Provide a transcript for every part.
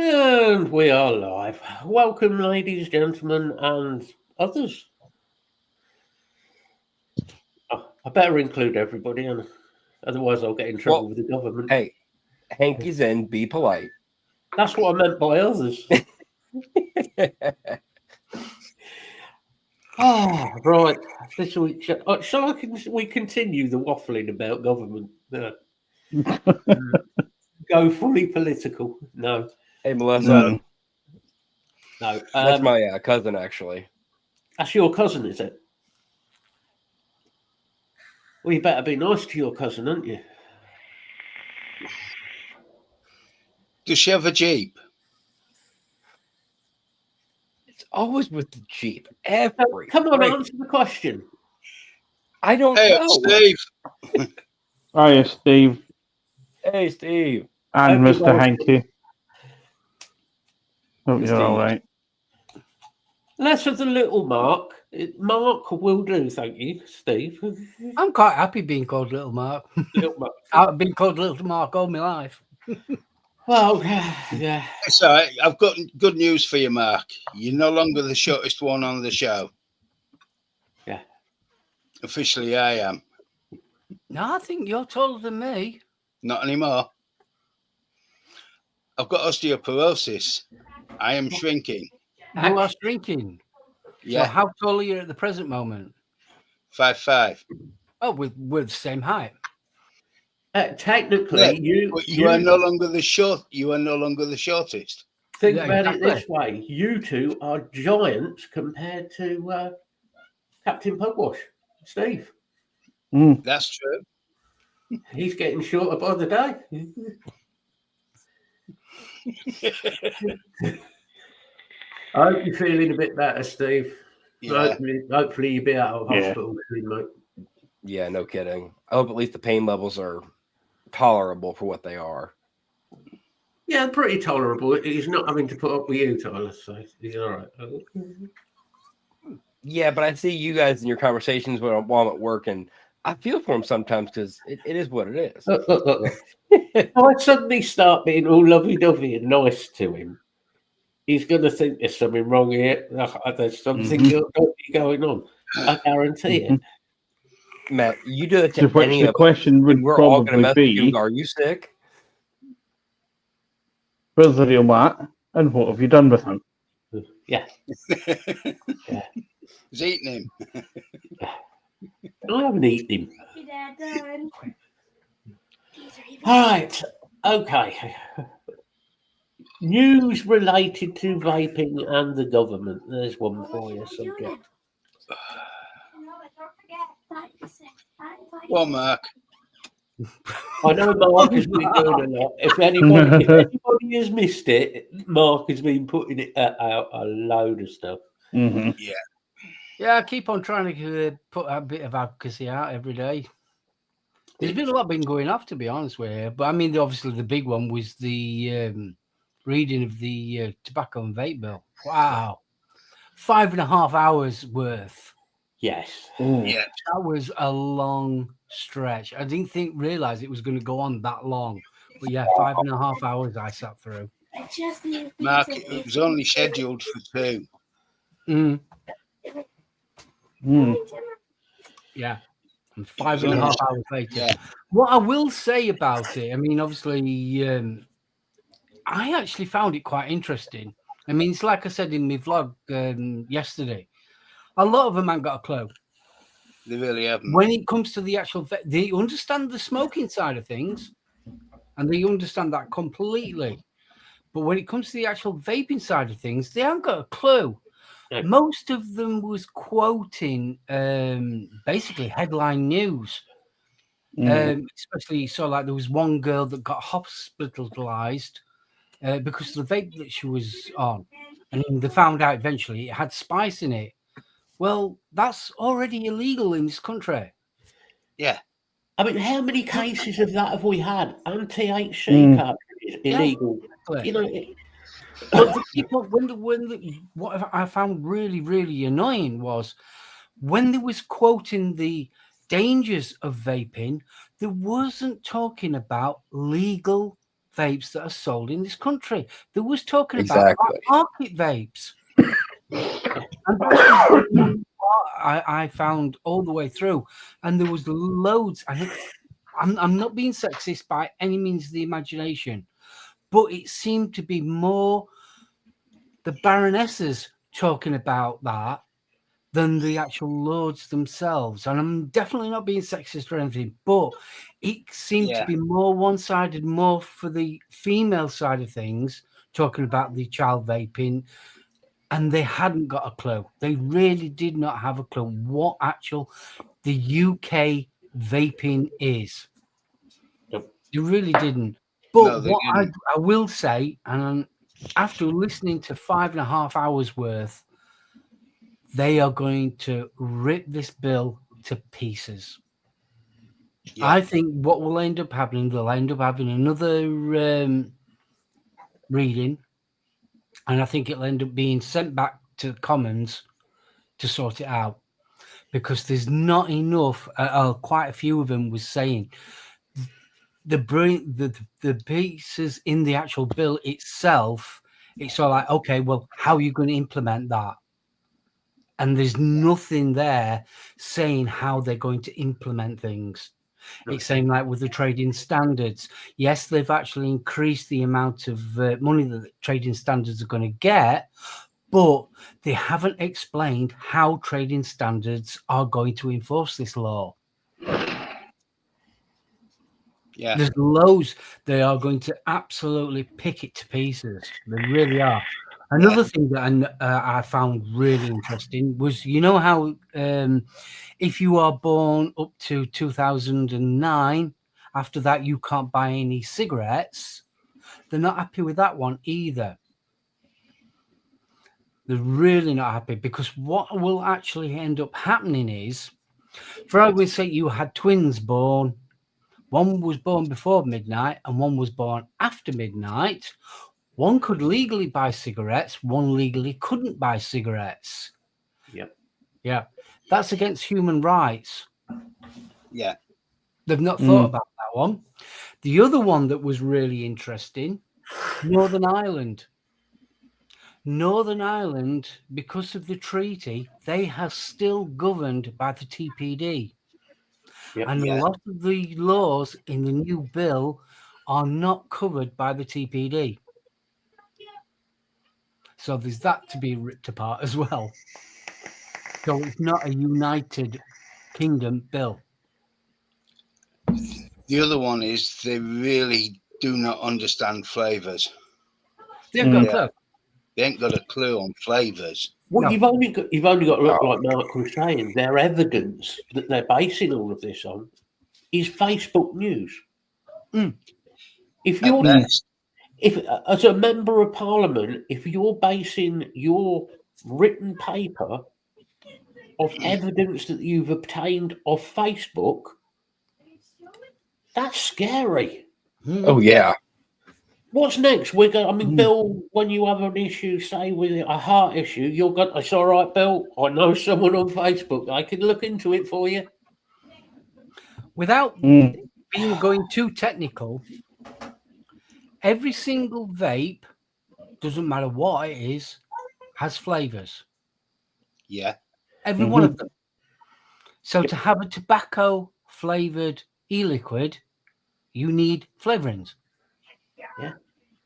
And we are live. Welcome, ladies, gentlemen, and others. Oh, I better include everybody, and otherwise I'll get in trouble with the government. Hey, Hanky's in. Be polite. That's what I meant by others. Right. This week, shall we continue the waffling about government? Go fully political? No. Hey, Melissa. No. That's my cousin, actually. That's your cousin, is it? Well, you better be nice to your cousin, aren't you? Does she have a Jeep? It's always with the Jeep. Come on, answer the question. I don't know. Steve. Hiya, Steve. Hey, Steve. And Mr. Hanky. Hope you're all right. Less of the little Mark. Mark will do, thank you, Steve. I'm quite happy being called Little Mark. Little Mark. I've been called Little Mark all my life. Well, yeah. It's all right. I've got good news for you, Mark. You're no longer the shortest one on the show. Yeah. Officially, I am. No, I think you're taller than me. Not anymore. I've got osteoporosis. I am shrinking. You are shrinking. Yeah. So how tall are you at the present moment? 5'5". Oh, we're the same height. Technically, you are no longer the short. You are no longer the shortest. Think about it this way: you two are giants compared to Captain Pugwash, Steve. That's true. He's getting shorter by the day. I hope you're feeling a bit better, Steve. Yeah. Hopefully you'll be out of hospital soon, mate. Yeah, no kidding. I hope at least the pain levels are tolerable for what they are. Yeah, pretty tolerable. He's not having to put up with you, Tyler, so he's all right. Yeah, but I see you guys in your conversations while I'm at work, and I feel for him sometimes because it is what it is. Look. If I suddenly start being all lovey-dovey and nice to him, he's going to think there's something wrong here. There's something going on. I guarantee it. Matt, you do it to any the of question us, would we're all going to mess probably with be, you. Are you sick? Where's the real Matt? And what have you done with him? Yeah. He's eating him. I haven't eaten him. All right. Okay. News related to vaping and the government. There's one for you, subject. Well, Mark. I know Mark has been doing a lot. If anybody has missed it, Mark has been putting it out a load of stuff. Mm-hmm. Yeah, I keep on trying to put a bit of advocacy out every day. There's been a lot been going off, to be honest with you. But I mean, obviously, the big one was the reading of the tobacco and vape bill. Wow. 5.5 hours worth. Yes. Yeah. That was a long stretch. I didn't realize it was going to go on that long. But yeah, 5.5 hours I sat through. Mark, it was only scheduled for 2. Yeah. And 5.5 hours later. Yeah. What I will say about it, I mean, obviously, I actually found it quite interesting. I mean, it's like I said in my vlog yesterday. A lot of them haven't got a clue. They really haven't. When it comes to the actual, they understand the smoking side of things, and they understand that completely. But when it comes to the actual vaping side of things, they haven't got a clue. No. Most of them was quoting basically headline news. Especially so, like there was one girl that got hospitalized because of the vape that she was on, and they found out eventually it had spice in it. Well, that's already illegal in this country. Yeah. I mean, how many cases of that have we had? Anti-THC cartridges illegal. Yeah, you know. But the people, what I found really, really annoying was when they was quoting the dangers of vaping, they wasn't talking about legal vapes that are sold in this country. There was talking Exactly. about market vapes. And that's one part I found all the way through. And there was loads. I'm not being sexist by any means of the imagination, but it seemed to be more the baronesses talking about that than the actual lords themselves. And I'm definitely not being sexist or anything, but it seemed to be more one-sided, more for the female side of things, talking about the child vaping, and they hadn't got a clue. They really did not have a clue what the UK vaping is. Yep. They really didn't. But No, what I will say, and after listening to 5.5 hours worth, they are going to rip this bill to pieces. Yeah. I think what will end up happening, they'll end up having another reading, and I think it'll end up being sent back to the Commons to sort it out, because there's not enough. Quite a few of them was saying the pieces in the actual bill itself. It's all like, okay, well, how are you going to implement that? And there's nothing there saying how they're going to implement things. It's saying, like with the trading standards, yes, they've actually increased the amount of money that the trading standards are going to get, but they haven't explained how trading standards are going to enforce this law. Yeah. There's loads. They are going to absolutely pick it to pieces. They really are. Another thing that I found really interesting was, you know how if you are born up to 2009, after that you can't buy any cigarettes. They're not happy with that one either. They're really not happy, because what will actually end up happening is, for argument's sake, you had twins born. One was born before midnight and one was born after midnight. One could legally buy cigarettes, one legally couldn't buy cigarettes. Yep. Yeah. That's against human rights. Yeah. They've not thought about that one. The other one that was really interesting, Northern Ireland. Northern Ireland, because of the treaty, they are still governed by the TPD. Yep. And a lot of the laws in the new bill are not covered by the TPD. So there's that to be ripped apart as well. So it's not a United Kingdom bill. The other one is they really do not understand flavours. They haven't got a clue. They ain't got a clue on flavours. Well, No. you've only got to look, like Mark was saying. Their evidence that they're basing all of this on is Facebook news. If you're as a member of Parliament, if you're basing your written paper of evidence that you've obtained off Facebook, that's scary. Oh yeah. What's next? We're going. I mean, Bill, when you have an issue, say with a heart issue, you're going. It's all right, Bill. I know someone on Facebook. I can look into it for you. Without being going too technical, every single vape, doesn't matter what it is, has flavors. Yeah. Every one of them. So to have a tobacco flavored e-liquid, you need flavorings.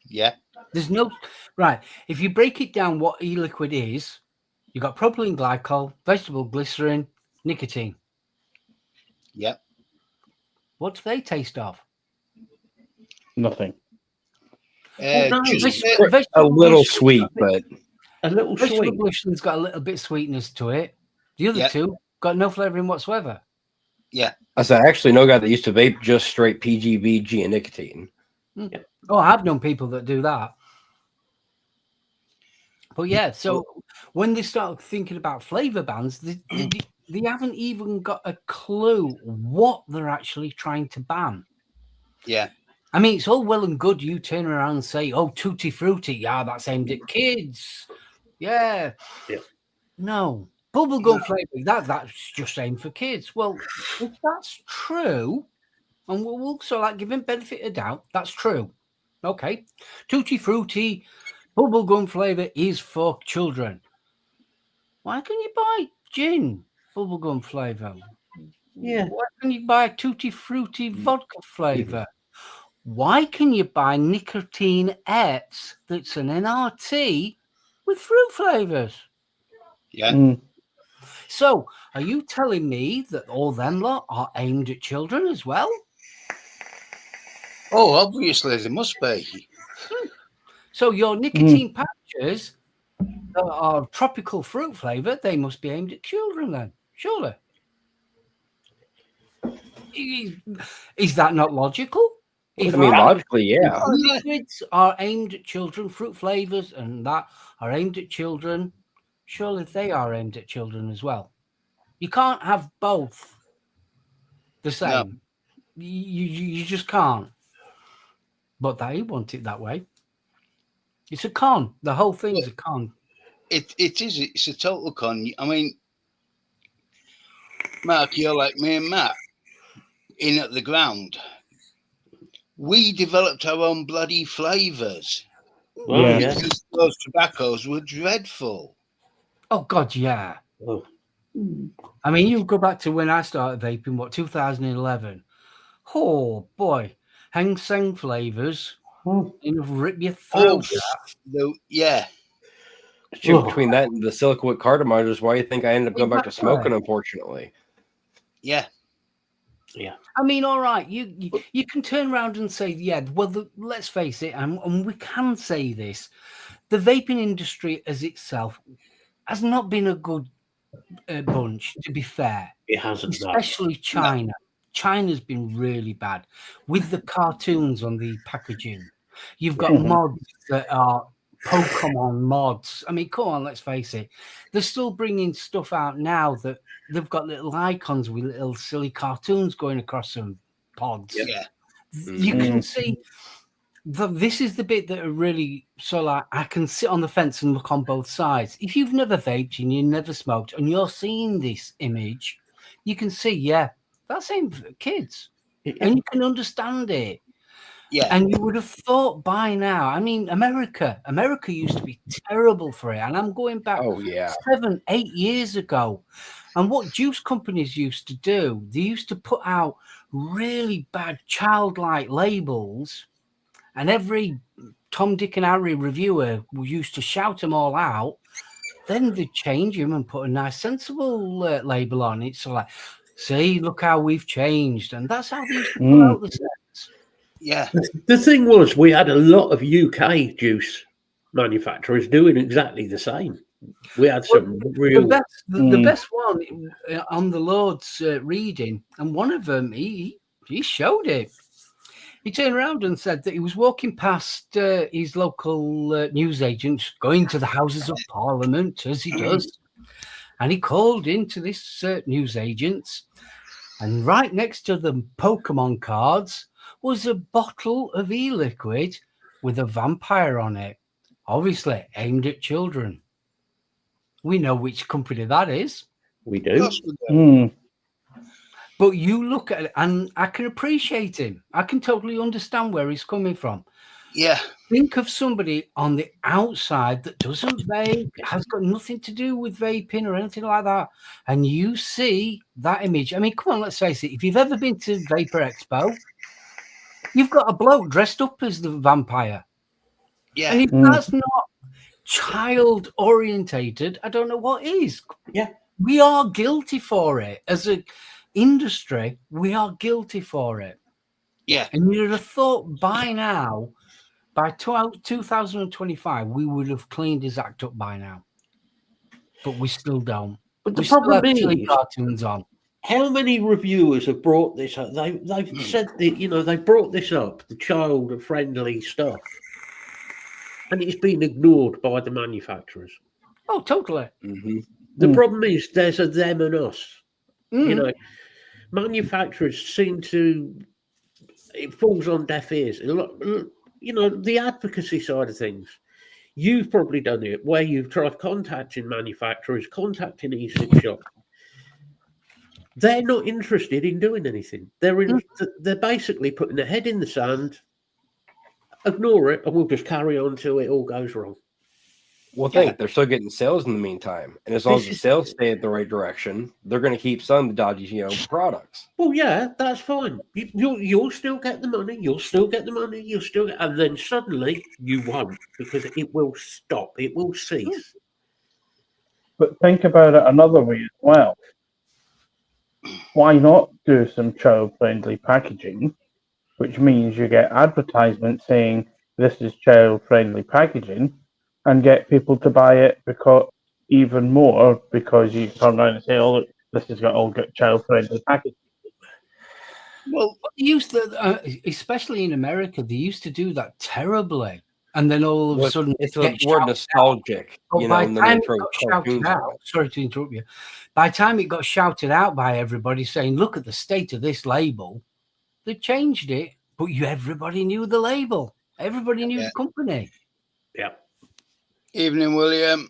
Yeah. There's no right. If you break it down, what e-liquid is, you got propylene glycol, vegetable glycerin, nicotine. Yeah. What do they taste of? Nothing. Just A little sweet, but A little vegetable sweet. glycerin's got a little bit of sweetness to it. The other two got no flavoring whatsoever. yeah. I said, I actually know a guy that used to vape just straight PGVG and nicotine. Oh, I've known people that do that. But yeah, so when they start thinking about flavor bans, they haven't even got a clue what they're actually trying to ban. Yeah. I mean, it's all well and good you turn around and say, oh, Tutti Frutti, yeah, that's aimed at kids. Yeah. No. Bubblegum flavor, that's just aimed for kids. Well, if that's true, and we'll also like give him benefit of doubt, that's true. Okay. Tutti Frutti bubblegum flavour is for children. Why can you buy gin bubblegum flavour? Yeah. Why can you buy Tutti Frutti vodka flavour? Why can you buy nicotine X that's an NRT with fruit flavours? Yeah. Mm. So, are you telling me that all them lot are aimed at children as well? Oh, obviously there must be. So your nicotine patches that are tropical fruit flavour, they must be aimed at children then, surely. Is that not logical? If I mean, our logically, yeah. liquids are aimed at children, fruit flavours and that are aimed at children, surely they are aimed at children as well. You can't have both the same. You just can't. But they want it that way. It's a con. The whole thing's a con. It is. It's a total con. I mean, Mark, you're like me and Matt in at the ground. We developed our own bloody flavours. Oh, Yeah. yeah. Because those tobaccos were dreadful. Oh, God, yeah. Oh. I mean, you go back to when I started vaping, what, 2011? Oh, boy. Hang Seng flavours. It'll rip your throat out. Yeah. Shoot, Oh. between that and the Silicate cartomizers, is why you think I ended up going back to smoking, unfortunately. Yeah. I mean, all right, you can turn around and say, yeah, well, let's face it, and we can say this, the vaping industry as itself has not been a good bunch, to be fair. It hasn't. Especially China. No. China's been really bad with the cartoons on the packaging. You've got mods that are Pokemon mods. I mean, come on, let's face it. They're still bringing stuff out now that they've got little icons with little silly cartoons going across some pods. Yeah. You can see this is the bit that are really so like I can sit on the fence and look on both sides. If you've never vaped and you never smoked and you're seeing this image, you can see, yeah, that's aimed for kids. And you can understand it. Yeah. And you would have thought by now, I mean, America used to be terrible for it. And I'm going back 7-8 years ago. And what juice companies used to do, they used to put out really bad childlike labels. And every Tom, Dick and Harry reviewer used to shout them all out. Then they'd change them and put a nice sensible label on it. So like, see, look how we've changed. And that's how they used to put out the sets. Yeah. The thing was, we had a lot of UK juice manufacturers doing exactly the same. We had some real... The best one on the Lord's reading, and one of them, he showed it. He turned around and said that he was walking past his local newsagent, going to the Houses of Parliament, as he does. And he called into this newsagent, and right next to the Pokemon cards was a bottle of e-liquid with a vampire on it, obviously aimed at children. We know which company that is. We do. But you look at it, and I can appreciate him. I can totally understand where he's coming from. Yeah. Think of somebody on the outside that doesn't vape, has got nothing to do with vaping or anything like that, and you see that image. I mean, come on, let's face it. If you've ever been to Vapor Expo, you've got a bloke dressed up as the vampire. Yeah. And if that's not child orientated, I don't know what is. Yeah. We are guilty for it. As an industry, we are guilty for it. Yeah. And you'd have thought by now, by 2025, we would have cleaned his act up by now. But we still don't. But the we still problem have silly is, cartoons on. how many reviewers have brought this up? They've said that, they brought this up, the child-friendly stuff. And it's been ignored by the manufacturers. Oh, totally. The problem is there's a them and us. Manufacturers seem to, it falls on deaf ears. The advocacy side of things. You've probably done it where you've tried contacting manufacturers, contacting e-cig shops. They're not interested in doing anything. They're basically putting their head in the sand ignore it, and we'll just carry on till it all goes wrong. Well, Yeah. they're still getting sales in the meantime, and as long as the sales stay in the right direction, they're going to keep some of the dodgy, products. Well, yeah, that's fine. You'll still get the money. You'll still get the money. You'll still get, and then suddenly you won't because it will stop. It will cease. But think about it another way as well. Why not do some child-friendly packaging, which means you get advertisements saying this is child-friendly packaging, and get people to buy it because even more because you turn around and say, "Oh, look, this has got child-friendly packaging." Well, They used to, especially in America, they used to do that terribly, and then all of a sudden It's get a word shouted nostalgic, But by and the then time they it throw got shouted cartoons out, on it. sorry to interrupt you. By the time it got shouted out by everybody saying, "Look at the state of this label," they changed it, but everybody knew the label. Everybody knew the company. Yeah. evening, William.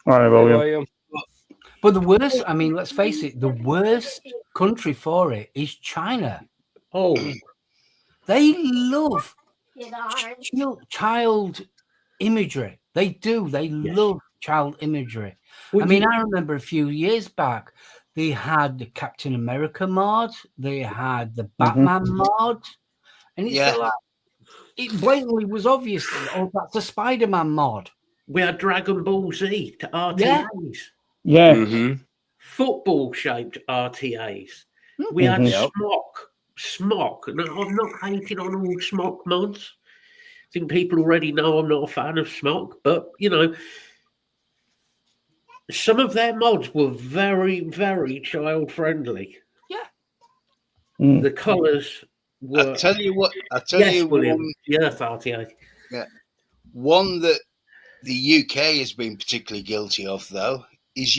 All right, Hey, William. William. But the worst, I mean, let's face it, the worst country for it is China. Oh, They love child imagery. They do. They love child imagery. well, I mean, I remember a few years back, they had the Captain America mod, they had the Batman mod, and it's like, it blatantly was obvious that, oh, that's a Spider-Man mod. we had Dragon Ball Z to RTAs. Yeah. Mm-hmm. Football-shaped RTAs. We had Yep. Smock. No, I'm not hating on all Smock mods. I think people already know I'm not a fan of Smock, but some of their mods were very, very child-friendly. Yeah. The colours were. I tell you what. William. Yes, RTA. One that the UK has been particularly guilty of, though, is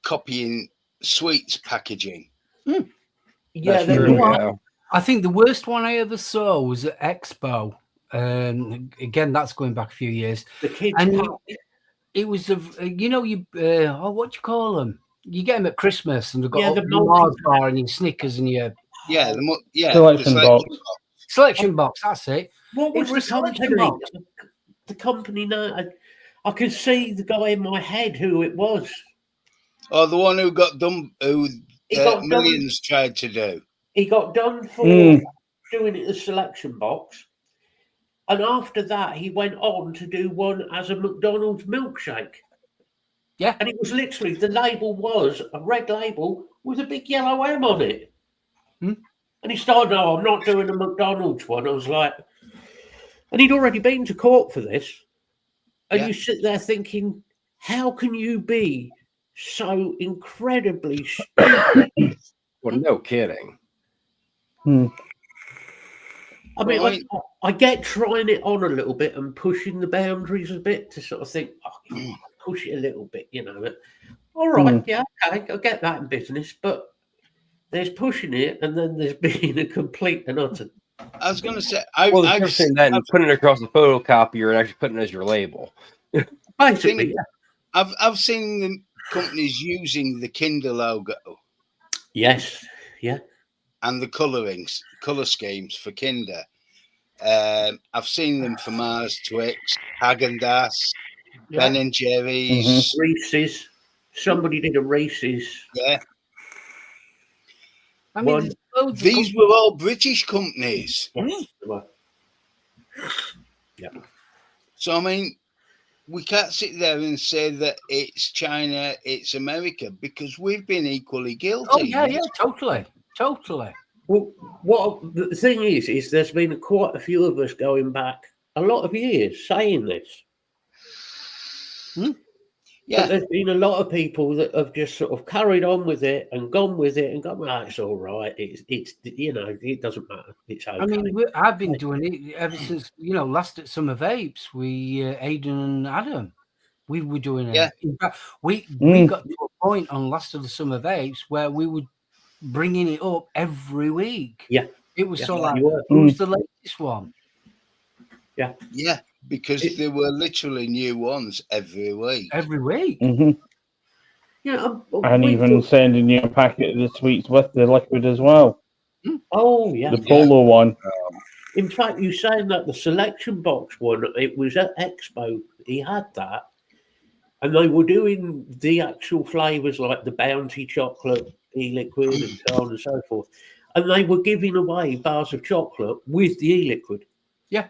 copying sweets packaging. Yeah, That's true. Yeah. I think the worst one I ever saw was at Expo. Again, that's going back a few years. The kids. And it was what do you call them? You get them at Christmas, and they've got the Mars bar and your Snickers and your Selection box. selection box. That's it. What was It was the selection company? box. The company now. I can see the guy in my head who it was. Oh, the one who got done, who He got millions tried to do. He got done for doing it as selection box. And after that, he went on to do one as a McDonald's milkshake. Yeah. And it was literally, the label was a red label with a big yellow M on it. And he started, "No, I'm not doing a McDonald's one." I was like, and he'd already been to court for this. And you sit there thinking, how can you be so incredibly stupid? Well, no kidding. I mean, I get trying it on a little bit and pushing the boundaries a bit to sort of think, push it a little bit, All right, yeah, okay, I get that in business, but there's pushing it and then there's being a complete and utter. I was going to say, I've seen that and putting it across the photocopier and actually putting it as your label. Basically, I've seen the companies using the Kinder logo. Yes, yeah. And the colour schemes for Kinder. I've seen them for Mars, Twix, Häagen-Dazs, Ben and Jerry's, Reese's. Somebody did a Reese's. Yeah. I mean, these were all British companies. Yeah. So I mean, we can't sit there and say that it's China, it's America, because we've been equally guilty. Oh yeah, totally. Well, what the thing is there's been quite a few of us going back a lot of years saying this. Yeah, but there's been a lot of people that have just sort of carried on with it and gone with it and gone, it's all right. It's it doesn't matter. It's okay. I mean, I've been doing it ever since last at Summer Vapes. We Aidan and Adam, we were doing it. In fact, we got to a point on last of the Summer Vapes where we were bringing it up every week. Yeah, it was so like, who's the latest one? Yeah, because there were literally new ones every week. Yeah, and even sending you a packet of the sweets with the liquid as well. Oh, yeah. The Polo one. In fact, you saying that the selection box one, it was at Expo, he had that. And they were doing the actual flavours like the Bounty chocolate, e-liquid, and so on and so forth. And they were giving away bars of chocolate with the e-liquid. Yeah.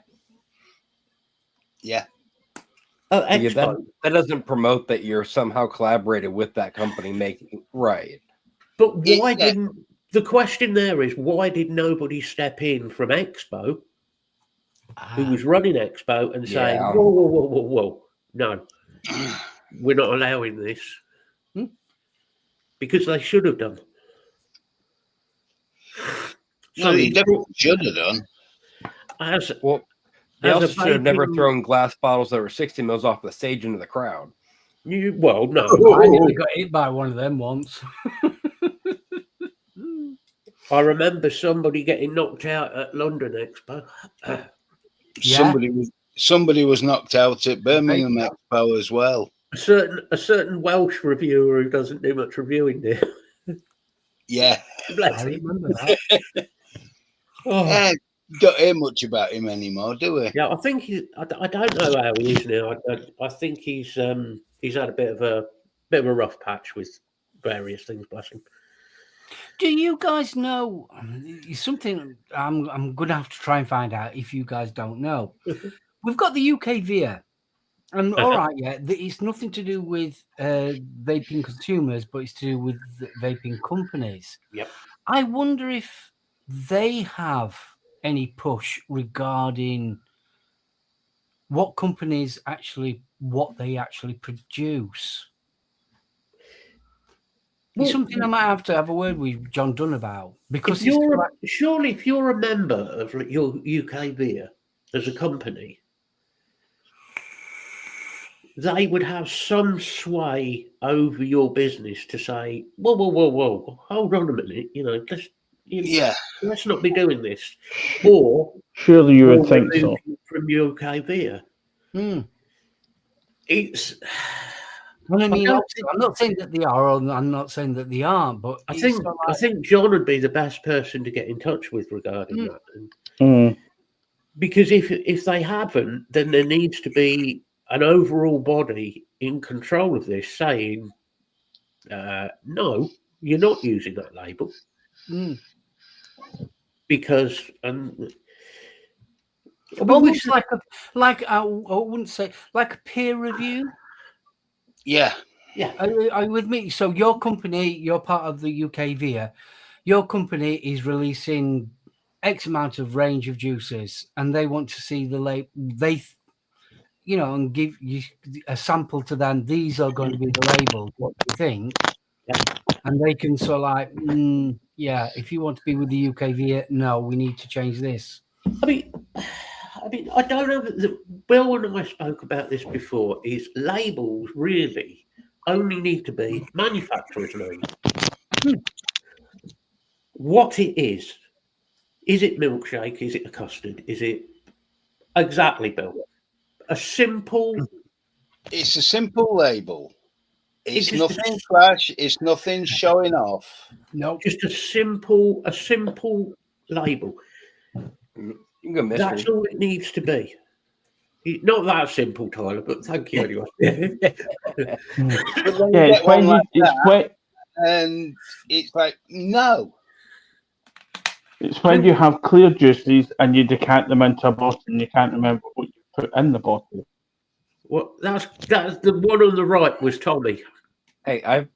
At Yeah, Expo. that doesn't promote that you're somehow collaborated with that company making right. But why didn't the question there is why did nobody step in from Expo, who was running Expo, and say, Yeah. whoa, no, we're not allowing this, because they should have done. No, they definitely should have done. They As also a should have never vaping- thrown glass bottles that were 60 mils off the stage into the crowd. No. I nearly got hit by one of them once. I remember somebody getting knocked out at London Expo. Yeah. Somebody was knocked out at Birmingham Expo as well. A certain Welsh reviewer who doesn't do much reviewing there. Yeah. Bless I him. remember that. Don't hear much about him anymore, do we? Yeah, I think I don't know how he is now. I think he's had a bit of a rough patch with various things. Bless him. Do you guys know something? I'm going to have to try and find out if you guys don't know. We've got the UK VIA, and all right, yeah, it's nothing to do with vaping consumers, but it's to do with vaping companies. Yep. I wonder if they have any push regarding what companies what they actually produce. It's something I might have to have a word with John Dunn about, because surely if you're a member of your UK VIA as a company, they would have some sway over your business to say, whoa, hold on a minute, let's not be doing this. Or surely you would think so. From UK VIA. It's. Well, I mean, I'm not saying that they are, or I'm not saying that they aren't, but I think John would be the best person to get in touch with regarding that. Because if they haven't, then there needs to be an overall body in control of this saying, no, you're not using that label. Because almost like I wouldn't say like a peer review. Yeah. Are you with me? So your company, you're part of the UK VIA. Your company is releasing X amount of range of juices, and they want to see the label. And give you a sample to them. These are going to be the labels. What do you think? And they can sort of if you want to be with the UK VIA, no, we need to change this. I mean, I don't know. Bill and I spoke about this before. Is labels really only need to be manufacturer's name? What it is it milkshake? Is it a custard? Is it exactly, Bill? It's a simple label. It's nothing flash. It's nothing showing off. No, just a simple label. That's all it needs to be. Not that simple, Tyler, but thank you anyway. And it's like, no. It's when you have clear juices and you decant them into a bottle and you can't remember what you put in the bottle. Well, that's the one on the right was Tommy. Hey,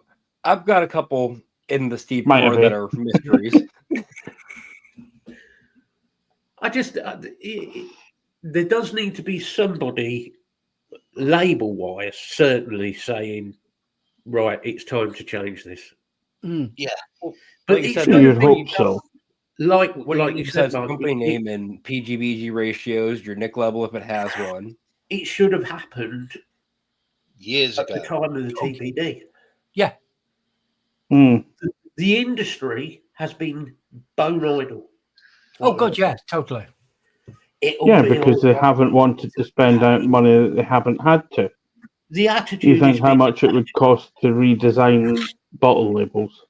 I've got a couple in the Steve drawer that are mysteries. There does need to be somebody label-wise certainly saying, right, it's time to change this. Yeah. But you'd hope so. Like you said, company name and PGBG ratios, your Nick level if it has one. It should have happened years ago. At the time of the TPD. Yeah. The industry has been bone idle. Oh, God, yeah, totally. Because they haven't wanted to spend out money that they haven't had to. The attitude. You think how much it would cost to redesign bottle labels?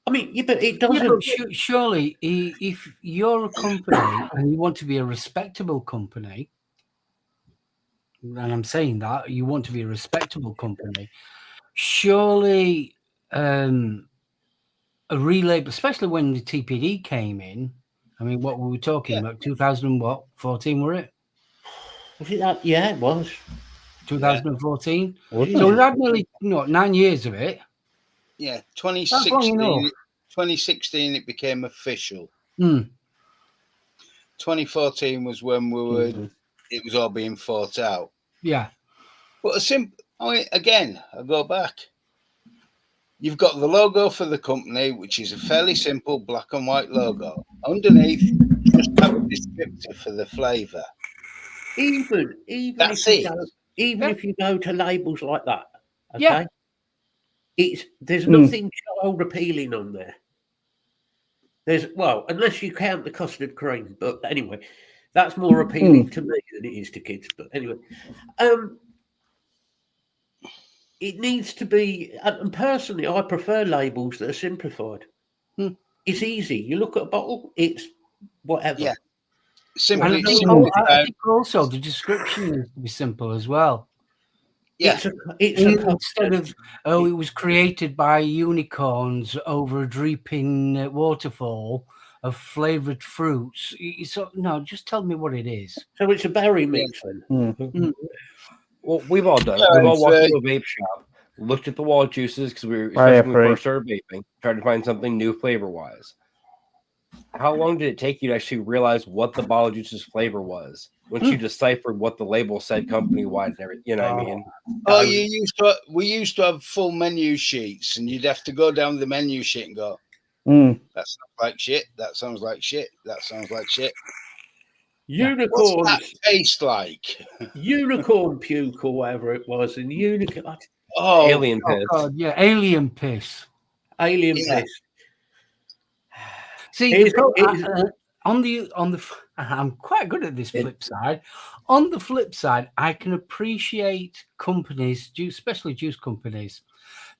I mean, yeah, but it Yeah, doesn't. but surely, if you're a company and you want to be a respectable company, and I'm saying that you want to be a respectable company, surely a relabel, especially when the TPD came in. I mean, what were we talking about? 2014, were it? Was it that? Yeah, it was. 2014. Was So it? we've had nearly 9 years of it. Yeah, That's long 2016. enough. 2016 it became official. Mm. 2014 was when we were. Mhm. It was all being fought out. Yeah. But again, I go back. You've got the logo for the company, which is a fairly simple black and white logo. Underneath, just have a descriptor for the flavour. Even That's if you it. go, even Yeah. if you go to labels like that, okay, Yeah. there's nothing child appealing on there. Unless you count the custard cream, but anyway, that's more appealing to me than it is to kids. But anyway, it needs to be, and personally, I prefer labels that are simplified. It's easy. You look at a bottle, it's whatever. Yeah. And Simply, I simply I think also the description needs to be simple as well. yeah. Instead of, it was created by unicorns over a dripping waterfall of flavored fruits. No, just tell me what it is. So it's a berry mix then. Well, we've all done it. Yeah, We've all it's walked into a vape shop, looked at the wall juices because we were, I especially when we agree. first started vaping, tried to find something new flavor wise. How long did it take you to actually realize what the bottle juice's flavor was once you deciphered what the label said company wide and everything? You know what I mean? Oh, we used to have full menu sheets, and you'd have to go down the menu sheet and go, that sounds like shit. That sounds like shit. That sounds like shit. Unicorn. What's that taste like? Unicorn puke or whatever it was, and unicorn. Oh, Alien piss. God, yeah, alien piss. Alien Yeah. piss. See, I'm quite good at this flip side. On the flip side, I can appreciate companies, especially juice companies.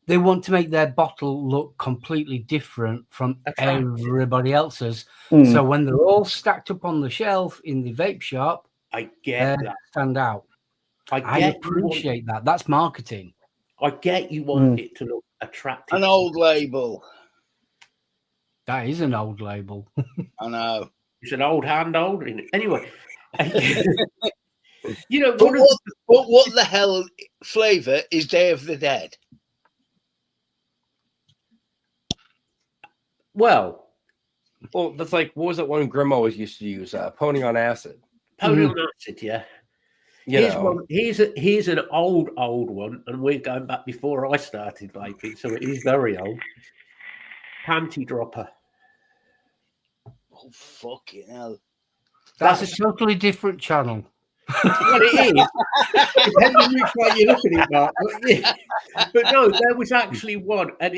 They want to make their bottle look completely different from everybody else's. So when they're all stacked up on the shelf in the vape shop, I get that. Stand out. I appreciate that. That's marketing. I get you want it to look attractive. An old label. That is an old label. I know. It's an old hand holding it. Anyway, you know, what the hell flavour is Day of the Dead? Well, that's like, what was that one Grim always used to use? Pony on acid. Pony on acid, yeah. Here's an old one, and we're going back before I started vaping, so it is very old. Panty dropper. Oh, fucking hell. That's a totally different channel. Well, it is. Depending which way you look at it, Mark. But no, there was actually one, and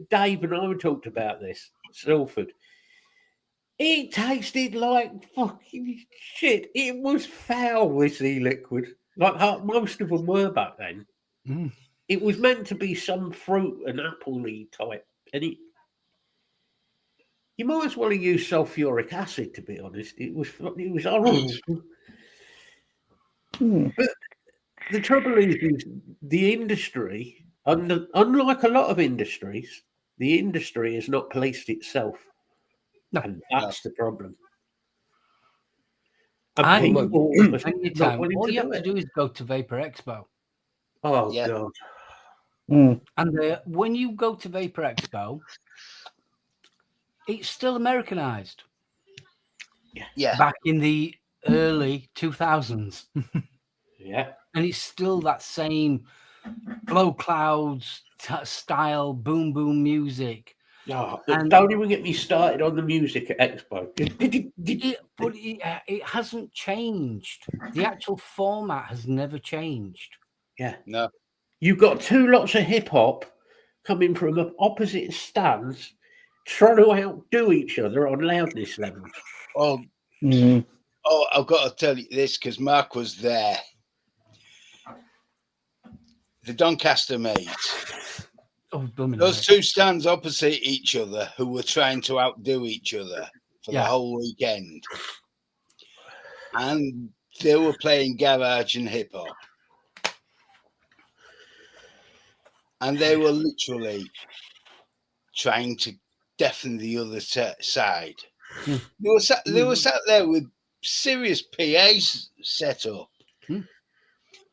Dave and I talked about this. Salford. It tasted like fucking shit. It was foul, this e-liquid. Like most of them were back then. It was meant to be some fruit and apple-y type, and you might as well have used sulfuric acid, to be honest. It was horrible. But the trouble is the industry, unlike a lot of industries, the industry has not policed itself. No. And that's the problem. Anytime, all you have to do is go to Vapor Expo. Oh, yeah. God. And when you go to Vapor Expo, it's still Americanized. Yeah. Back in the early 2000s. Yeah. And it's still that same blow clouds style, boom, boom music. Oh, and don't even get me started on the music at Expo. But it hasn't changed. The actual format has never changed. Yeah. No. You've got two lots of hip hop coming from opposite stands, trying to outdo each other on loudness levels. Oh, I've got to tell you this because Mark was there. The Doncaster mate Oh, blooming Those heck. two stands opposite each other who were trying to outdo each other for the Yeah. whole weekend. And they were playing garage and hip hop. And they were literally trying to deafen the other side. Hmm. They were sat there with serious PAs set up. Hmm.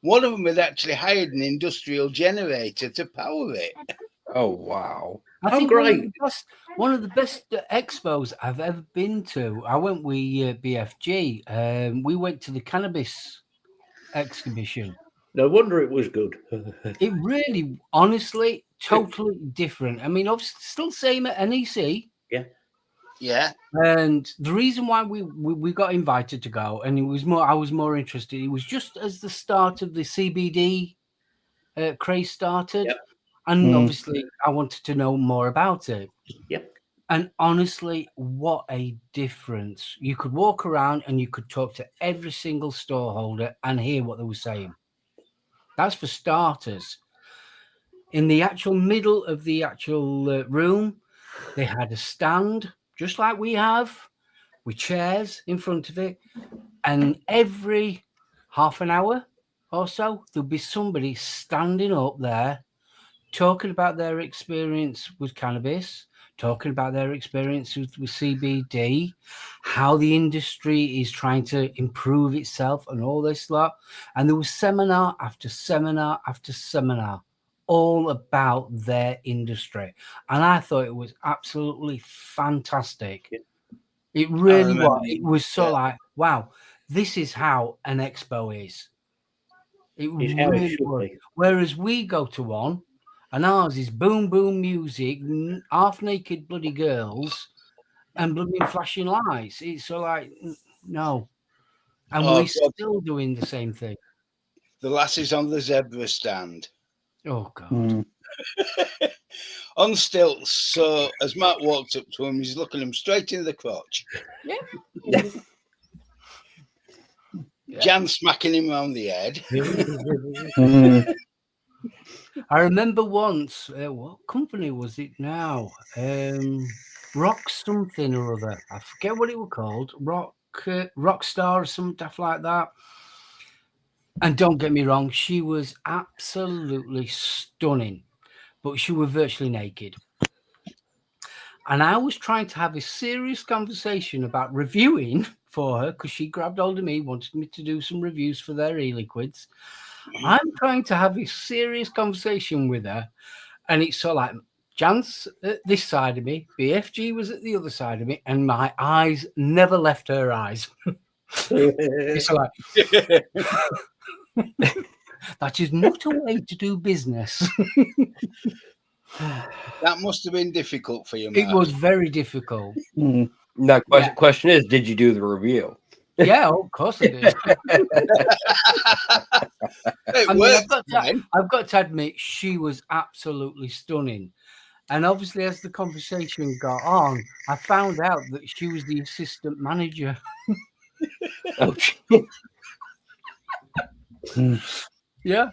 One of them had actually hired an industrial generator to power it. Oh wow. I Oh, think great. one of the best expos I've ever been to. I went with BFG. We went to the cannabis exhibition. No wonder it was good. It really, honestly, totally different. I mean, obviously, still same at NEC. Yeah. And the reason why we got invited to go, and I was more interested. It was just as the start of the CBD craze started, Yep. and obviously I wanted to know more about it. Yep. And honestly, what a difference! You could walk around and you could talk to every single store holder and hear what they were saying. That's for starters. In the actual middle of the actual room, they had a stand just like we have, with chairs in front of it, and every half an hour or so, there'll be somebody standing up there talking about their experience with cannabis, talking about their experience with CBD, how the industry is trying to improve itself and all this lot. And there was seminar after seminar after seminar all about their industry. And I thought it was absolutely fantastic. It really was. It was so like, wow, this is how an expo is. It It's how it really should was. be. Whereas we go to one, and ours is boom, boom music, half-naked bloody girls, and bloody flashing lights. It's so like, no. And we're still doing the same thing. The lasses on the zebra stand. Oh, God. On stilts. So as Matt walked up to him, he's looking him straight in the crotch. Yeah. Jan smacking him around the head. I remember once, what company was it now? Rock something or other. I forget what it was called. Rockstar or some stuff like that. And don't get me wrong, she was absolutely stunning, but she was virtually naked. And I was trying to have a serious conversation about reviewing for her because she grabbed hold of me, wanted me to do some reviews for their e-liquids. I'm trying to have a serious conversation with her, and it's so like Jan's at this side of me, BFG was at the other side of me, and my eyes never left her eyes. It's like that is not a way to do business. That must have been difficult for you, Matt. It was very difficult. Now, question is, did you do the review? Yeah, of course I did. I've got to admit, she was absolutely stunning. And obviously, as the conversation got on, I found out that she was the assistant manager. Oh, Yeah.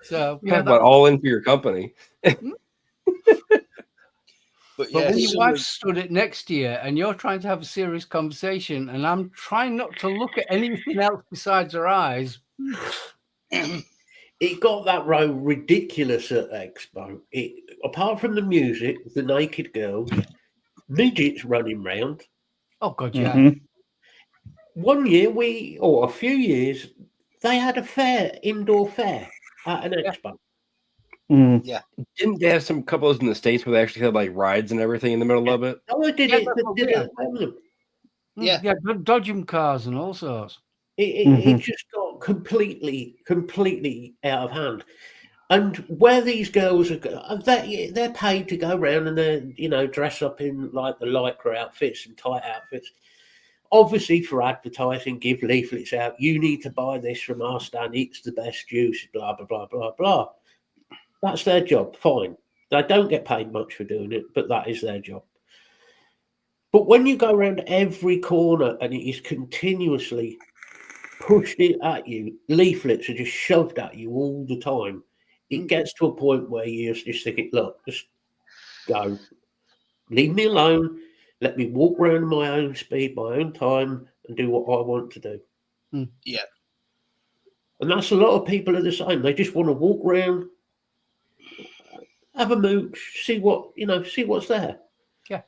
So talk about all in for your company. But when your wife stood it next to you and you're trying to have a serious conversation, and I'm trying not to look at anything else besides her eyes. It got that row ridiculous at Expo. Apart from the music, the naked girls, midgets running round. Oh, God, yeah. One year, a few years, they had a fair, indoor fair at an expo. Yeah. Didn't they have some couples in the States where they actually had like rides and everything in the middle of it? Oh, I did it. Did it. Yeah, dodgem cars and all sorts. It just got completely out of hand. And where these girls are, they're paid to go around and they're dress up in like the lycra outfits and tight outfits. Obviously, for advertising, give leaflets out. You need to buy this from our stand. It's the best juice. Blah blah blah blah blah. That's their job. Fine. They don't get paid much for doing it, but that is their job. But when you go around every corner and it is continuously pushed at you, leaflets are just shoved at you all the time. it gets to a point where you're just thinking, look, just go. Leave me alone. Let me walk around at my own speed, my own time, and do what I want to do. Yeah. And that's a lot of people are the same. They just want to walk around, have a mooch, see what's there. Yeah.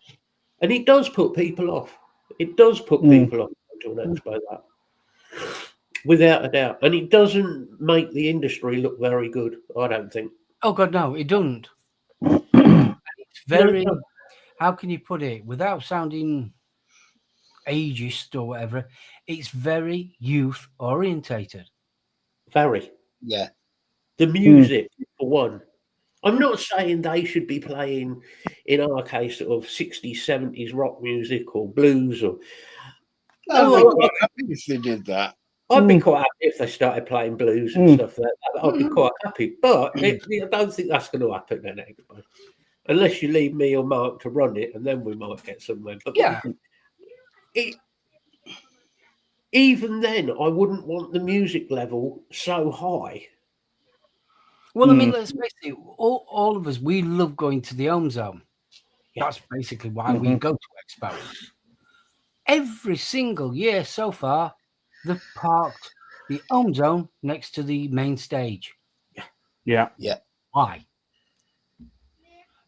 And it does put people off. It does put people off to an expo like that. Without a doubt. And it doesn't make the industry look very good, I don't think. Oh God, no, it doesn't. It's very. No. How can you put it without sounding ageist or whatever? It's very youth orientated. Very. Yeah. The music, for one. I'm not saying they should be playing, in our case, sort of 60s, 70s rock music or blues. Or I'd be quite happy if they did that. I'd be quite happy if they started playing blues and stuff like that. I'd be quite happy. But I don't think that's going to happen at Expo. Unless you leave me or Mark to run it, and then we might get somewhere. But Yeah. Even then, I wouldn't want the music level so high. Well, I mean, let's face it, all of us, we love going to the home zone. Yeah. That's basically why we go to expos. Every single year so far, they've parked the home zone next to the main stage. Yeah. Why?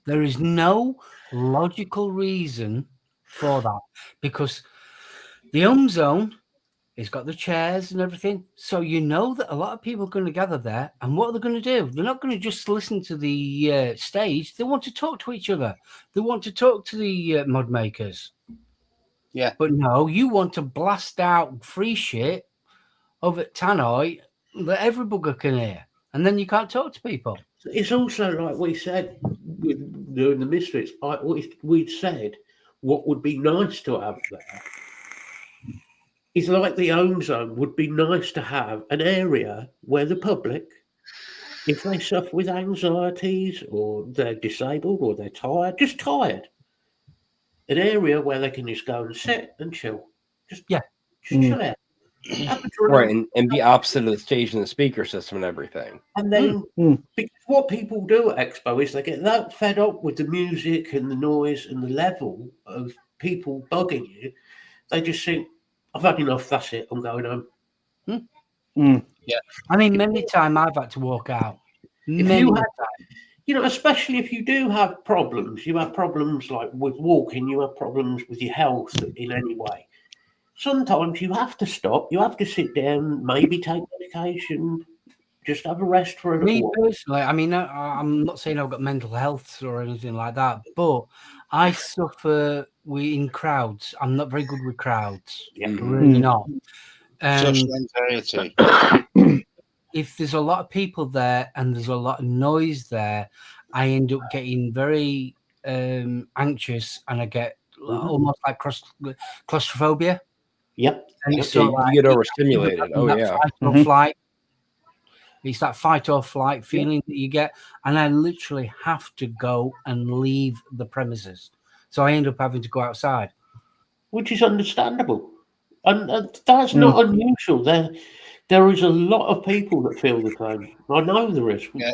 There is no logical reason for that, because the home zone has got the chairs and everything. So you know that a lot of people are going to gather there. And what are they going to do? They're not going to just listen to the stage. They want to talk to each other. They want to talk to the mod makers. Yeah. But no, you want to blast out free shit over at Tannoy that every bugger can hear. And then you can't talk to people. It's also like we said during the Misfits, we'd said what would be nice to have there is like the home zone would be nice to have an area where the public, if they suffer with anxieties or they're disabled or they're tired, just tired, an area where they can just go and sit and chill. Just chill out. Have a drink. Right, and be opposite of the stage and the speaker system and everything. And then, because what people do at Expo is they get that fed up with the music and the noise and the level of people bugging you, they just think, I've had enough, that's it, I'm going home. Yeah. I mean, many times I've had to walk out. Especially if you do have problems, you have problems like with walking, you have problems with your health in any way. Sometimes you have to stop, you have to sit down, maybe take medication, just have a rest for a Me little while. personally, I mean, I'm not saying I've got mental health or anything like that, but I suffer in crowds. I'm not very good with crowds. Really not. Social anxiety. If there's a lot of people there and there's a lot of noise there, I end up getting very anxious and I get almost like claustrophobia. Yep. And You get overstimulated. Oh, yeah. Fight or flight. It's that fight or flight feeling that you get. And I literally have to go and leave the premises. So I end up having to go outside. Which is understandable. And that's not unusual. There is a lot of people that feel the same. I know there is. Yeah.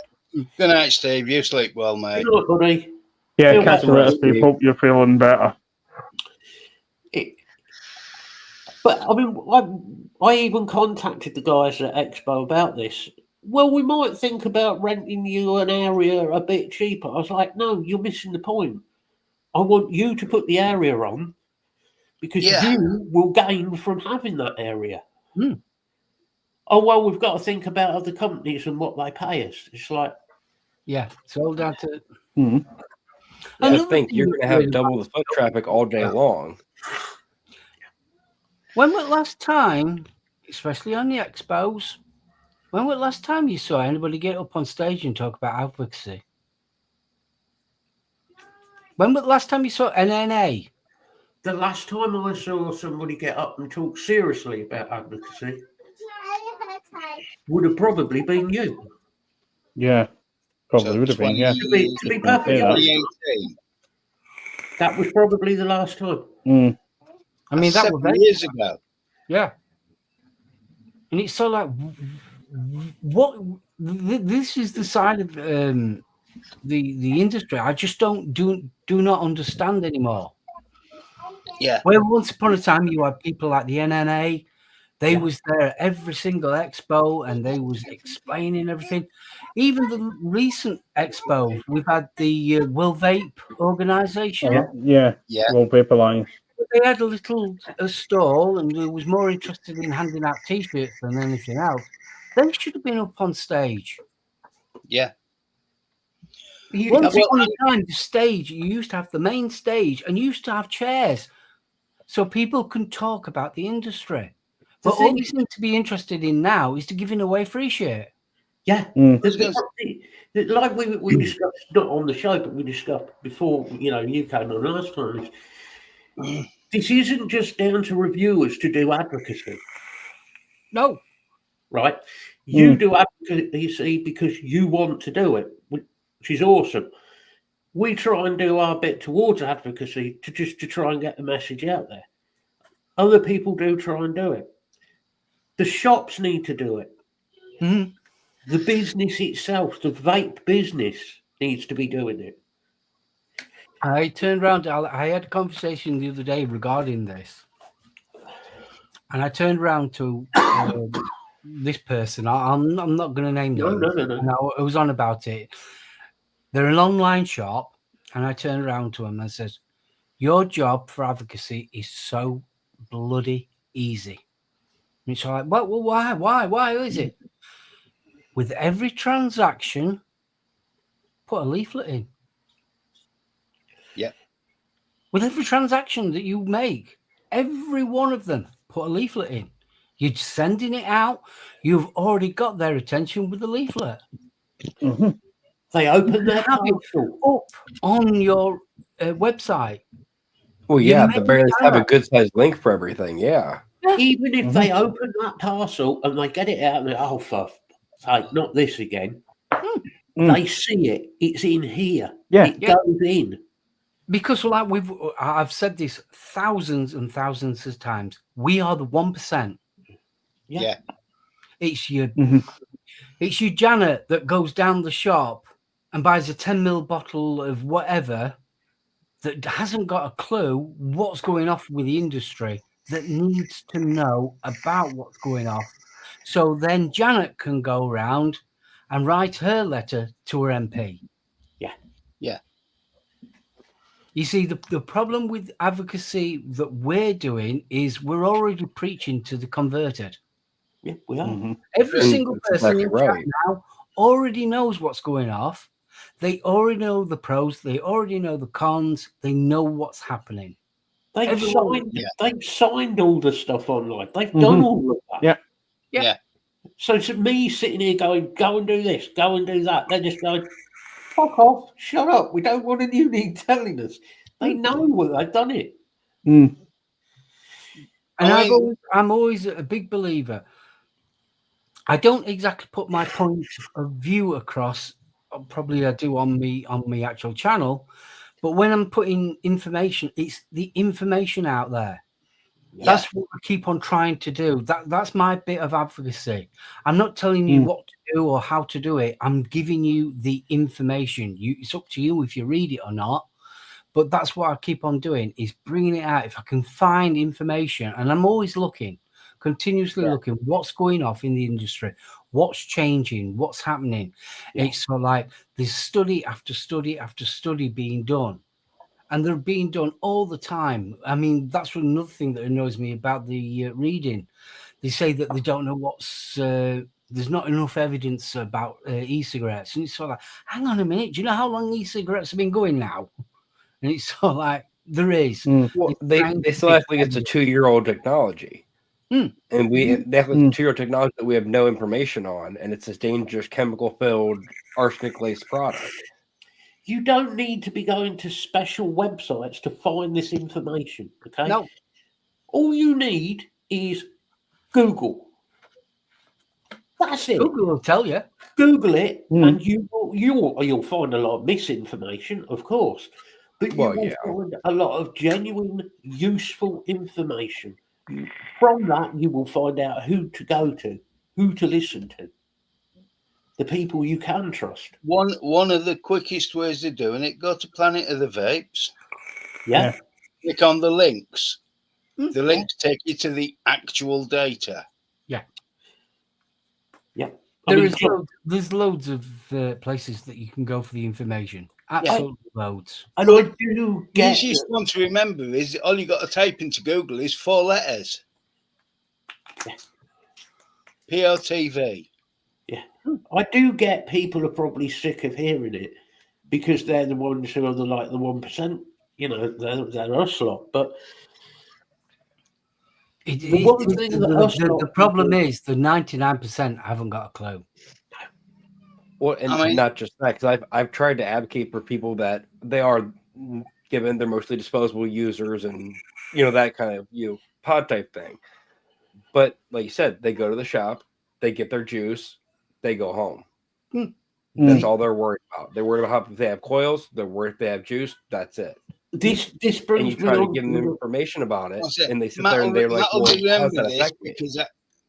Good night, Steve. You sleep well, mate. Good night, buddy. Yeah, Feel catch the better, rest, Steve. Hope you're feeling better. But I mean, I even contacted the guys at Expo about this. Well, we might think about renting you an area a bit cheaper. I was like, no, you're missing the point. I want you to put the area on because you will gain from having that area. Oh, well, we've got to think about other companies and what they pay us. It's like... Yeah, it's all down to... I think you're going to have double the foot traffic all day long. When was the last time, especially on the expos, when was the last time you saw anybody get up on stage and talk about advocacy? When was the last time you saw NNA? The last time I saw somebody get up and talk seriously about advocacy would have probably been you. Yeah, probably would have been, yeah. To be perfectly honest, that was probably the last time. I mean, that 7 was years ago. Yeah. And it's so like, what this is the side of the industry I just do not understand anymore. Yeah. Where once upon a time you had people like the NNA, they Yeah. was there at every single expo and they was explaining everything. Even the recent expo, we've had the World Vape organization. Yeah. Yeah. World Vape Alliance. They had a stall and they was more interested in handing out T-shirts than anything else. They should have been up on stage. Yeah. Once upon a time, the stage, you used to have the main stage and you used to have chairs so people can talk about the industry. But all you seem to be interested in now is to giving away free shit. Yeah. Mm. Like we discussed, not on the show, but we discussed before, you came on last time. This isn't just down to reviewers to do advocacy. No. Right? You do advocacy because you want to do it, which is awesome. We try and do our bit towards advocacy to try and get the message out there. Other people do try and do it. The shops need to do it. Mm-hmm. The business itself, the vape business, needs to be doing it. I turned around. I had a conversation the other day regarding this, and I turned around to this person. I'm not going to name them. No. And I was on about it. They're an online shop, and I turned around to them and said, "Your job for advocacy is so bloody easy." And it's like, well, why is it? With every transaction, put a leaflet in. Yeah. With every transaction that you make, every one of them, put a leaflet in. You're sending it out. You've already got their attention with the leaflet. Mm-hmm. They open their parcel up on your website. Well, yeah, at the very least, have a good sized link for everything. Yeah. Even if they open that parcel and they get it out and they, for sake, not this again. They see it. It's in here. Yeah. It goes in. Because I've said this thousands and thousands of times. We are the 1%. Yeah. It's your Janet that goes down the shop and buys a 10ml bottle of whatever that hasn't got a clue what's going off with the industry, that needs to know about what's going off. So then Janet can go around and write her letter to her MP. Yeah. Yeah. You see, the problem with advocacy that we're doing is we're already preaching to the converted. Yeah, we are. Mm-hmm. Every single person in right. chat now already knows what's going off. They already know the pros. They already know the cons. They know what's happening. They've signed all the stuff online. They've done all of that. Yeah. So to me sitting here going, go and do this, go and do that, they're just going, fuck off, shut up. We don't want you need telling us. They know they've done it. Mm. And I'm always a big believer. I don't exactly put my point of view across. Probably I do on me actual channel, but when I'm putting information, it's the information out there. Yeah. That's what I keep on trying to do. That's my bit of advocacy. I'm not telling you what to do or how to do it. I'm giving you the information. It's up to you if you read it or not. But that's what I keep on doing, is bringing it out. If I can find information, and I'm always looking, continuously looking, what's going off in the industry, what's changing, what's happening. Yeah. It's sort of like there's study after study after study being done. And they're being done all the time. I mean, that's another thing that annoys me about the reading. They say that they don't know what's... there's not enough evidence about e-cigarettes. And it's sort of like, hang on a minute, do you know how long e-cigarettes have been going now? And it's sort of like, there is. Well, they still have to think it's a 2-year-old technology. And we definitely it's a 2-year-old technology that we have no information on. And it's this dangerous chemical-filled, arsenic-laced product. You don't need to be going to special websites to find this information, okay? No. All you need is Google. That's it. Google will tell you. Google it, and you'll find a lot of misinformation, of course, but you will find a lot of genuine, useful information. From that, you will find out who to go to, who to listen to. the people you can trust. One of the quickest ways of doing it, go to Planet of the Vapes, Yeah. click on the links. Mm, The links take you to the actual data. I mean, There's loads of places that you can go for the information. Absolutely loads. and I do The get easiest one to remember is all you got to type into Google is 4 letters. POTV. I do get people are probably sick of hearing it because they're the ones who are the 1%. You know, they're us lot. But The problem is the 99% haven't got a clue. Well, and I mean- not just that, because I've tried to advocate for people that they are given they're mostly disposable users and that kind of pod type thing. But like you said, they go to the shop, they get their juice, they go home. That's all they're worried about. They're worried about if they have coils, they're worried if they have juice. That's it. this And brings you me try to on give them to information about it, That's it. and they sit Matt there and they're will- like, Matt will "Well, how's remember that this affect me?" because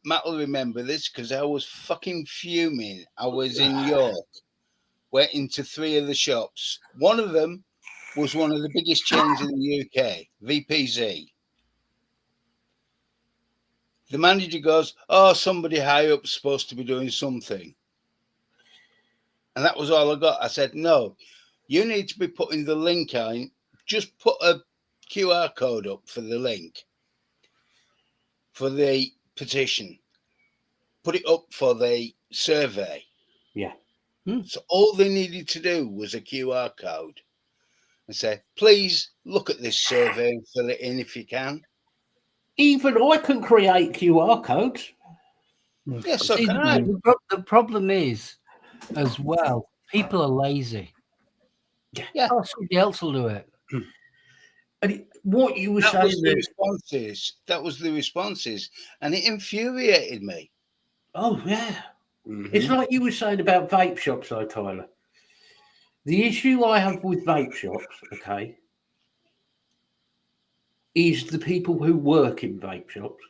Matt will remember this because I was fucking fuming. I was in York, went into 3 of the shops. One of them was one of the biggest chains in the UK, VPZ. The manager goes, "Oh, somebody high up's supposed to be doing something." And that was all I got. I said, "No, you need to be putting the link on. Just put a QR code up for the link for the petition. Put it up for the survey." Yeah. So all they needed to do was a QR code and say, "Please look at this survey and fill it in if you can." Even I can create QR codes. Yeah, so See, can I. the problem is, as well, people are lazy. Yeah. Oh, somebody else will do it. And what you were That saying was the there, responses. That was the responses. And it infuriated me. oh yeah. Mhm. It's like you were saying about vape shops, though, Tyler. The issue I have with vape shops, okay, is the people who work in vape shops.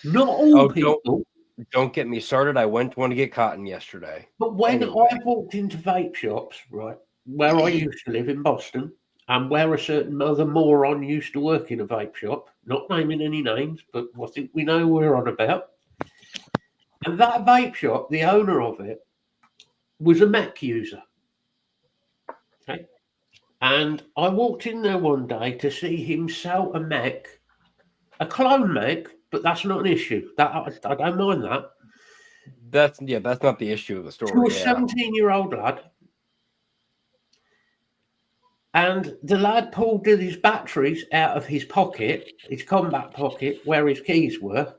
Not all Oh, people, don't get me started. I went to one to get cotton yesterday. but when Anyway. I walked into vape shops, right, where I used to live in Boston, and where a certain other moron used to work in a vape shop, not naming any names, but I think we know who we're on about. And that vape shop, the owner of it, was a Mac user. Okay. And I walked in there one day to see him sell a Mac, a clone Mac, but that's not an issue. That I don't mind that. That's not the issue of the story. To a Yeah. 17-year-old lad. And the lad pulled his batteries out of his pocket, his combat pocket, where his keys were.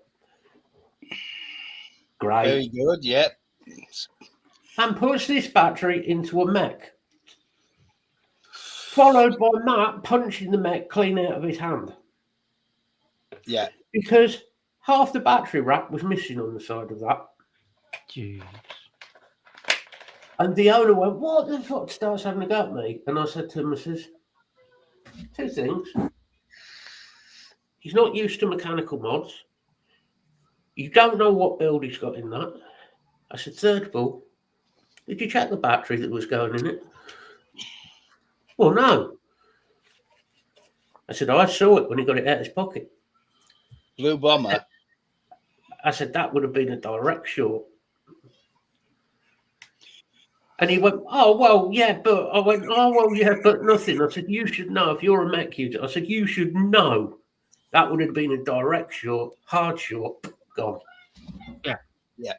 Great. Very good, yep. And puts this battery into a Mac. Followed by Matt punching the Mac clean out of his hand. Yeah. Because half the battery rack was missing on the side of that. Jeez. And the owner went, "What the fuck?" Starts having a go at me. And I said to him, I says, 2 things. He's not used to mechanical mods. You don't know what build he's got in that. I said, third of all, did you check the battery that was going in it? Well, no. I said, I saw it when he got it out of his pocket. Blue Bomber. I said, that would have been a direct short. And he went, "Oh, well, yeah, but..." I went, "Oh, well, yeah, but nothing." I said, "You should know if you're a Mac user." I said, "You should know that would have been a direct short, hard short, gone." Yeah. Yeah.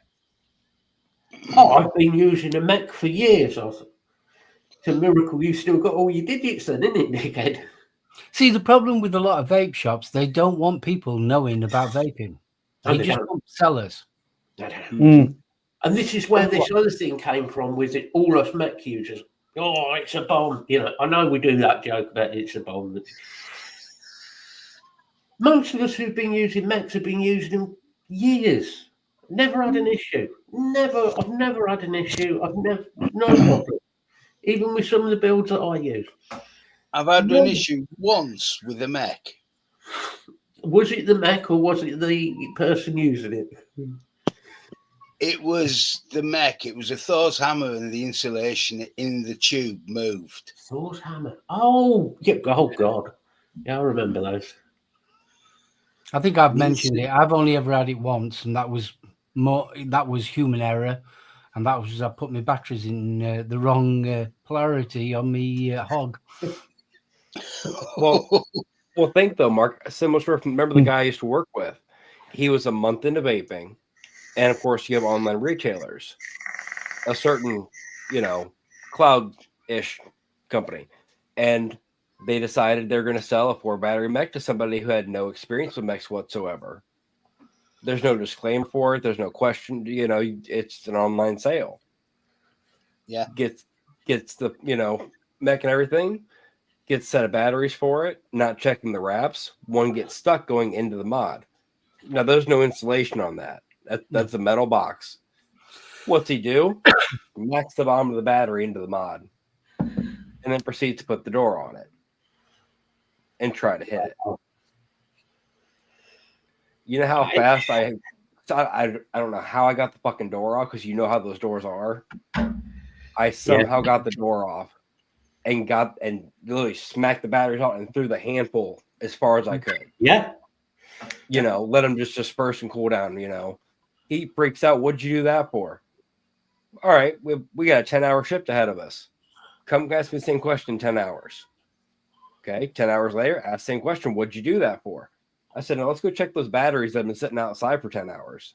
"Oh, I've been using a Mac for years." I said, "It's a miracle you still got all your digits then, isn't it, dickhead?" See, the problem with a lot of vape shops, they don't want people knowing about vaping. They just want sellers. And this is where this other thing came from with it, all us Mac users. "Oh, it's a bomb." I know we do that joke about it's a bomb. Most of us who've been using Macs have been using them years. Never had an issue. I've never had an issue. No problem. Even with some of the builds that I use. I've had an issue once with a Mac. Was it the Mac or was it the person using it? It was the mech. It was a Thor's hammer, and the insulation in the tube moved. Thor's hammer. Oh, yeah. Oh, God. Yeah, I remember those. I think I've mentioned it. I've only ever had it once, and that was human error, and that was I put my batteries in the wrong polarity on me hog. Well, think though, Mark. Similar story. Remember the guy I used to work with? He was a month into vaping, and of course, you have online retailers, a certain, cloud-ish company, and they decided they're going to sell a 4-battery mech to somebody who had no experience with mechs whatsoever. There's no disclaimer for it. There's no question. It's an online sale. Yeah. Gets the, mech and everything. Gets a set of batteries for it. Not checking the wraps. One gets stuck going into the mod. Now, there's no insulation on that. That's a metal box. What's he do? Knocks the bottom of the battery into the mod. And then proceeds to put the door on it. And try to hit it. You know how fast I don't know how I got the fucking door off, because you know how those doors are. I somehow got the door off and literally smacked the batteries out and threw the handful as far as I could. Yeah. Let them just disperse and cool down. He freaks out. What'd you do that for? All right, we got a 10-hour shift ahead of us. Come ask me the same question in 10 hours. Okay, 10 hours later, ask the same question. What'd you do that for? I said, no, let's go check those batteries that have been sitting outside for 10 hours.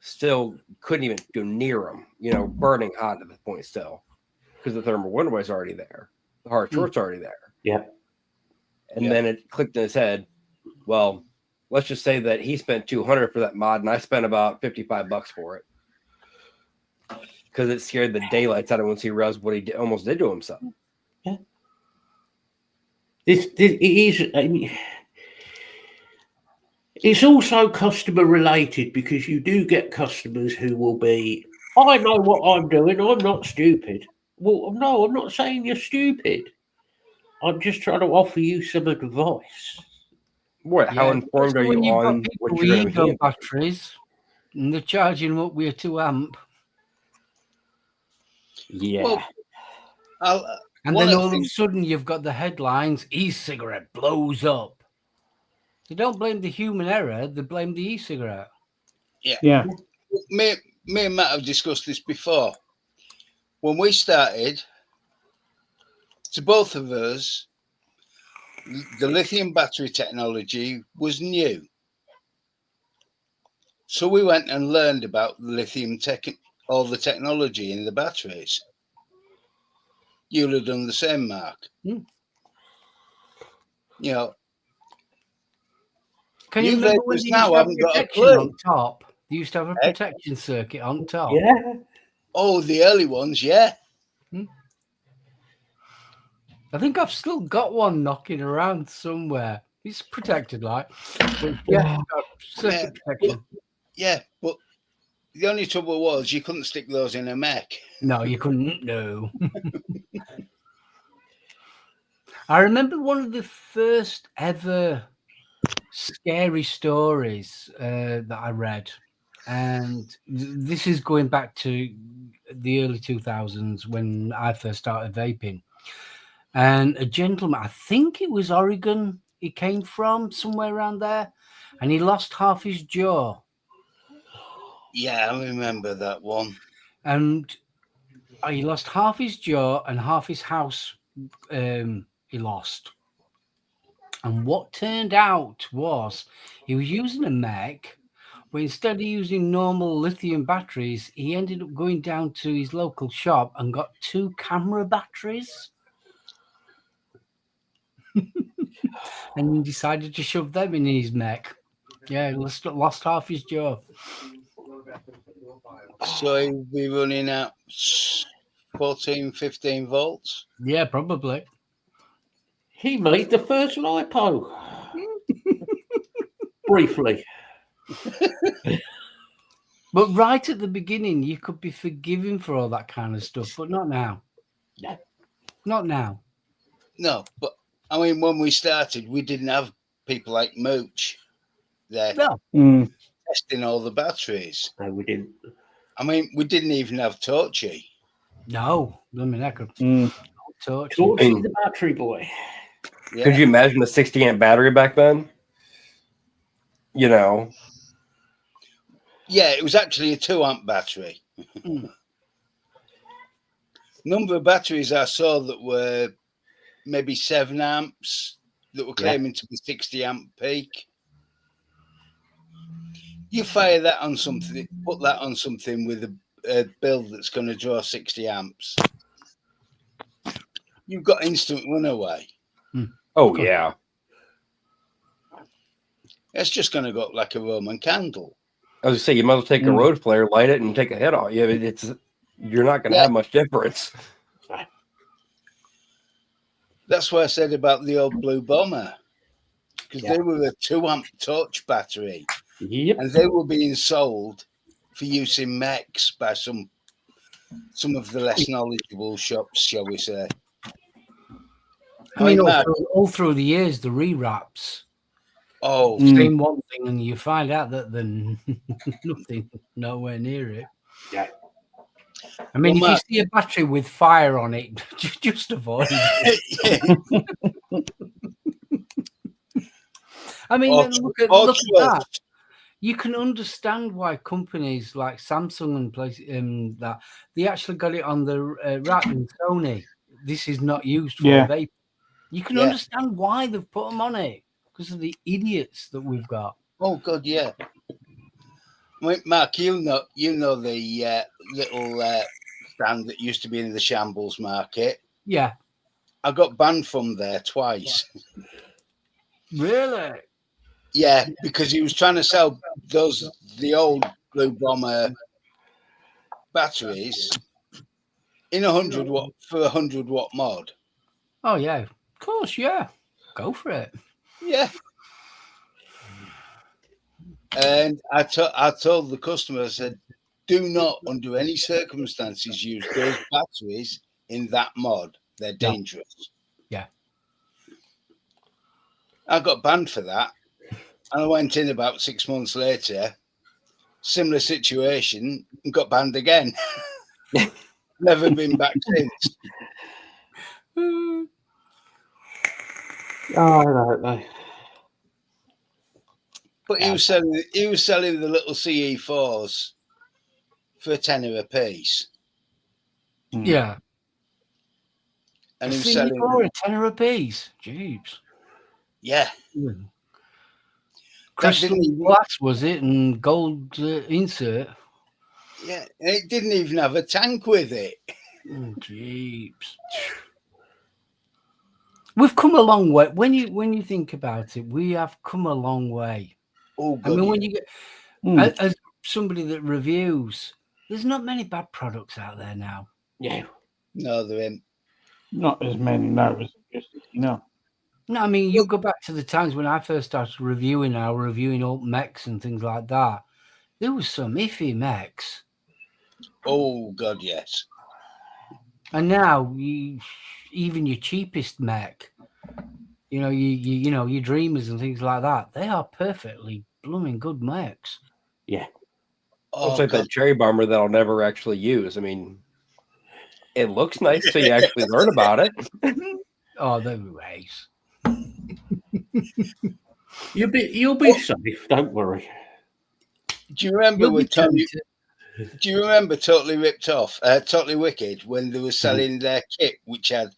Still couldn't even go near them, burning hot at this point still, because the thermal runaway is already there. The hard short's already there. Yeah. And then it clicked in his head, well, let's just say that he spent $200 for that mod, and I spent about $55 for it. Because it scared the daylights out of him once he realized what he almost did to himself. Yeah. It's also customer related, because you do get customers who will be, I know what I'm doing, I'm not stupid. Well, no, I'm not saying you're stupid. I'm just trying to offer you some advice. What? How informed are you on what you're going to be? Batteries, and they're charging up with a 2 amp. Yeah. Well, and then all of a sudden you've got the headlines, e-cigarette blows up. They don't blame the human error, they blame the e-cigarette. Yeah. Me and Matt have discussed this before. When we started, to both of us, the lithium battery technology was new. So we went and learned about the lithium all the technology in the batteries. You'd have done the same, Mark. Mm. Can you remember when now haven't got a clue on top? They used to have a protection circuit on top. Yeah. Oh, the early ones, yeah. I think I've still got one knocking around somewhere. It's protected, like. But circuit protection. But the only trouble was you couldn't stick those in a mech. No, you couldn't. No. I remember one of the first ever scary stories that I read, and this is going back to the early 2000s when I first started vaping. And a gentleman, I think it was Oregon, he came from somewhere around there, and he lost half his jaw. Yeah, I remember that one. And he lost half his jaw and half his house. He lost. And what turned out was he was using a mech, but instead of using normal lithium batteries, he ended up going down to his local shop and got 2 camera batteries. And he decided to shove them in his mech. Yeah, he lost half his jaw. So he'll be running at 14, 15 volts? Yeah, probably. He made the first lipo. Briefly. But right at the beginning, you could be forgiven for all that kind of stuff, but not now. Yeah. Not now. No, but I mean, when we started, we didn't have people like Mooch there. No. testing all the batteries. No, we didn't. I mean, we didn't even have Torchy. No, I mean, that could touch. Torchy the battery boy. Yeah. Could you imagine a 60 amp battery back then? You know, Yeah, it was actually a 2 amp battery. Number of batteries I saw that were maybe 7 amps that were claiming to be 60 amp peak. You fire that on something, put that on something with a build that's going to draw 60 amps. You've got instant runaway. oh yeah. It's just going to go up like a Roman candle. I was gonna say you might as well take a road flare, light it, and take a hit off. Yeah, you're not gonna have much difference. That's what I said about the old Blue Bomber, because they were a 2 amp torch battery, and they were being sold for use in mechs by some of the less knowledgeable shops, shall we say. I mean, all through the years, the rewraps. Oh, saying one thing, and you find out that then nothing, nowhere near it. Yeah. I mean, if you see a battery with fire on it, just avoid it. I mean, look at that. You can understand why companies like Samsung and that they actually got it on the rack in Sony. This is not used for vape. You can understand why they've put them on it because of the idiots that we've got. Oh God, yeah. Mark, you know the little stand that used to be in the Shambles Market. Yeah, I got banned from there twice. Really? Yeah, because he was trying to sell the old Blue Bomber batteries in 100 watt for 100 watt mod. Oh yeah, of course, yeah. Go for it. Yeah. And I told the customer, I said, do not under any circumstances use those batteries in that mod. They're dangerous. Yeah. I got banned for that. And I went in about 6 months later, similar situation, and got banned again. Never been back since. Oh, I don't know. But he was selling the little CE4s for $10 a piece. Yeah. And he was CE4 selling $10 a piece. Jeeps. Yeah. Crystal glass, was it? And gold insert. Yeah. And it didn't even have a tank with it. Oh, jeeps. We've come a long way. When you think about it, we have come a long way. Oh, I mean, when you get as somebody that reviews, there's not many bad products out there now. Yeah. No, there ain't. Not as many now as just No, I mean, you go back to the times when I first started reviewing old mechs and things like that. There was some iffy mechs. Oh God, yes. And now, even your cheapest mech, your Dreamers and things like that, they are perfectly blooming good mechs. Yeah. It's like that cherry bomber that I'll never actually use. I mean, it looks nice till you actually learn about it. Oh, they're race. You'll be safe. Don't worry. Do you remember Do you remember Totally Ripped Off, Totally Wicked, when they were selling their kit, which had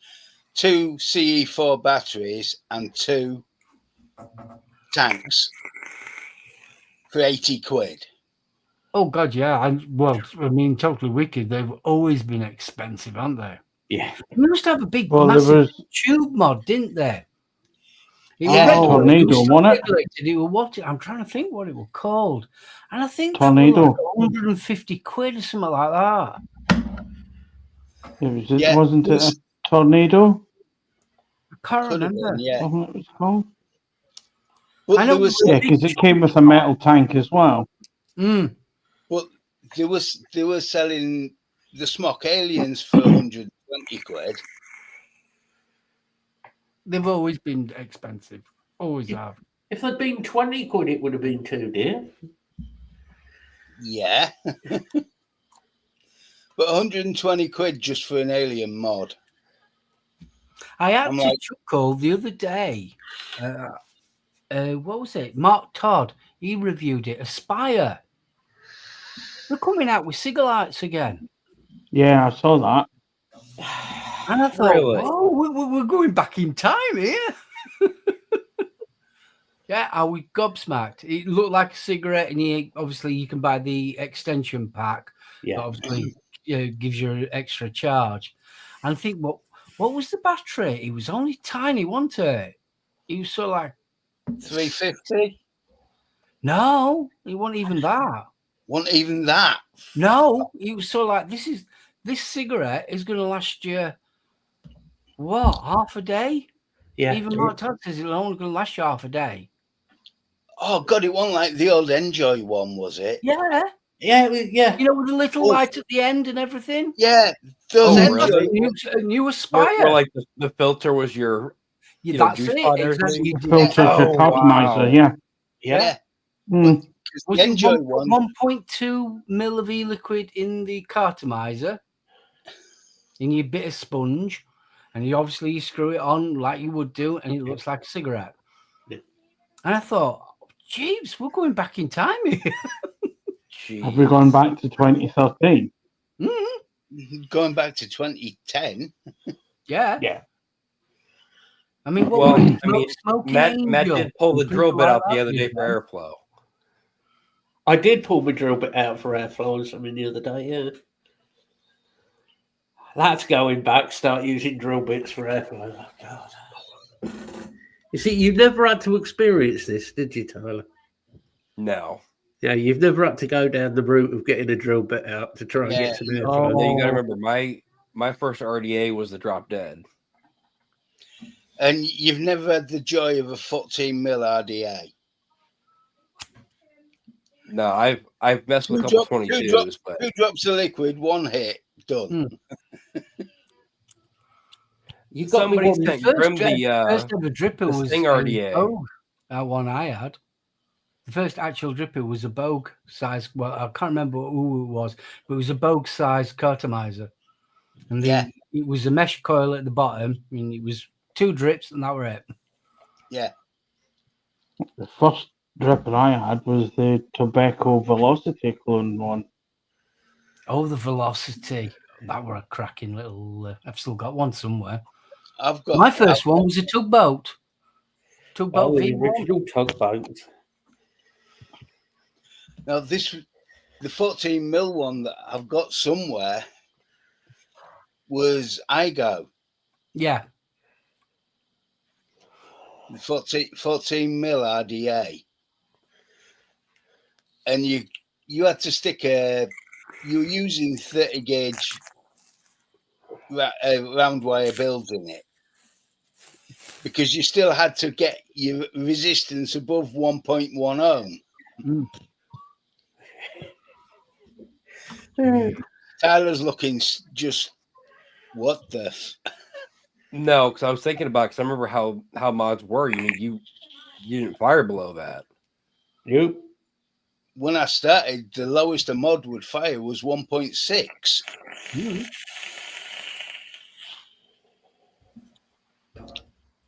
2 CE4 batteries and 2 tanks for 80 quid? Oh God, yeah. I mean, Totally Wicked. They've always been expensive, haven't they? Yeah. They used to have a big, massive tube mod, didn't they? Tornado, wasn't it? I'm trying to think what it was called, and I think Tornado, like 150 quid or something like that. Wasn't it a Tornado? I can't remember. Wasn't it was called? But I know, because it came with a metal tank as well. But they were selling the Smock Aliens for 120 quid. They've always been expensive. Always have. If they'd been 20 quid, it would have been too dear. Yeah. But 120 quid just for an Alien mod. I had I'm to like- chuckle the other day. What was it? Mark Todd. He reviewed it. Aspire. They're coming out with cigarettes again. Yeah, I saw that. And I thought, Really? whoa, we're going back in time here. Yeah, I was gobsmacked. It looked like a cigarette, and you can buy the extension pack. Yeah. That obviously gives you an extra charge. And I think, what was the battery? It was only tiny, wasn't it? It was sort of like 350? no, it wasn't even that. Wasn't even that. No, it was sort of like this cigarette is going to last you what, half a day? Yeah. Even Mark Todd says it's only going to last you half a day. Oh, God, it wasn't like the old Enjoy one, was it? Yeah, Yeah. Yeah. you know, with the little Oh. light at the end and everything. Yeah, those Oh, Enjoy really? ones. A new Aspire. Where like the filter was your Yeah, you know, that's juice it. pod and Exactly. everything? Filter Yeah. to Oh, atomizer, wow. yeah. Yeah. Yeah. Mm. 'Cause Was the it Enjoy one, 1.2 mil of e-liquid in the cartomizer, in your bit of sponge, and you screw it on like you would do, and it looks like a cigarette. Yeah. And I thought, jeez, we're going back in time here. Have we gone back to 2013? going back to 2010. Yeah. Yeah. I mean, what Well, were it? I mean, Smoking Matt Angel did pull the and drill people bit like out the that? other day for airflow. I did pull my drill bit out for airflow or something the other day. Yeah. That's going back. Start using drill bits for airflow. Oh, God. You see, you never had to experience this, did you, Tyler? No. Yeah, you've never had to go down the route of getting a drill bit out to try and Yeah. get some airflow. Now you got to Oh. remember, my first RDA was the Drop Dead. And you've never had the joy of a 14 mil RDA. No, I've messed with a Two couple drop- 22s, but 2 drops of liquid, 1 hit, done. You got me somebody one. sent First, Grim the first ever dripper the was Sting a RDA. Bogue, that one I had. The first actual dripper was a Bogue size. Well, I can't remember who it was, but it was a Bogue size cartomizer. And it was a mesh coil at the bottom. I mean, it was 2 drips, and that were it. Yeah. The first dripper I had was the Tobacco Velocity clone one. Oh, the Velocity. That were a cracking little. I've still got one somewhere. I've got My first one was a tugboat. Tugboat Oh, the V1. original tugboat. Now the 14 mil one that I've got somewhere was IGO. Yeah. The 14 mil RDA. And you had to stick you were using 30 gauge round wire builds in it, because you still had to get your resistance above 1.1 ohm. Tyler's looking just what the no, because I was thinking about because I remember how mods were. You didn't fire below that. Nope. when I started, the lowest a mod would fire was 1.6.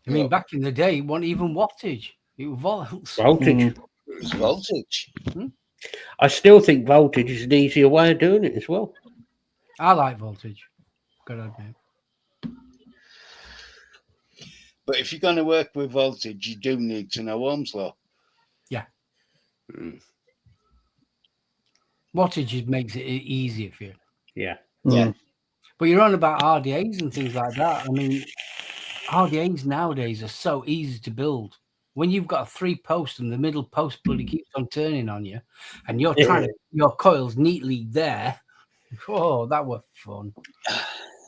I mean, back in the day, it wasn't even wattage. It was volts. Voltage. It was voltage. I still think voltage is an easier way of doing it as well. I like voltage. Gotta admit. But if you're going to work with voltage, you do need to know Ohm's law. Yeah. Wattage makes it easier for you. Yeah. Yeah. But you're on about RDAs and things like that. I mean, RDAs nowadays are so easy to build. When you've got a 3-post and the middle post bloody keeps on turning on you, and you're trying to your coils neatly there. Oh, that was fun.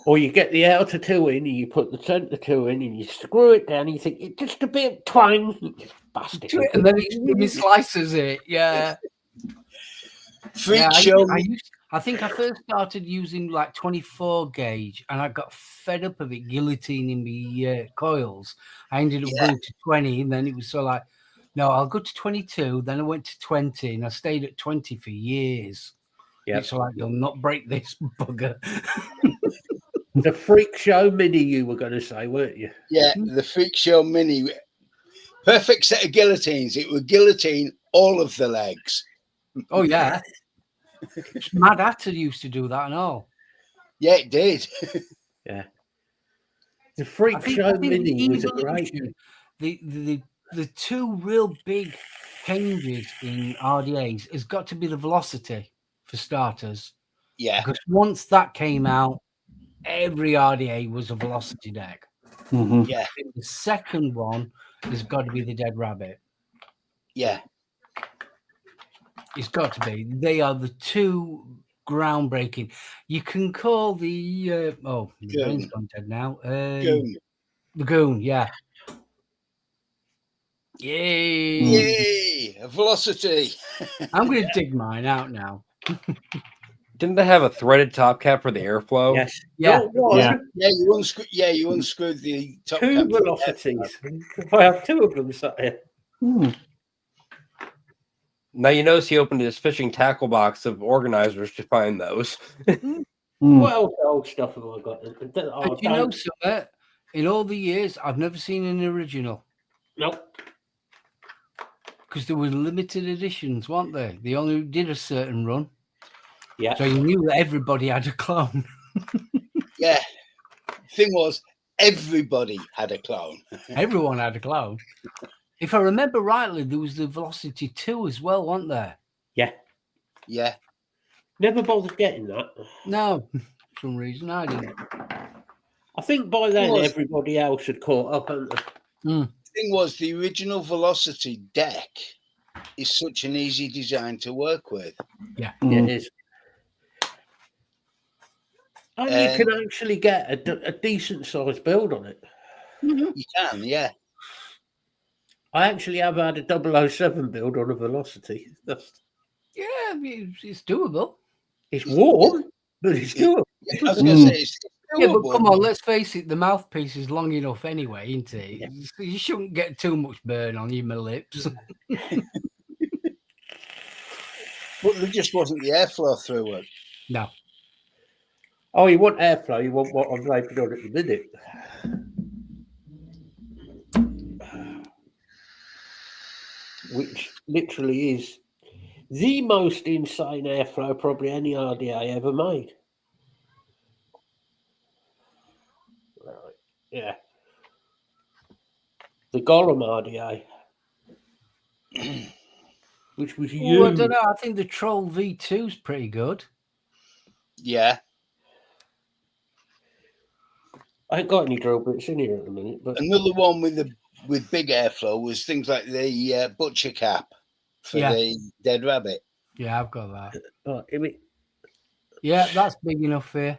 Or you get the outer 2 in and you put the centre 2 in and you screw it down and you think it's just a bit of twang. You just bust it. And then it slices it. Yeah. Freak Yeah, show. I think I first started using like 24 gauge, and I got fed up of it guillotining the coils. I ended up going to 20, and then it was so like, No, I'll go to 22. Then I went to 20, and I stayed at 20 for years. Yeah. It's like you'll not break this bugger. The Freak Show Mini, you were going to say, weren't you? Yeah, the Freak Show Mini. Perfect set of guillotines. It would guillotine all of the legs. Oh yeah, Mad Hatter used to do that and all. Yeah, it did. Yeah. The Freak Show Mini was a great. The two real big changes in RDAs has got to be the velocity for starters. Yeah. Because once that came out, every RDA was a velocity deck. Mhm. Yeah. The second one has got to be the Dead Rabbit. Yeah. It's got to be. They are the two groundbreaking. You can call the the brain's gone dead now. Goon. The Goon, yeah. Yay! Yay! A velocity. I'm going to dig mine out now. Didn't they have a threaded top cap for the airflow? Yes. Yeah. Not one, Yeah. You unscrewed the top two cap. velocities. I have two of them sat here. Hmm. Now you notice he opened his fishing tackle box of organizers to find those. Hmm. What else old stuff have I got? Oh, And you know something? In all the years, I've never seen an original nope. because there were limited editions, weren't they? They only did a certain run. Yeah. So you knew that everybody had a clone. Yeah. Thing was, everybody had a clone. Everyone had a clone. If I remember rightly, there was the Velocity 2 as well, wasn't there? Yeah. Yeah. Never bothered getting that. No, for some reason I didn't. I think by then was. everybody else had caught up. Thing was, the original Velocity deck is such an easy design to work with. Yeah, it is. And you can actually get a decent sized build on it. You can, yeah. I actually have had a 007 build on a Velocity. Yeah, it's doable. It's warm, but it's doable. I was going to say, it's Yeah, but doable. come on, let's face it, the mouthpiece is long enough anyway, isn't it? Yeah. So you shouldn't get too much burn on your lips. But there just wasn't the airflow through it. No. Oh, you want airflow? You want what I'm vaping on at the minute? Which literally is the most insane airflow probably any RDA ever made. Right. Yeah. The Gollum RDA. Which was Oh, I huge. don't know. I think the Troll V2 is pretty good. Yeah. I ain't got any drill bits in here at the minute, but Another one with big airflow was things like the butcher cap for Yeah. the Dead Rabbit. Yeah, I've got that. I mean, Yeah, that's big enough here.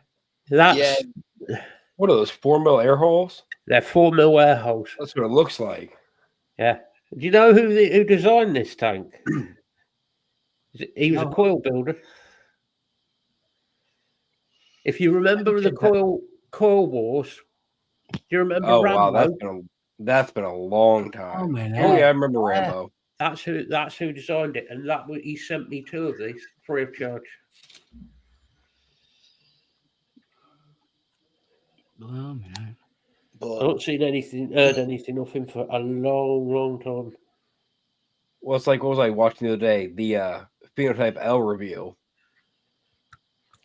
that's Yeah. What are those 4 mil air holes? they're 4 mil air holes. That's what it looks like. Yeah. Do you know who designed this tank? He was a No. coil builder. If you remember the coil wars, do you remember Oh Rambo? wow, that's been a long time. Oh, man, Oh yeah. yeah, I remember Yeah. Rambo. That's who designed it, and he sent me 2 of these free of charge. Oh, man. I But haven't heard anything of him for a long, long time. Well, it's like what was I watching the other day? The Phenotype L review.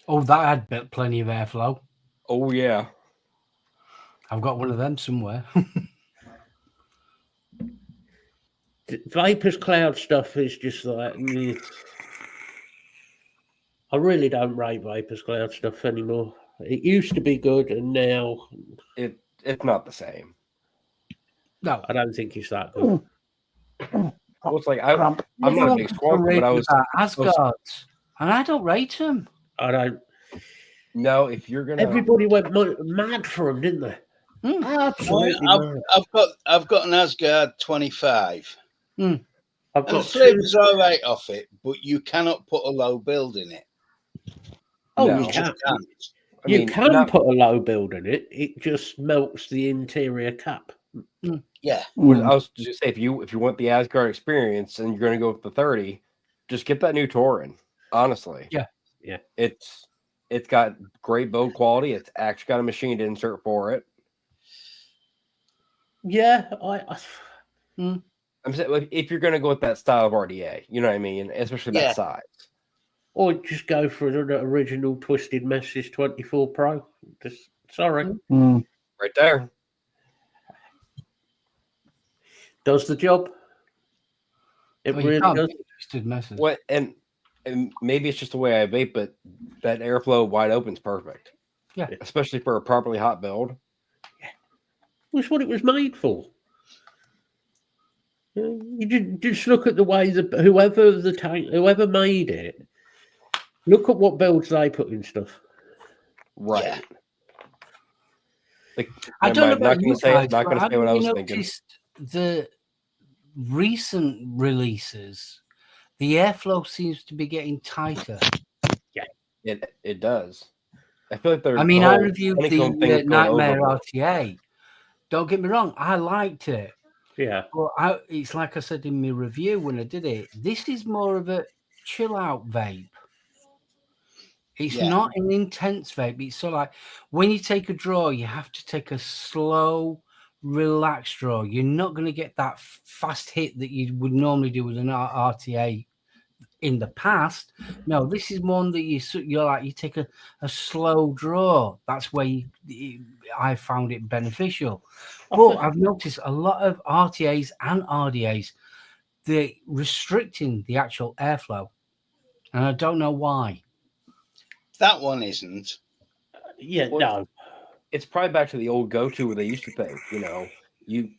Oh, that had plenty of airflow. Oh yeah. I've got one of them somewhere. Vapor's Cloud stuff is just like. I really don't rate Vapor's Cloud stuff anymore. It used to be good, and now It's not the same. No. I don't think it's that good. Well, it's like I'm not a big Squawk, but I was Asgards, and I don't rate them. I don't. no. If you're gonna, Everybody went mad for them, didn't they? Absolutely. mad. I've got an Asgard 25. I've And the got flavor's all right off it, but you cannot put a low build in it. Oh, No. you You can. just can't. I You mean, can not- put a low build in it. It just melts the interior cap. Yeah. I was just say if you want the Asgard experience and you're going to go with the 30, just get that new Tauren. Honestly, Yeah. it's got great build quality. It's actually got a machine to insert for it. Yeah, I'm saying like, if you're going to go with that style of RDA, you know what I mean, especially that Yeah. size. or just go for an original Twisted Message 24 Pro. Just sorry, Mm. Right there. does the job. It Well, you really can't does. beat Twisted Message. What and maybe it's just the way I vape, but that airflow wide open is perfect. Yeah. Especially for a properly hot build. That's what it was made for. You just look at the way that whoever made it. Look at what builds they put in stuff. Right. Yeah. Like, I don't know never mind, about you not guys, going but to say haven't what I you was thinking. noticed the recent releases? The airflow seems to be getting tighter. It does. I feel like there's. I mean, I reviewed honeycomb the thing's going Nightmare overboard. RTA. Don't get me wrong, I liked it. Yeah. But it's like I said in my review when I did it, this is more of a chill out vape. It's Yeah. not an intense vape. It's sort of like when you take a draw, you have to take a slow, relaxed draw. You're not going to get that fast hit that you would normally do with an RTA in the past. No, this is one that you take a slow draw. That's where I found it beneficial. But I've noticed a lot of RTAs and RDAs, they're restricting the actual airflow, and I don't know why. That one isn't. Yeah, Well, no. It's probably back to the old go-to where they used to think, you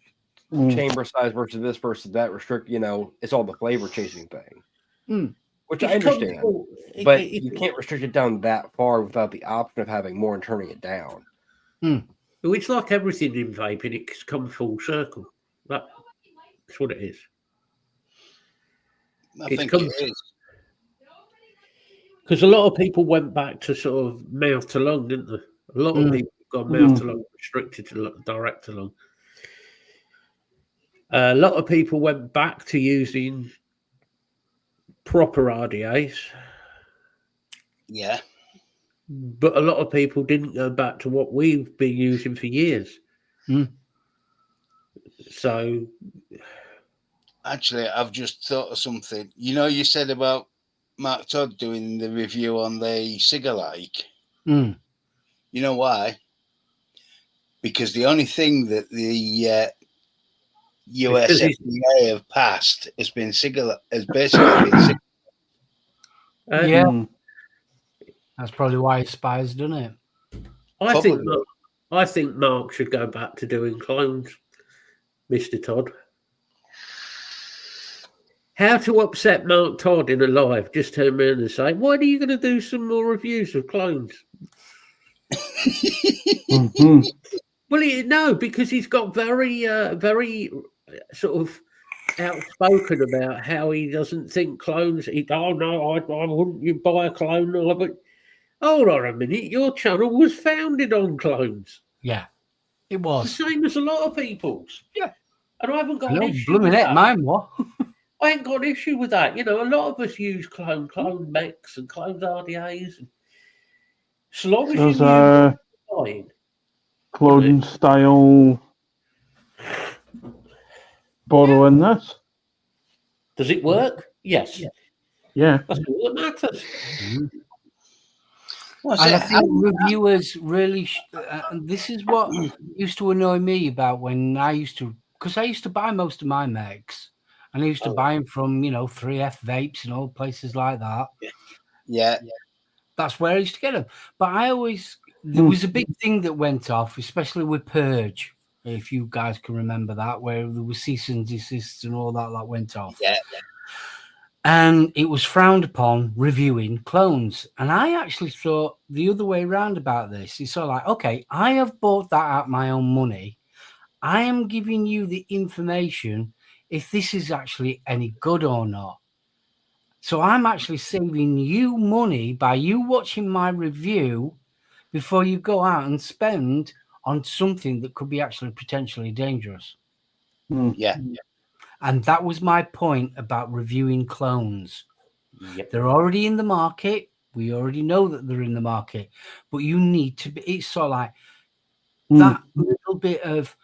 chamber size versus this versus that restrict, it's all the flavor chasing thing. Which I understand. But you can't restrict it down that far without the option of having more and turning it down. It's like everything in vaping, it's come full circle. That's what it is. I think it is. Because a lot of people went back to sort of mouth to lung, didn't they? A lot of people got mouth to lung restricted to direct to lung. A lot of people went back to using proper RDAs. Yeah. But a lot of people didn't go back to what we've been using for years. So, actually, I've just thought of something. You said about Mark Todd doing the review on the Cigalike. You know why? Because the only thing that the US FDA have passed has been has basically been yeah. That's probably why Spire's done it. I think Mark should go back to doing clones, Mr. Todd. How to upset Mark Todd in a live? Just turn around and say, "Why are you going to do some more reviews of clones?" Well, no, because he's got very sort of outspoken about how he doesn't think clones. I wouldn't you buy a clone? But hold on a minute, your channel was founded on clones. Yeah, it was the same as a lot of people's. Yeah, and I haven't got an issue. Blooming it, mine was. I ain't got an issue with that. A lot of us use clone mechs and clone RDAs. As long as you use fine. Clothing style borrowing this. Does it work? Yes. Yeah. That's all that matters. And I think reviewers really, this is what used to annoy me about when I used to buy most of my megs, and I used to buy them from 3F Vapes and all places like that. Yeah. That's where I used to get them. But there was a big thing that went off, especially with Purge, if you guys can remember that, where there was cease and desist and all that went off. Yeah. And it was frowned upon reviewing clones. And I actually thought the other way around about this. It's sort of like, okay, I have bought that out my own money. I am giving you the information if this is actually any good or not. So I'm actually saving you money by you watching my review before you go out and spend on something that could be actually potentially dangerous. Yeah. And that was my point about reviewing clones. Yep. They're already in the market. We already know that they're in the market, but you need to be, it's sort of like that little bit of,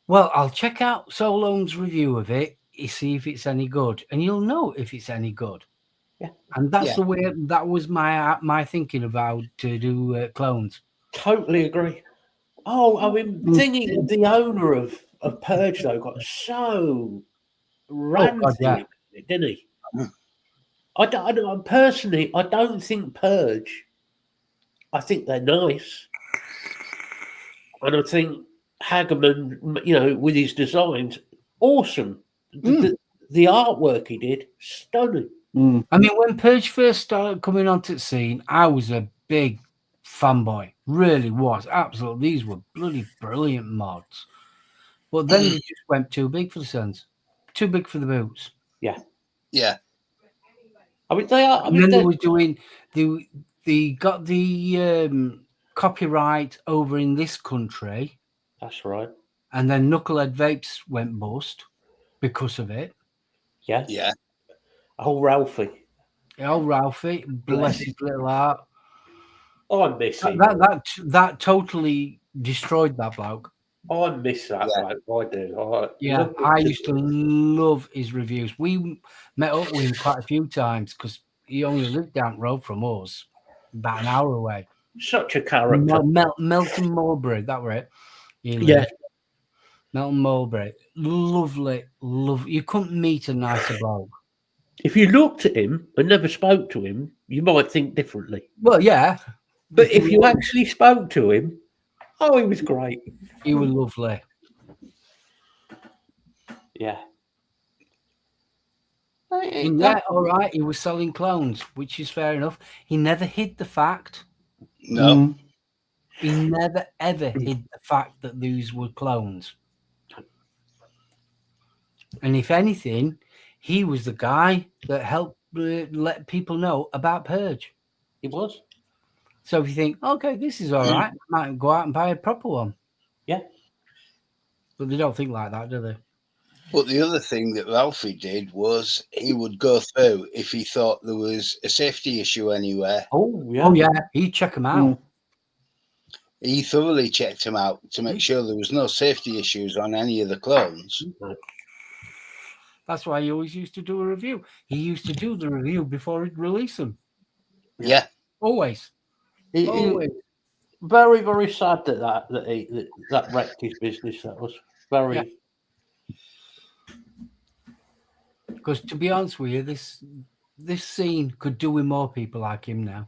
well, I'll check out Solon's review of it, you see if it's any good, and you'll know if it's any good. Yeah. And that's Yeah. the way, that was my thinking about to do clones. Totally agree. Oh, I mean, thinking the owner of Purge though got so ranty, yeah. didn't he? I don't personally. I don't think Purge. I think they're nice, and I think Hagerman, you know, with his designs, awesome. The artwork he did, stunning. I mean, when Purge first started coming onto the scene, I was a big fanboy. Really was. Absolutely. These were bloody brilliant mods. But then they just went too big for the Suns. Too big for the boots. Yeah. I mean, they are. I And mean, then they they're- were doing, they got the copyright over in this country. that's right. And then Knucklehead Vapes went bust because of it. Yeah. Yeah. Oh, Ralphie. Oh, Ralphie, bless his little heart. Oh, I miss him. That totally destroyed that bloke. I miss that. Yeah. Bloke. I do. Yeah, I used to love his reviews. We met up with him quite a few times because he only lived down the road from us, about an hour away. Such a character. Melton Mulberry, that were it. He lived. Yeah. Melton Mulberry, lovely. You couldn't meet a nicer bloke. If you looked at him and never spoke to him, you might think differently. Well, yeah, But if you actually spoke to him, oh, he was great. he was lovely. Yeah. And yeah, all right, he was selling clones, which is fair enough. He never hid the fact. No. He never ever hid the fact that these were clones. And if anything, he was the guy that helped let people know about Purge. He was. So if you think, okay, this is all right, I might go out and buy a proper one. Yeah. But they don't think like that, do they? But the other thing that Ralphie did was he would go through if he thought there was a safety issue anywhere. Oh, yeah. Oh, yeah, he'd check them out. He thoroughly checked him out to make sure there was no safety issues on any of the clones. That's why he always used to do a review. He used to do the review before he'd release them. Yeah. Always. Always. Very, very sad that wrecked his business. That was very. Yeah. Because to be honest with you, this scene could do with more people like him now.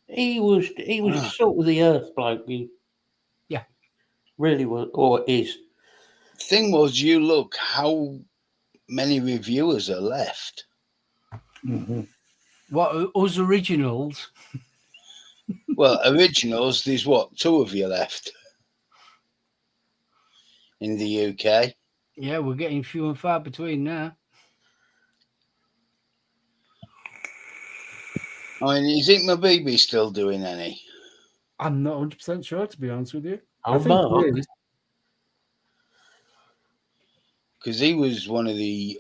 He was salt of the earth bloke. Yeah. Really was, or is. Thing was, you look how many reviewers are left. What, us originals? Well, originals, there's what, 2 of you left in the UK. Yeah, we're getting few and far between now. I mean, is Ink My Baby still doing any? I'm not 100% sure, to be honest with you. Oh, I think Mark. it is. Because he was one of the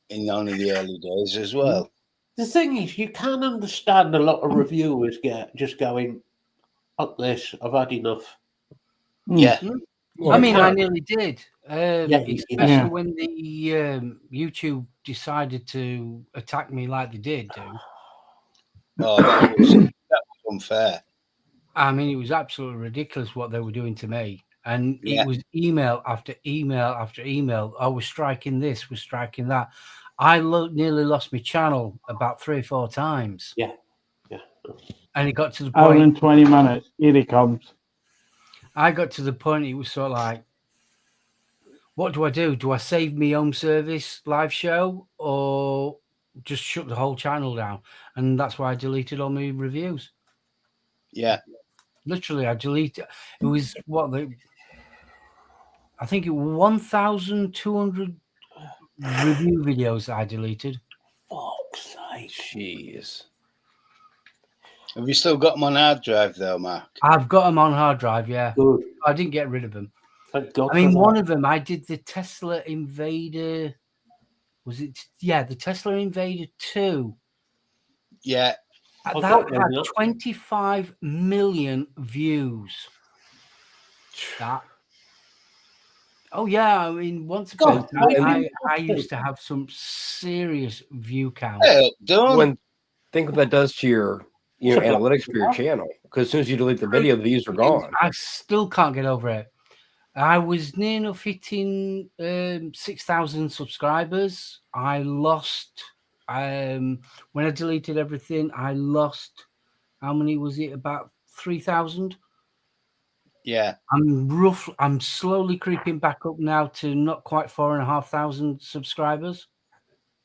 in one of the early days as well. The thing is, you can understand a lot of reviewers just going, "Up this, I've had enough." Yeah. I mean, I can. nearly did. Especially when the YouTube decided to attack me like they did do. Oh, that was unfair. I mean, it was absolutely ridiculous what they were doing to me. And Yeah. it was email after email after email. I was striking this, was striking that. I nearly lost my channel about 3 or 4 times. Yeah. And it got to the Hour point. and 20 minutes. Here he comes. I got to the point. It was sort of like, what do I do? Do I save my home service live show or just shut the whole channel down? And that's why I deleted all my reviews. Yeah. Literally, I deleted. It was I think it was 1,200 review videos that I deleted. Fuck's sake. Jeez. Have you still got them on hard drive though, Mark? I've got them on hard drive. Yeah, Good. I didn't get rid of them. Thank God. I mean, for one that. of them I did the Tesla Invader. Was it? Yeah, the Tesla Invader 2. Yeah. I've That got one, had yeah. 25 million views. That. Oh yeah, I mean, once upon a God, time, really? I used to have some serious view counts. Hey, done. When think what that does to your Something like analytics for your that. channel, because as soon as you delete the video, the views are gone. I still can't get over it. I was near enough hitting 6,000 subscribers. I lost when I deleted everything. I lost how many was it? About 3,000. Yeah. I'm slowly creeping back up now to not quite 4,500 subscribers.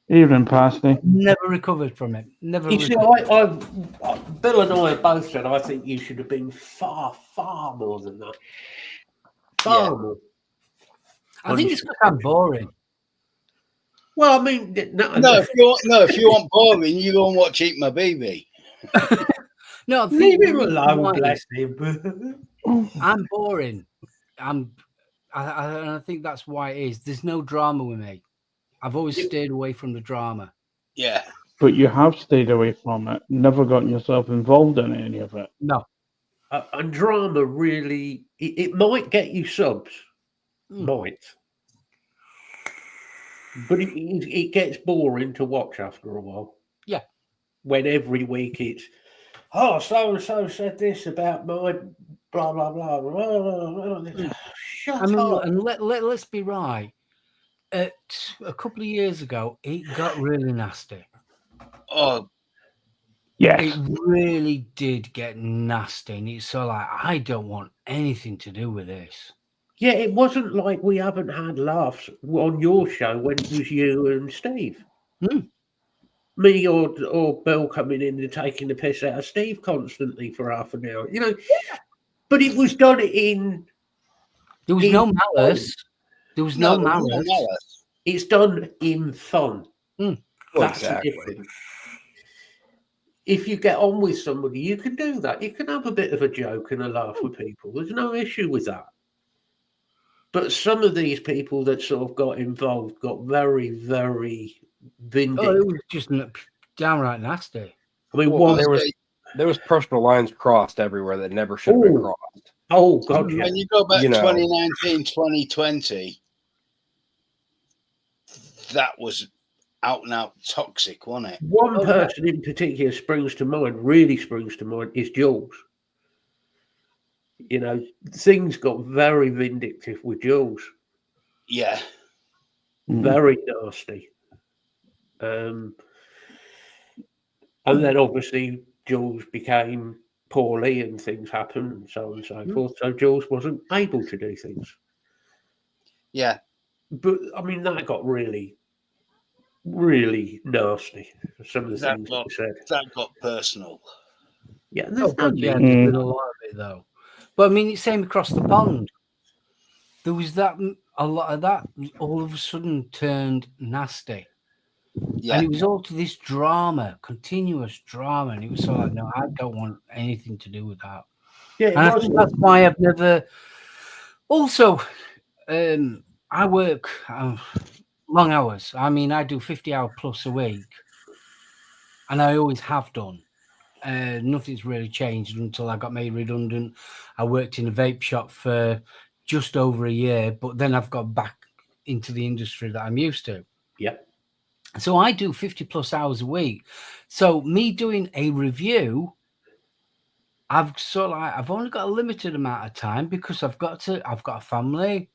Evening, Pasty. Never recovered from it. Never. You see, Bill and I have both said I think you should have been far, far more than that. Far Yeah. more. I think it's because I'm boring. Well, I mean, No, if you want boring, you go and watch Eat My Baby. No, I leave think him alone, bless him. I'm boring. I think that's why it is. There's no drama with me. I've always stayed away from the drama. Yeah. But you have stayed away from it, never gotten yourself involved in any of it. No. And drama really, it might get you subs, might. But it gets boring to watch after a while. Yeah. When every week it's, oh, so-and-so said this about my blah, blah, blah, blah, blah, blah. Shut up. And let's be right. A couple of years ago, it got really nasty. Oh, Yes. It really did get nasty. And it's so like, I don't want anything to do with this. Yeah, it wasn't like we haven't had laughs on your show when it was you and Steve. Me or Bill coming in and taking the piss out of Steve constantly for half an hour, But it was done in. There was no malice. There was no there was malice. no malice. It's done in fun. Well, That's exactly. different. If you get on with somebody, you can do that. You can have a bit of a joke and a laugh with people. There's no issue with that. But some of these people that sort of got involved got very, very vindictive. Oh, it was just downright nasty. I mean, Well, one There was personal lines crossed everywhere that never should have been crossed. Oh, God, yeah. When you go back You know. 2019, 2020, that was out and out toxic, wasn't it? One person in particular really springs to mind, is Jules. Things got very vindictive with Jules. Yeah. Very nasty. And then obviously Jules became poorly and things happened and so on and so forth. So Jules wasn't able to do things. Yeah. But I mean, that got really, really nasty. Some of the That things got- he said. That got personal. Yeah, there's no God, yeah, need. there's been a lot of it though. But I mean, it's same across the pond. There was a lot of that all of a sudden turned nasty. Yeah. And it was all to this drama, continuous drama. And it was so like, no, I don't want anything to do with that. Yeah, And I think that's why I've never. Also, I work long hours. I mean, I do 50-hour plus a week. And I always have done. Nothing's really changed until I got made redundant. I worked in a vape shop for just over a year, but then I've got back into the industry that I'm used to. Yeah. So I do 50 plus hours a week. So me doing a review, I've only got a limited amount of time because I've got a family.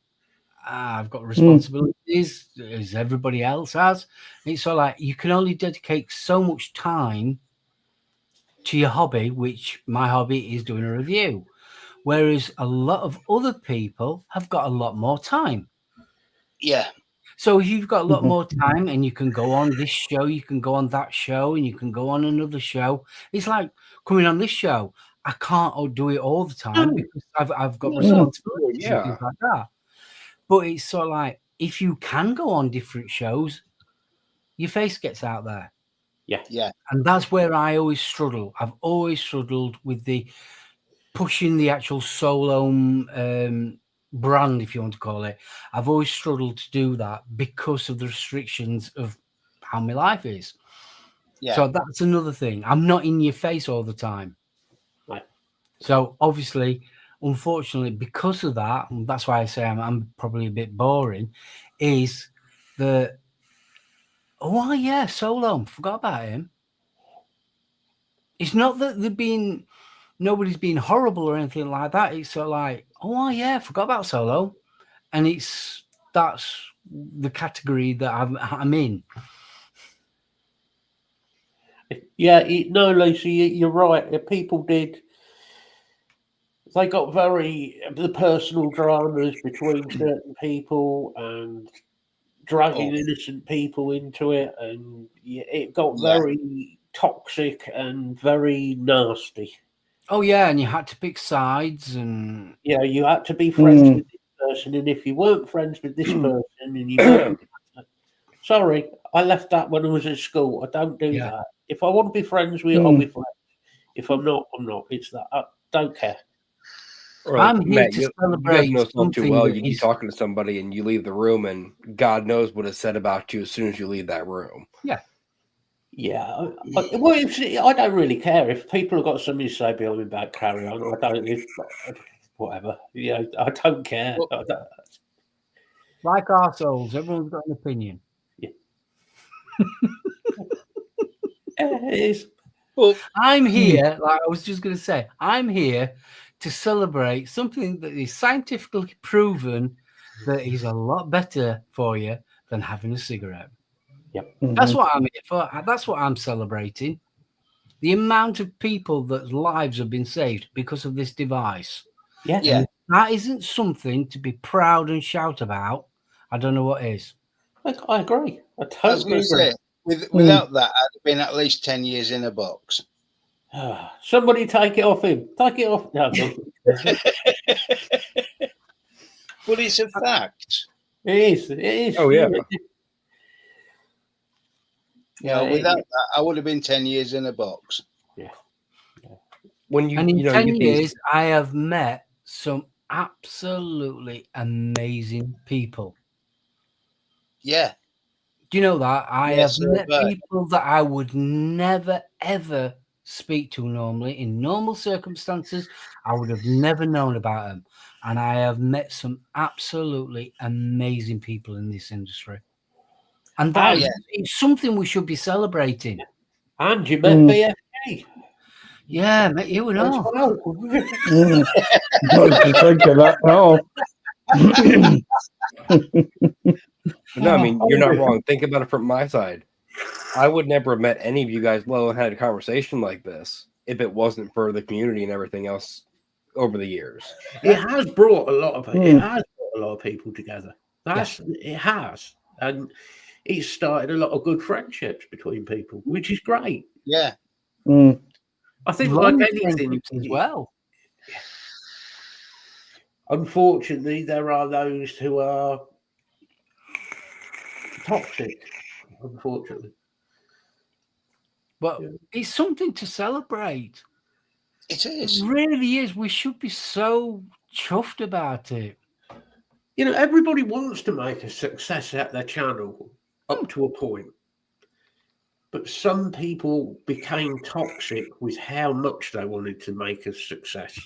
I've got responsibilities as everybody else has. It's so like you can only dedicate so much time to your hobby, which my hobby is doing a review. Whereas a lot of other people have got a lot more time. Yeah. So if you've got a lot more time and you can go on this show, you can go on that show, and you can go on another show. It's like coming on this show. I can't do it all the time because I've got responsibilities and things like that. But it's sort of like if you can go on different shows, your face gets out there. Yeah. And that's where I always struggle. I've always struggled with the pushing the actual solo brand, if you want to call it. I've always struggled to do that because of the restrictions of how my life is. Yeah. So that's another thing. I'm not in your face all the time. Right. So obviously, unfortunately, because of that, and that's why I say I'm probably a bit boring, is that, oh yeah, Solo, forgot about him. It's not that nobody's been horrible or anything like that. It's sort of like, oh yeah, forgot about Solo. And that's the category that I'm in. Yeah, no, Lucy, you're right. People did. They got the personal dramas between certain people and dragging innocent people into it, and it got very toxic and very nasty. Oh yeah, and you had to pick sides, and you had to be friends with this person, and if you weren't friends with this person, and you weren't, sorry, I left that when I was at school. I don't do that. If I want to be friends with you, I'll be friends. If I'm not, I'm not. It's that I don't care. I'm here to celebrate. You guys know so too well. You be talking to somebody and you leave the room, and God knows what is said about you as soon as you leave that room. Yeah. Yeah. Well, I don't really care if people have got something to say behind my back. Carry on. I don't. Whatever. Yeah, I don't care. I don't. Like arseholes, everyone's got an opinion. Yeah. It is. Well, I'm here. Like I was just going to say, I'm here to celebrate something that is scientifically proven that is a lot better for you than having a cigarette. Yep. That's what I'm here for. That's what I'm celebrating. The amount of people that lives have been saved because of this device. Yeah. And if that isn't something to be proud and shout about, I don't know what is. I agree. I totally agree. Say, without that, I'd have been at least 10 years in a box. Somebody take it off him. Take it off. No. But it's a fact. It is. It is. Oh, yeah. Without that, I would have been 10 years in a box. Yeah. And in 10 years, I have met some absolutely amazing people. Yeah. Do you know that? I have met people that I would never, ever speak to normally. In normal circumstances, I would have never known about them. And I have met some absolutely amazing people in this industry. And that is something we should be celebrating. And you met BFG. Yeah, I met you and all. Think of that now. No, I mean, you're not wrong. Think about it from my side. I would never have met any of you guys, let alone had a conversation like this, if it wasn't for the community and everything else over the years. It has brought a lot of people together. It has. And it's started a lot of good friendships between people, which is great. Yeah. I think like anything as well. Unfortunately, there are those who are toxic, unfortunately. But it's something to celebrate. It is. It really is. We should be so chuffed about it. Everybody wants to make a success at their channel up to a point. But some people became toxic with how much they wanted to make a success.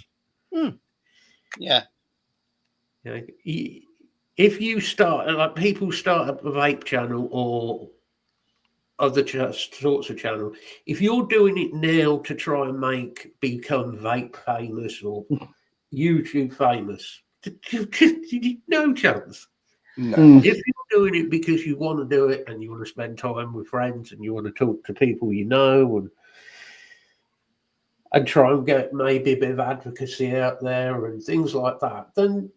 Yeah. If you start, like people start up a vape channel or other sorts of channel, if you're doing it now to try and become vape famous or YouTube famous, no chance. No. If you're doing it because you want to do it and you want to spend time with friends and you want to talk to people you know and try and get maybe a bit of advocacy out there and things like that, then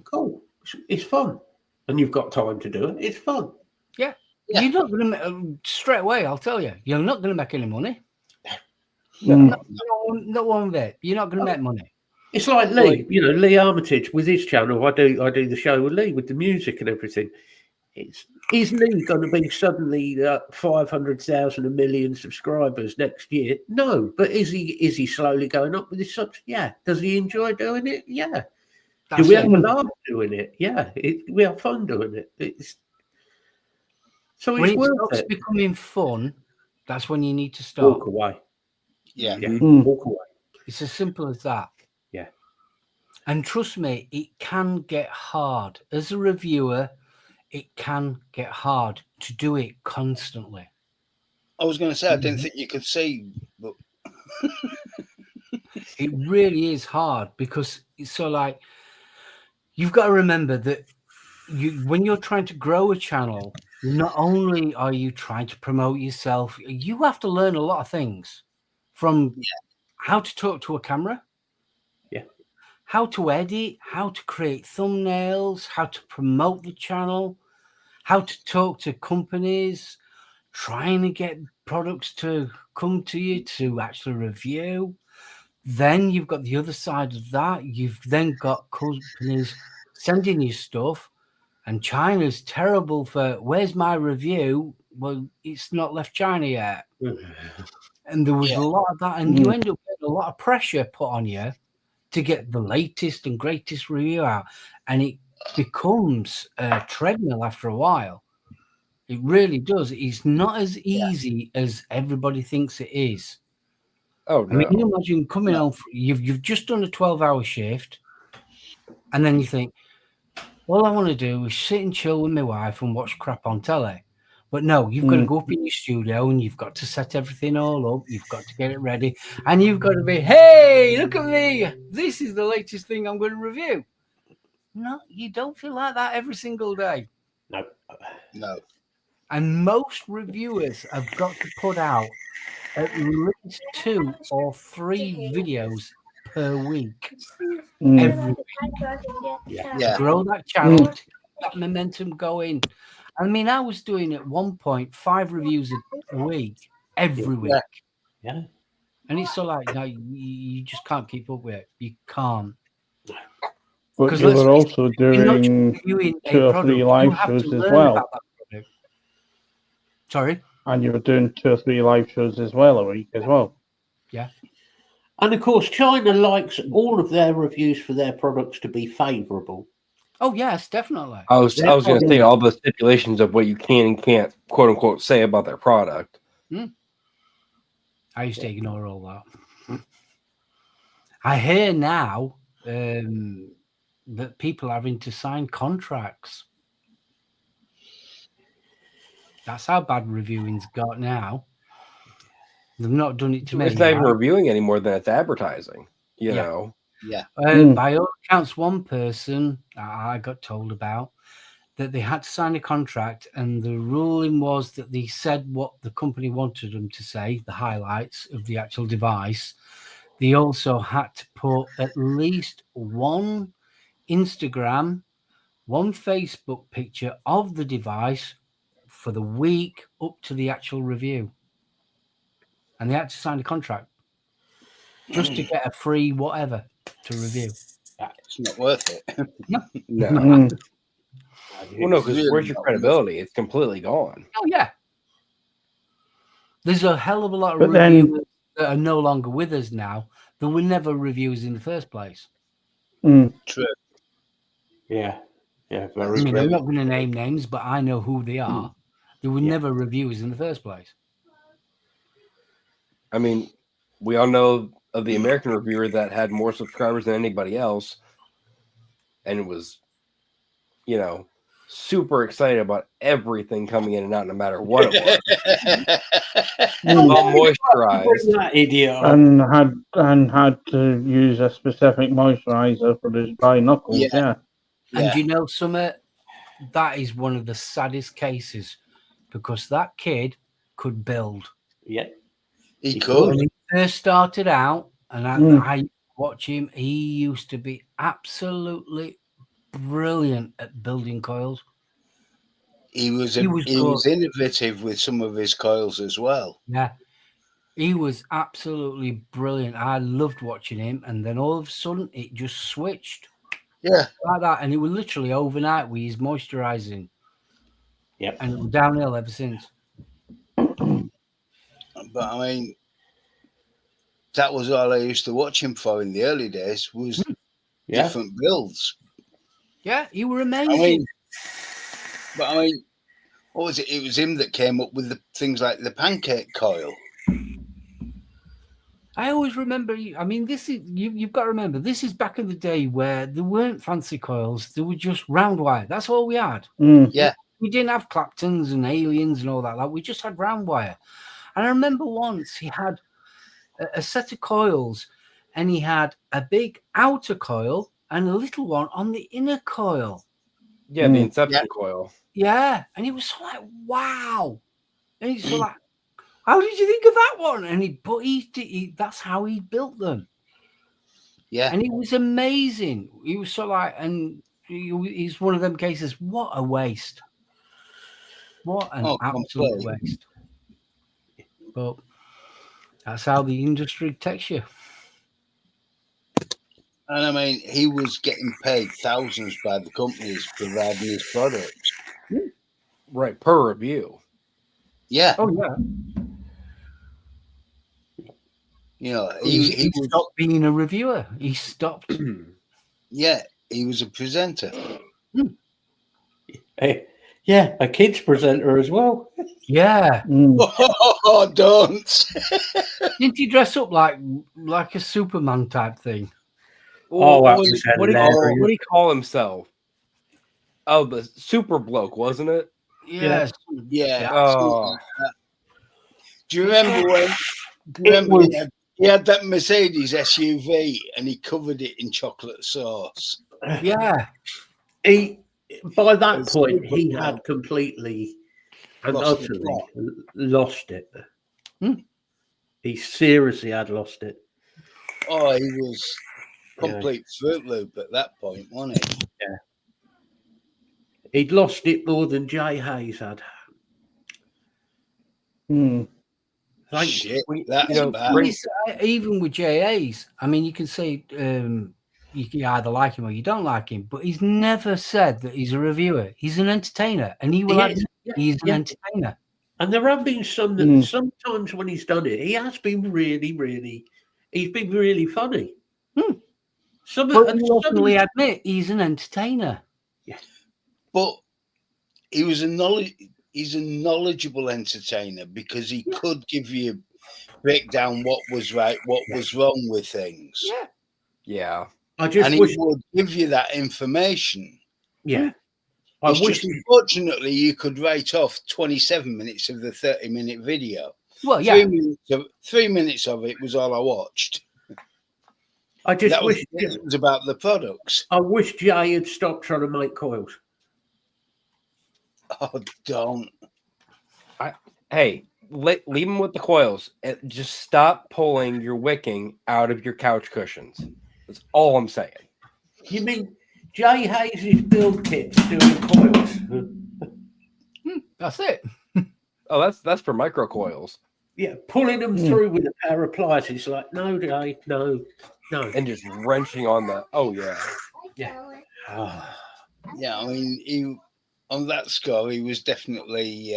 cool. It's fun. And you've got time to do it. It's fun. Yeah. You're not going to, straight away, I'll tell you, you're not going to make any money. Not one bit. You're not going to make money. It's like Lee, Lee Armitage with his channel. I do the show with Lee with the music and everything. Isn't he going to be suddenly 500,000, a million subscribers next year? No, but is he slowly going up with his subs? Yeah. Does he enjoy doing it? Yeah. That's Do we it. have a laugh doing it? Yeah. We have fun doing it. So When it's it worth stops it. becoming fun, that's when you need to stop. Walk away. Yeah. Yeah. Mm. Walk away. It's as simple as that. Yeah. And trust me, it can get hard. As a reviewer, it can get hard to do it constantly. I was going to say, I didn't think you could see, but It really is hard because it's so like you've got to remember that when you're trying to grow a channel, not only are you trying to promote yourself, you have to learn a lot of things from how to talk to a camera, how to edit, how to create thumbnails, how to promote the channel, how to talk to companies, trying to get products to come to you to actually review. Then you've got the other side of that. You've then got companies sending you stuff, and China's terrible for where's my review? Well, it's not left China yet. And there was a lot of that, and you end up getting a lot of pressure put on you to get the latest and greatest review out, and it becomes a treadmill after a while. It really does. It's not as easy as everybody thinks it is. Oh I mean, no. you imagine coming home, you've just done a 12-hour shift, and then you think, all I want to do is sit and chill with my wife and watch crap on telly. But no, you've got to go up in your studio and you've got to set everything all up. You've got to get it ready. And you've got to be, hey, look at me. This is the latest thing I'm going to review. No, you don't feel like that every single day. no. And most reviewers have got to put out at least 2 or 3 videos per week. Every week. To grow that channel, to get that momentum going. I mean, I was doing at one point 5 reviews a week, every week. Yeah. And it's so like, no, you just can't keep up with it. You can't. But you were also doing 2 or 3 live shows as well. Sorry? And you were doing 2 or 3 live shows as well a week as well. Yeah. And of course, China likes all of their reviews for their products to be favourable. Oh yes, definitely. I was going to say all the stipulations of what you can and can't, quote unquote, say about their product. I used to ignore all that. I hear now that people are having to sign contracts. That's how bad reviewing's got now. They've not done it to me. It's not even reviewing anymore than it's advertising, you know. Yeah. By all accounts, one person I got told about that they had to sign a contract, and the ruling was that they said what the company wanted them to say, the highlights of the actual device. They also had to put at least one Instagram, one Facebook picture of the device for the week up to the actual review. And they had to sign a contract just to get a free whatever to review. It's not worth it. No. Well, no, because where's your credibility? It's completely gone. Oh, yeah. There's a hell of a lot of reviewers that are no longer with us now that were never reviewers in the first place. True. Yeah. Yeah, I mean, I'm not going to name names, but I know who they are. They were never reviewers in the first place. I mean, we all know of the American reviewer that had more subscribers than anybody else and was, you know, super excited about everything coming in and out, no matter what it was. All moisturized. That idiot. And had to use a specific moisturizer for his dry knuckles. Yeah. And you know, Summit, that is one of the saddest cases because that kid could build. Yeah. He could. When he first started out, and I watch him, he used to be absolutely brilliant at building coils. He was innovative with some of his coils as well. Yeah. He was absolutely brilliant. I loved watching him. And then all of a sudden, it just switched. Yeah. Like that. And it was literally overnight with his moisturizing. Yep. And it was downhill ever since. But I mean, that was all I used to watch him for in the early days was Yeah. different builds. Yeah, you were I amazing. mean, but I mean, what was it? It was him that came up with the things like the pancake coil. I always remember. I mean, this is you've got to remember. This is back in the day where there weren't fancy coils. There were just round wire. That's all we had. Yeah. We didn't have Claptons and Aliens and all that. Like we just had round wire. And I remember once he had a set of coils, and he had a big outer coil and a little one on the inner coil. Yeah, the Inception coil. Yeah, and he was so like, wow. And he's so like, how did you think of that one? And he that's how he built them. Yeah. And it was amazing. He was so like, and he's one of them cases. What a waste. What an absolute waste. But that's how the industry takes you. And I mean, he was getting paid thousands by the companies providing his products. Right, per review. Yeah. Oh, yeah. You know, He stopped being a reviewer. He stopped. Yeah, he was a presenter. Hey, yeah, a kids presenter as well. Yeah. Oh, don't. Didn't he dress up like a Superman type thing? Oh, what that do was you call himself? Oh, the super bloke, wasn't it? Yes. Yeah. Oh. Do you remember when he had that Mercedes SUV and he covered it in chocolate sauce? Yeah. By that point, he had completely and Lost utterly lost it. He seriously had lost it. Oh, he was complete Fruit Loop at that point, wasn't he? Yeah. He'd lost it more than Jay Hayes had. Like, Shit, that's bad. Even with JAs, I mean, you can say you either like him or you don't like him, but he's never said that he's a reviewer. He's an entertainer, and he will admit he's an entertainer. And there have been some that sometimes when he's done it, he has been really funny. But he openly admit he's an entertainer. Yeah. But he was he's a knowledgeable entertainer because he could give you break down what was right, what was wrong with things. Yeah. He would give you that information. Yeah. Unfortunately, you could write off 27 minutes of the 30-minute video. Well, yeah. 3 minutes of it was all I watched. It was about the products. I wish Jay had stopped trying to make coils. Oh, don't. Hey, leave him with the coils. Just stop pulling your wicking out of your couch cushions. That's all I'm saying. You mean Jay Hayes' build kits doing coils? That's it. Oh, that's for micro coils. Yeah, pulling them through with a pair of pliers. It's like, no, Jay, no. And just wrenching on that. Oh, yeah. Yeah. Yeah, I mean, on that score, he was definitely...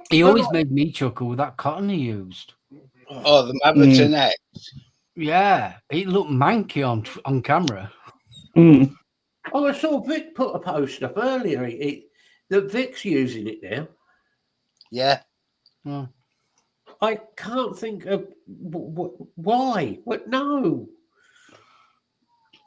He always made me chuckle with that cotton he used. Oh, the Maverton X. Yeah, it looked manky on camera. Oh, I saw Vic put a post up earlier that Vic's using it now. Yeah. I can't think of why. What? No.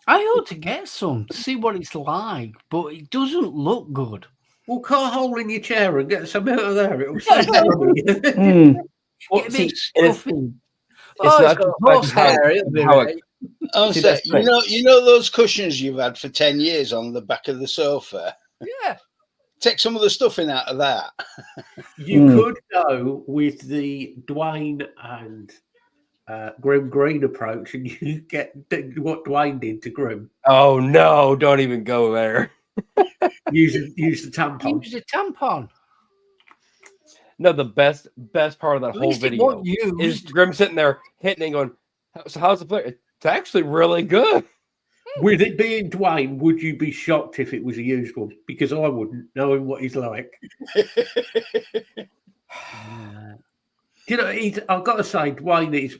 I ought to get some to see what it's like, but it doesn't look good. Well, cut a hole in your chair and get some out of there. It'll save money. Get a bit stuffy. It's not horse hair. You know those cushions you've had for 10 years on the back of the sofa? Yeah. Take some of the stuffing out of that. You could go with the Dwayne and Grim Green approach, and you get what Dwayne did to Grim. Oh no! Don't even go there. Use the tampon. Use a tampon. No, the best part of that whole video is Grim sitting there hitting and going, "So how's the player? It's actually really good." With it being Dwayne, would you be shocked if it was a used one? Because I wouldn't, knowing what he's like. You know, I've got to say, Dwayne is.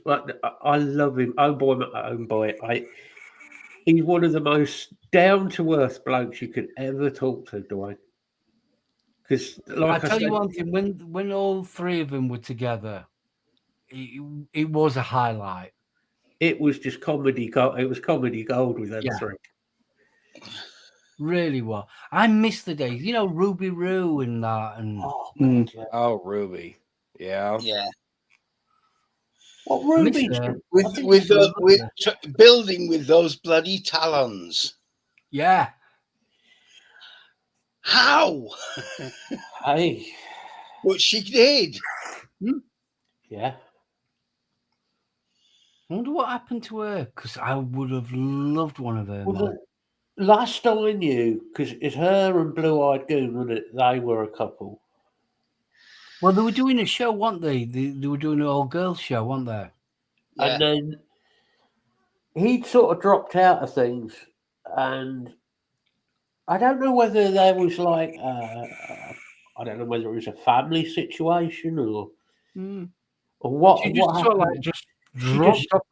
I love him. Oh boy, oh boy. He's one of the most down to earth blokes you could ever talk to, Dwayne. Because, like I I tell said, you one thing: when all three of them were together, it was a highlight. it was just comedy. It was comedy gold with them Yeah. three. Really well. I miss the days, you know, Ruby Roo and that, and Oh, Mm. God, yeah. Oh, Ruby. Yeah. Yeah. What I miss Ruby? her. I think it's lovely. Building with those bloody talons. Yeah. How? Hey, But she did. yeah. I wonder what happened to her, because I would have loved one of her. Well, man. the last I knew, because it's her and Blue Eyed Goon, wasn't it? They were a couple. Well, they were doing a show, weren't they? They were doing an all girls show, weren't they? Yeah. And then he'd sort of dropped out of things. And I don't know whether there was like, I don't know whether it was a family situation or what. She what just sort of happened. like just She dropped just- off.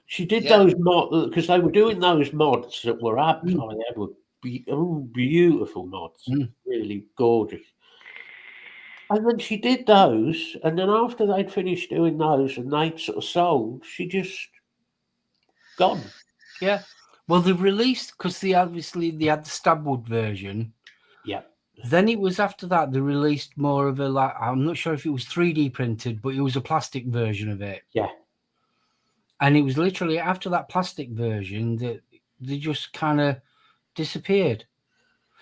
She did Yeah. those mods because they were doing those mods that were up. They were beautiful mods, really gorgeous. And then she did those, and then after they'd finished doing those and they'd sort of sold, she just gone. Yeah. Well, they've released, because they had the Stabwood version. Yeah. Then it was after that they released more of a, like, I'm not sure if it was 3D printed, but it was a plastic version of it. Yeah. And it was literally after that plastic version that they just kind of disappeared.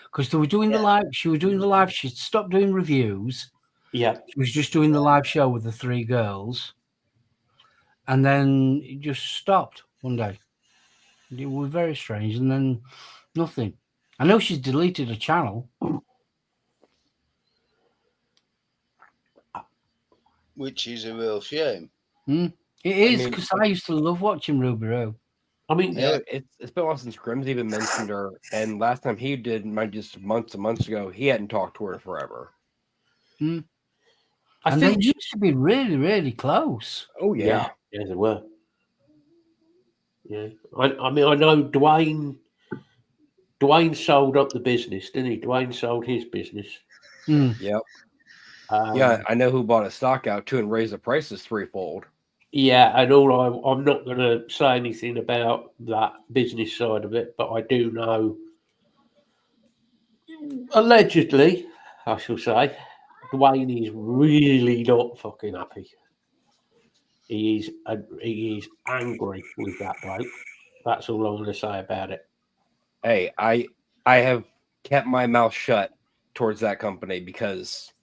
Because they were doing the live, she was doing the live, she stopped doing reviews. Yeah. She was just doing the live show with the three girls. And then it just stopped one day. It was very strange. And then nothing. I know she's deleted a channel. Which is a real shame. It is, mean- because I used to love watching Ruby Roo. I mean, Yeah. It's been a while since Grimm's even mentioned her. And last time he did, just months and months ago, he hadn't talked to her in forever. I And they think. used to be really, really close. Oh, yeah. Yeah, they were. Yeah. I mean, I know Dwayne sold up the business, didn't he? Dwayne sold his business. Yep. Um, Yeah, I know who bought a stock out too and raised the prices threefold. Yeah, and I'm not going to say anything about that business side of it, but I do know, allegedly, I shall say, Dwayne is really not fucking happy. He is angry with that bloke. That's all I'm going to say about it. Hey, I have kept my mouth shut towards that company because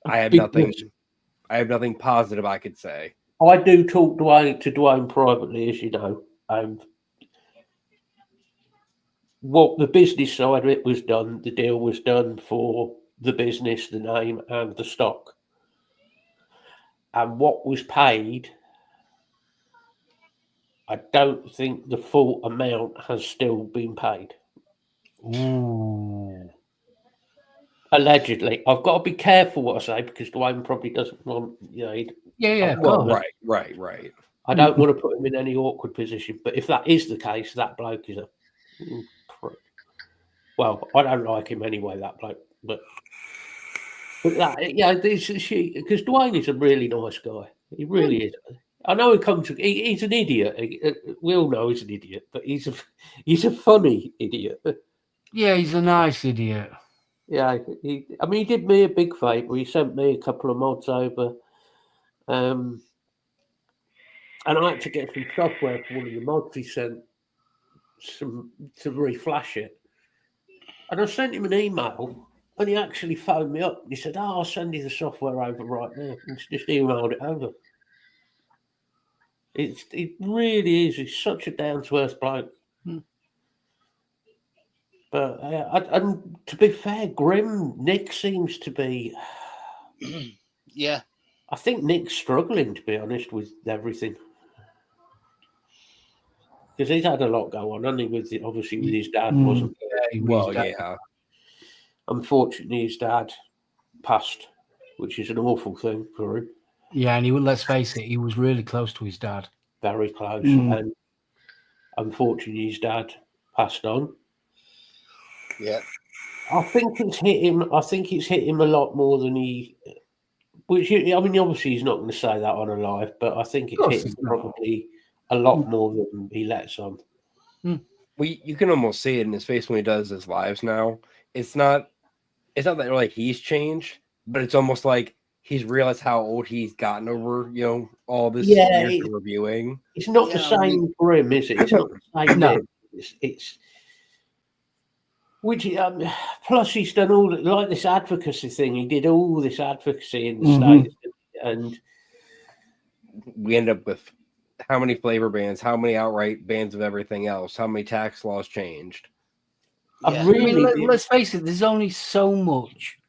I have nothing positive I could say. I do talk to Dwayne privately, as you know, and what the business side of it was done, the deal was done for the business, the name, and the stock. And what was paid, I don't think the full amount has still been paid. Ooh. Allegedly. I've got to be careful what I say because Dwayne probably doesn't want, Yeah, Well, cool. Right. I don't want to put him in any awkward position. But if that is the case, that bloke is a prick. Well, I don't like him anyway, that bloke. But that, yeah, because Dwayne is a really nice guy. He really is. I know he's an idiot. We all know he's an idiot, but he's a funny idiot. Yeah, he's a nice idiot. Yeah, he did me a big favour. He sent me a couple of mods over, and I had to get some software for one of the mods he sent to reflash it. And I sent him an email, and he actually phoned me up. He said, I'll send you the software over right now. And just emailed it over. It really is. He's such a down-to-earth bloke. But and to be fair, Nick seems to be. Yeah. I think Nick's struggling, to be honest, with everything. because he's had a lot go on, hasn't he? Obviously with his dad, Mm. wasn't Well, his dad. yeah. Unfortunately, his dad passed, which is an awful thing for him. Yeah, and let's face it, he was really close to his dad. Very close. Mm. And unfortunately, his dad passed on. Yeah. I think it's hit him. I think it's hit him a lot more than he. Which I mean, obviously, he's not going to say that on a live, but I think it's course hit him he's not. probably a lot more than he lets on. Well, you can almost see it in his face when he does his lives now. It's not that like he's changed, but it's almost like he's realized how old he's gotten over, all this Yeah, years of reviewing. It's not the Yeah, I mean- same for him, is it? It's not the same. No. It's which plus he's done all like this advocacy thing. He did all this advocacy in the Mhm. States, and We end up with how many flavor bans, how many outright bans of everything else, how many tax laws changed. I Yeah. I really mean, let's face it, there's only so much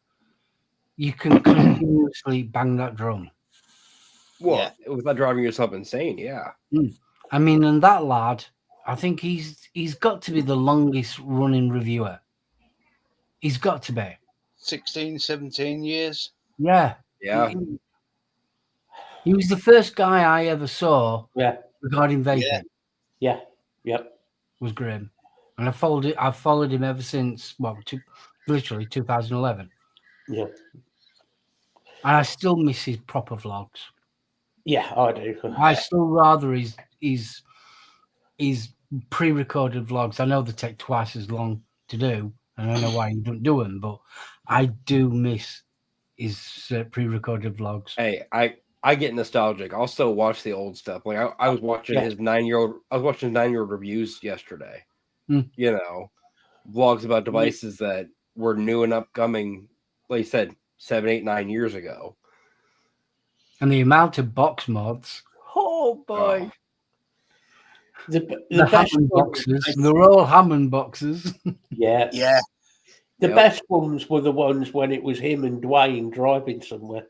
you can continuously bang that drum. Well, without driving yourself insane, yeah. I mean, and that lad, I think he's got to be the longest running reviewer. He's got to be. 16, 17 years. Yeah. Yeah. He was the first guy I ever saw yeah, regarding vaping. yep. Was Grim. And I've followed him ever since, literally 2011. Yeah. And I still miss his proper vlogs. Yeah, I do. I still rather his pre-recorded vlogs. I know they take twice as long to do, and I know why you don't do them, but I do miss his pre-recorded vlogs. Hey, I get nostalgic. I'll still watch the old stuff. Like I was watching his 9-year-old. I was watching his 9-year-old reviews yesterday. Vlogs about devices that were new and upcoming. Like you said, 7, 8, 9 years ago. And the amount of box mods. Oh boy. The best Hammond ones, boxes. They're all Hammond boxes. yeah. Yeah. The Yep. best ones were the ones when it was him and Dwayne driving somewhere.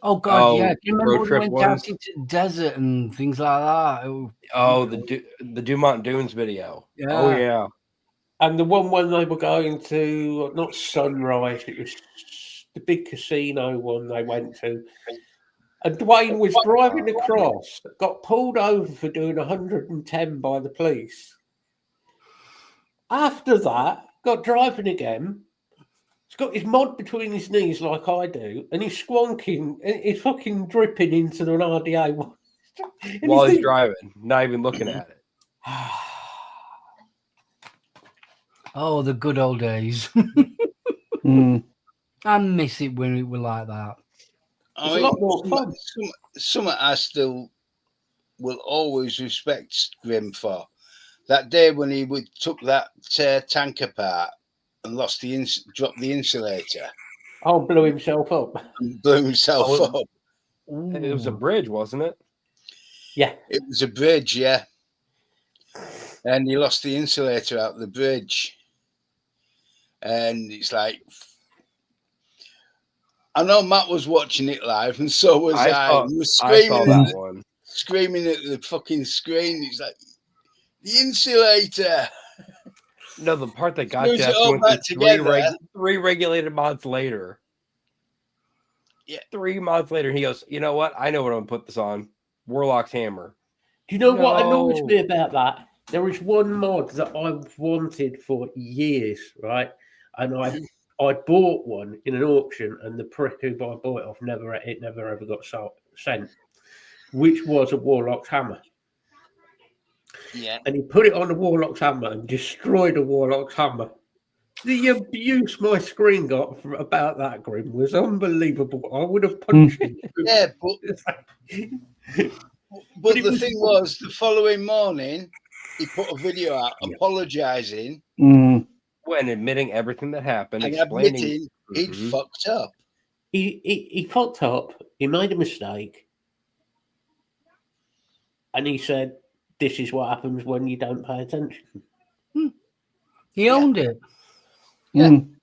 Oh God, Oh, yeah. Do you remember road when trip we went ones? out into the desert and things like that? Oh, the Dumont Dunes video. Yeah. Oh yeah. And the one when they were going to, not Sunrise, it was the big casino one they went to. And Dwayne was driving across, got pulled over for doing 110 by the police. After that, got driving again. He's got his mod between his knees like I do, and he's squonking, and he's fucking dripping into an RDA. While he's driving, not even looking at it. Oh, the good old days. Mm. I miss it when it was like that. It's a lot more fun. Something I still will always respect Grim for. That day when he took that tank apart and dropped the insulator. Oh, blew himself up. And blew himself up. It was a bridge, wasn't it? Yeah. It was a bridge, yeah. And he lost the insulator out the bridge. And it's like, I know Matt was watching it live, and so was I. He was I saw that one. screaming at the fucking screen. He's like, the insulator. No, the part that got Screws you it all went back through together. three regulated mods later. Yeah. 3 mods later, he goes, you know what? I know what I'm gonna put this on. Warlock's hammer. Do you know what annoys No. me about that? There is one mod that I've wanted for years, right? And I bought one in an auction, and the prick who I bought it off never ever got sent, which was a Warlock's hammer. Yeah. And he put it on the Warlock's hammer and destroyed the Warlock's hammer. The abuse my screen got about that, Grim, was unbelievable. I would have punched him. Yeah, but the thing was, the following morning, he put a video out apologising Mm. When admitting everything that happened, and explaining. admitting he'd Mhm. fucked up. He fucked up. He made a mistake. And he said, this is what happens when you don't pay attention. He owned it. Yeah. Mm.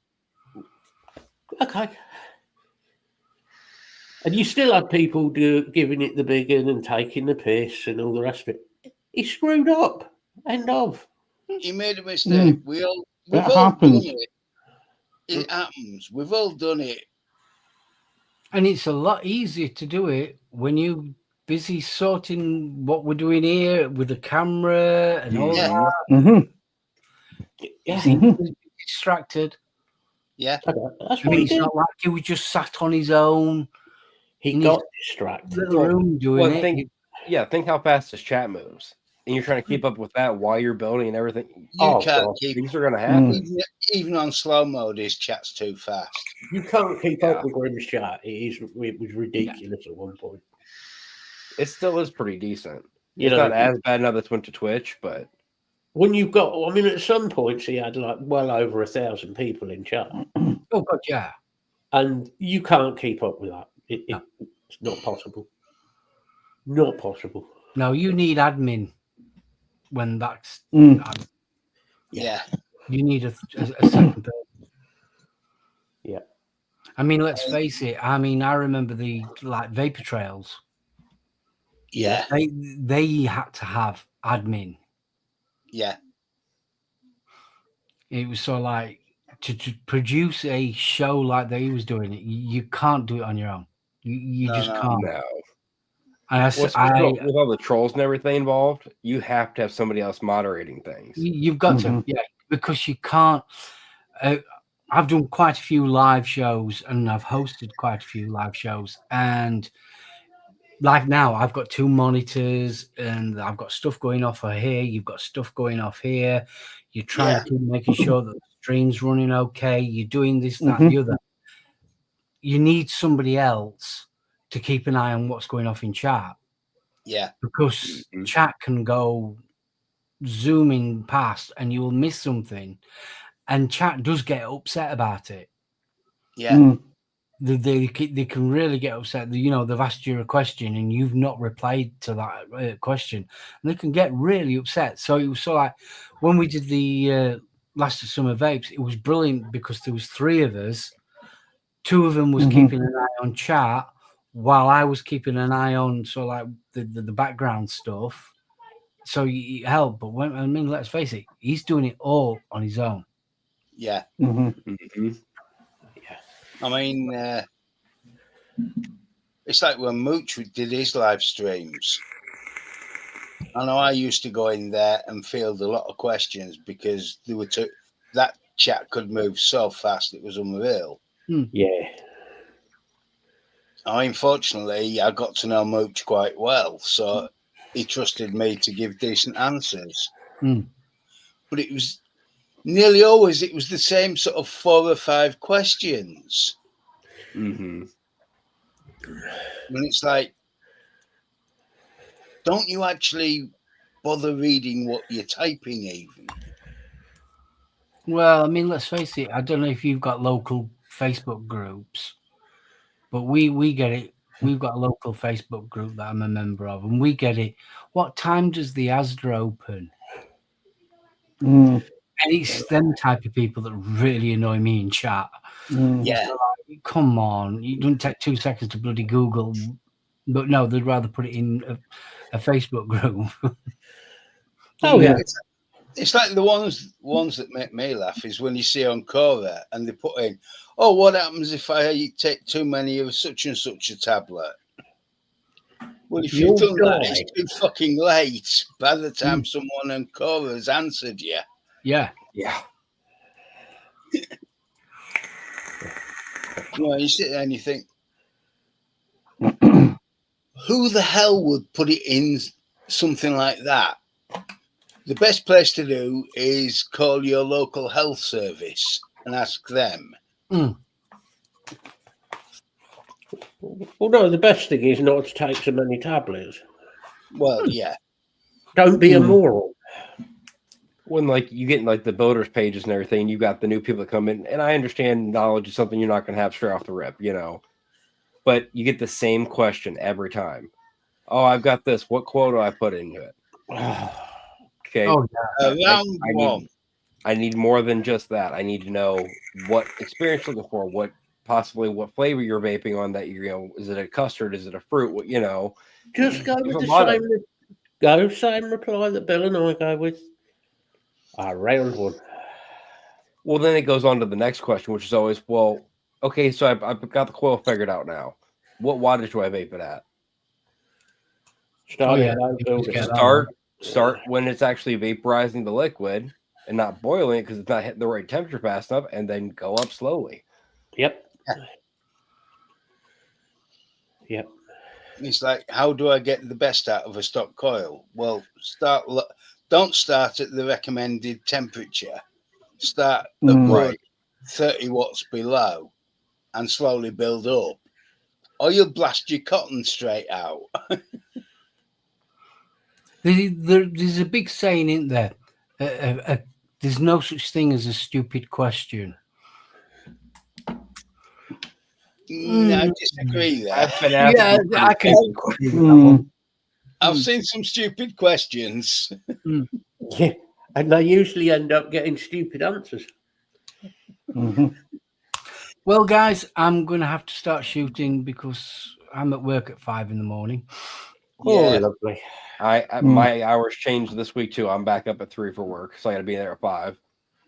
Okay. And you still had people giving it the big un and taking the piss and all the rest of it. He screwed up. End of. He made a mistake. We've all happens. done it. It happens. We've all done it. And it's a lot easier to do it when you're busy sorting what we're doing here with the camera and all Yeah. that. Mm-hmm. Yeah, He's distracted. Yeah. that's I what mean, he it's did. not like he was just sat on his own He in got his distracted. little room doing Well, it. think how fast his chat moves. And you're trying to keep up with that while you're building and everything. You Oh, can't God. keep Things are gonna happen. even on slow mode. His chat's too fast. You can't keep Yeah. up with Grimm's chat. It was ridiculous at one point. It still is pretty decent. You It's know, not as bad now that it's went to Twitch, but when you've got, I mean, at some points he had like well over 1,000 people in chat, Oh God, yeah. and you can't keep up with that. It's not possible. Not possible. No, you need admin when that's. Yeah. You need a second person. Yeah. I mean, let's face it. I mean, I remember the vapor trails. Yeah. They had to have admin. Yeah. It was so like to produce a show like they was doing it. You can't do it on your own. You No, just no. can't. no. And With all the trolls and everything involved, you have to have somebody else moderating things. You've got to, yeah, because you can't. I've done quite a few live shows and I've hosted quite a few live shows. And like now, I've got 2 monitors and I've got stuff going off here. You've got stuff going off here. You're trying to keep making sure that the stream's running okay. You're doing this, that, the other. You need somebody else to keep an eye on what's going off in chat. Yeah. Because chat can go zooming past and you will miss something. And chat does get upset about it. Yeah. They can really get upset. You know, they've asked you a question and you've not replied to that question. And they can get really upset. So it was so like when we did the last of Summer Vapes, it was brilliant because there was 3 of us. 2 of them was keeping an eye on chat while I was keeping an eye on the background stuff. So it helped. But let's face it, he's doing it all on his own. Yeah. I mean, it's like when Mooch did his live streams. I know I used to go in there and field a lot of questions because that chat could move so fast, it was unreal. Yeah. Unfortunately, I got to know Mooch quite well, so he trusted me to give decent answers. But it was nearly always it was the same sort of 4 or 5 questions. When it's like, don't you actually bother reading what you're typing even? Well, I mean, let's face it. I don't know if you've got local Facebook groups, but we get it. We've got a local Facebook group that I'm a member of, and we get it. What time does the Asda open? And it's them type of people that really annoy me in chat. Yeah. So like, come on. You don't take 2 seconds to bloody Google. But no, they'd rather put it in a Facebook group. Oh, yeah. It's like the ones that make me laugh is when you see on Quora and they put in, oh, what happens if I take too many of such and such a tablet? Well, if you've done that, it's too fucking late by the time someone on Quora has answered you. Yeah. Yeah. Well, you sit there and you think, who the hell would put it in something like that? The best place to do is call your local health service and ask them. Well, no, the best thing is not to take so many tablets. Well, yeah. Don't be a moron. When like you get like the voters pages and everything, you got the new people that come in, and I understand knowledge is something you're not going to have straight off the rip, you know. But you get the same question every time. Oh, I've got this. What quote do I put into it? Okay. Oh, yeah. I need more than just that. I need to know what experience you're looking for, what flavor you're vaping on. That is it a custard? Is it a fruit? What, you know? Just go go. Same reply that Bill and I go with. Round one. Well, then it goes on to the next question, which is always, well, okay, so I've got the coil figured out now. What wattage do I vape it at? Start yeah. it low, build it. Start when it's actually vaporizing the liquid and not boiling it because it's not hitting the right temperature fast enough, and then go up slowly. Yep. Yep. It's like, how do I get the best out of a stock coil? Well, don't start at the recommended temperature. Start a good Right. 30 watts below and slowly build up, or you'll blast your cotton straight out. There's a big saying, isn't there? There's no such thing as a stupid question. I disagree there. I've been asked Yeah, some I can. pretty Mm. I've seen some stupid questions. Yeah. And they usually end up getting stupid answers. Mhm. Well, guys, I'm going to have to start shooting because I'm at work at 5 in the morning. Oh, Yeah. lovely. My hours changed this week too. I'm back up at 3 for work, so I got to be there at 5.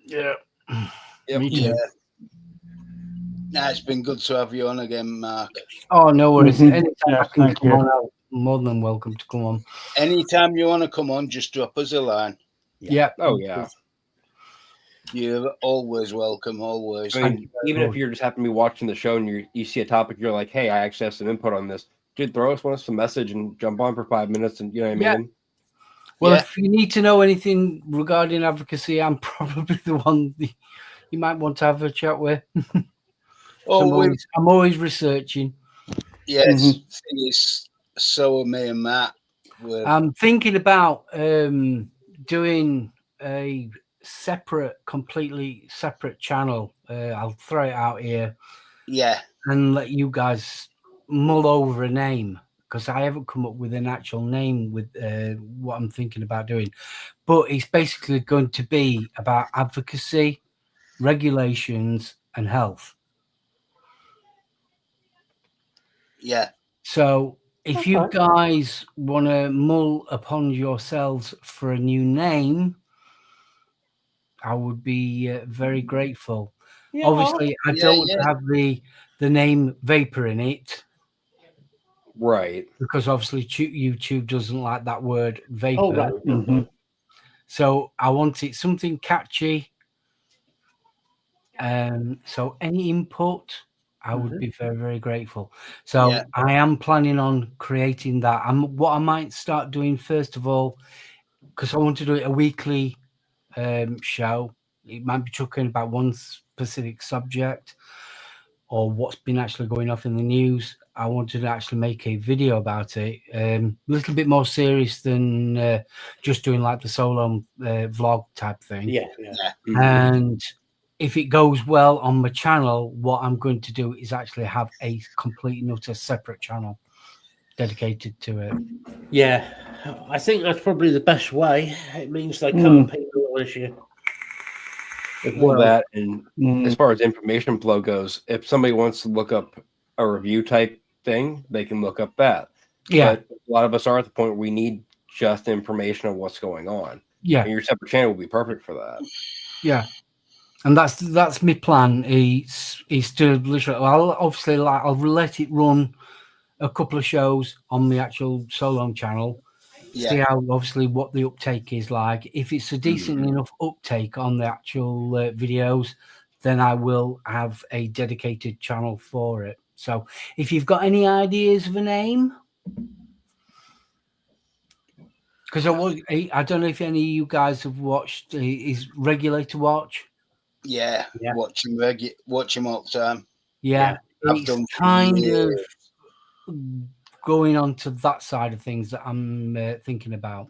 Yeah. Yep. Me too. Yeah. Nah, it's been good to have you on again, Mark. Oh, no worries. Mhm. Anytime Yeah, I can thank come you. on, I'm more than welcome to come on. Anytime you want to come on, just drop us a line. Yeah. Oh yeah. You're always welcome, always. I mean, even if you're just happen to be watching the show and you see a topic, you're like, hey, I actually have some input on this. Dude, throw us a message and jump on for 5 minutes, and you know what I Yeah. mean. Well, Yeah. if you need to know anything regarding advocacy, I'm probably the one you might want to have a chat with. Oh, I'm always researching. yes. Mhm. Thing is, so are me and Matt. I'm thinking about doing a completely separate channel. I'll throw it out here Yeah. and let you guys mull over a name because I haven't come up with an actual name with what I'm thinking about doing. But it's basically going to be about advocacy, regulations, and health. Yeah. So if you Okay. guys want to mull upon yourselves for a new name, I would be very grateful. Yeah. Obviously, I Yeah, don't want yeah. to have the name Vapor in it Right. because obviously YouTube doesn't like that word vapor. Oh, no. Mhm. So I want it something catchy. So any input, I would be very, very grateful. So Yeah. I am planning on creating that. What I might start doing first of all, because I want to do it a weekly show. It might be talking about one specific subject or what's been actually going off in the news. I wanted to actually make a video about it, a little bit more serious than just doing like the solo vlog type thing. Yeah. And if it goes well on my channel, what I'm going to do is actually have a complete and utter separate channel dedicated to it. Yeah. I think that's probably the best way. It means they can't penalise you. Well, that and as Mm. far as information flow goes, if somebody wants to look up a review type thing, they can look up that. Yeah. But a lot of us are at the point where we need just information on what's going on. Yeah. And your separate channel will be perfect for that. Yeah. And that's my plan. Is to literally, I'll let it run a couple of shows on the actual solo channel. Yeah. See how obviously what the uptake is like. If it's a decent enough uptake on the actual videos, then I will have a dedicated channel for it. So if you've got any ideas of a name, because I don't know if any of you guys have watched is Regulator Watch. Yeah. Yeah. Watch him all the time. Yeah, I've done it's for kind years. of going on to that side of things that I'm thinking about.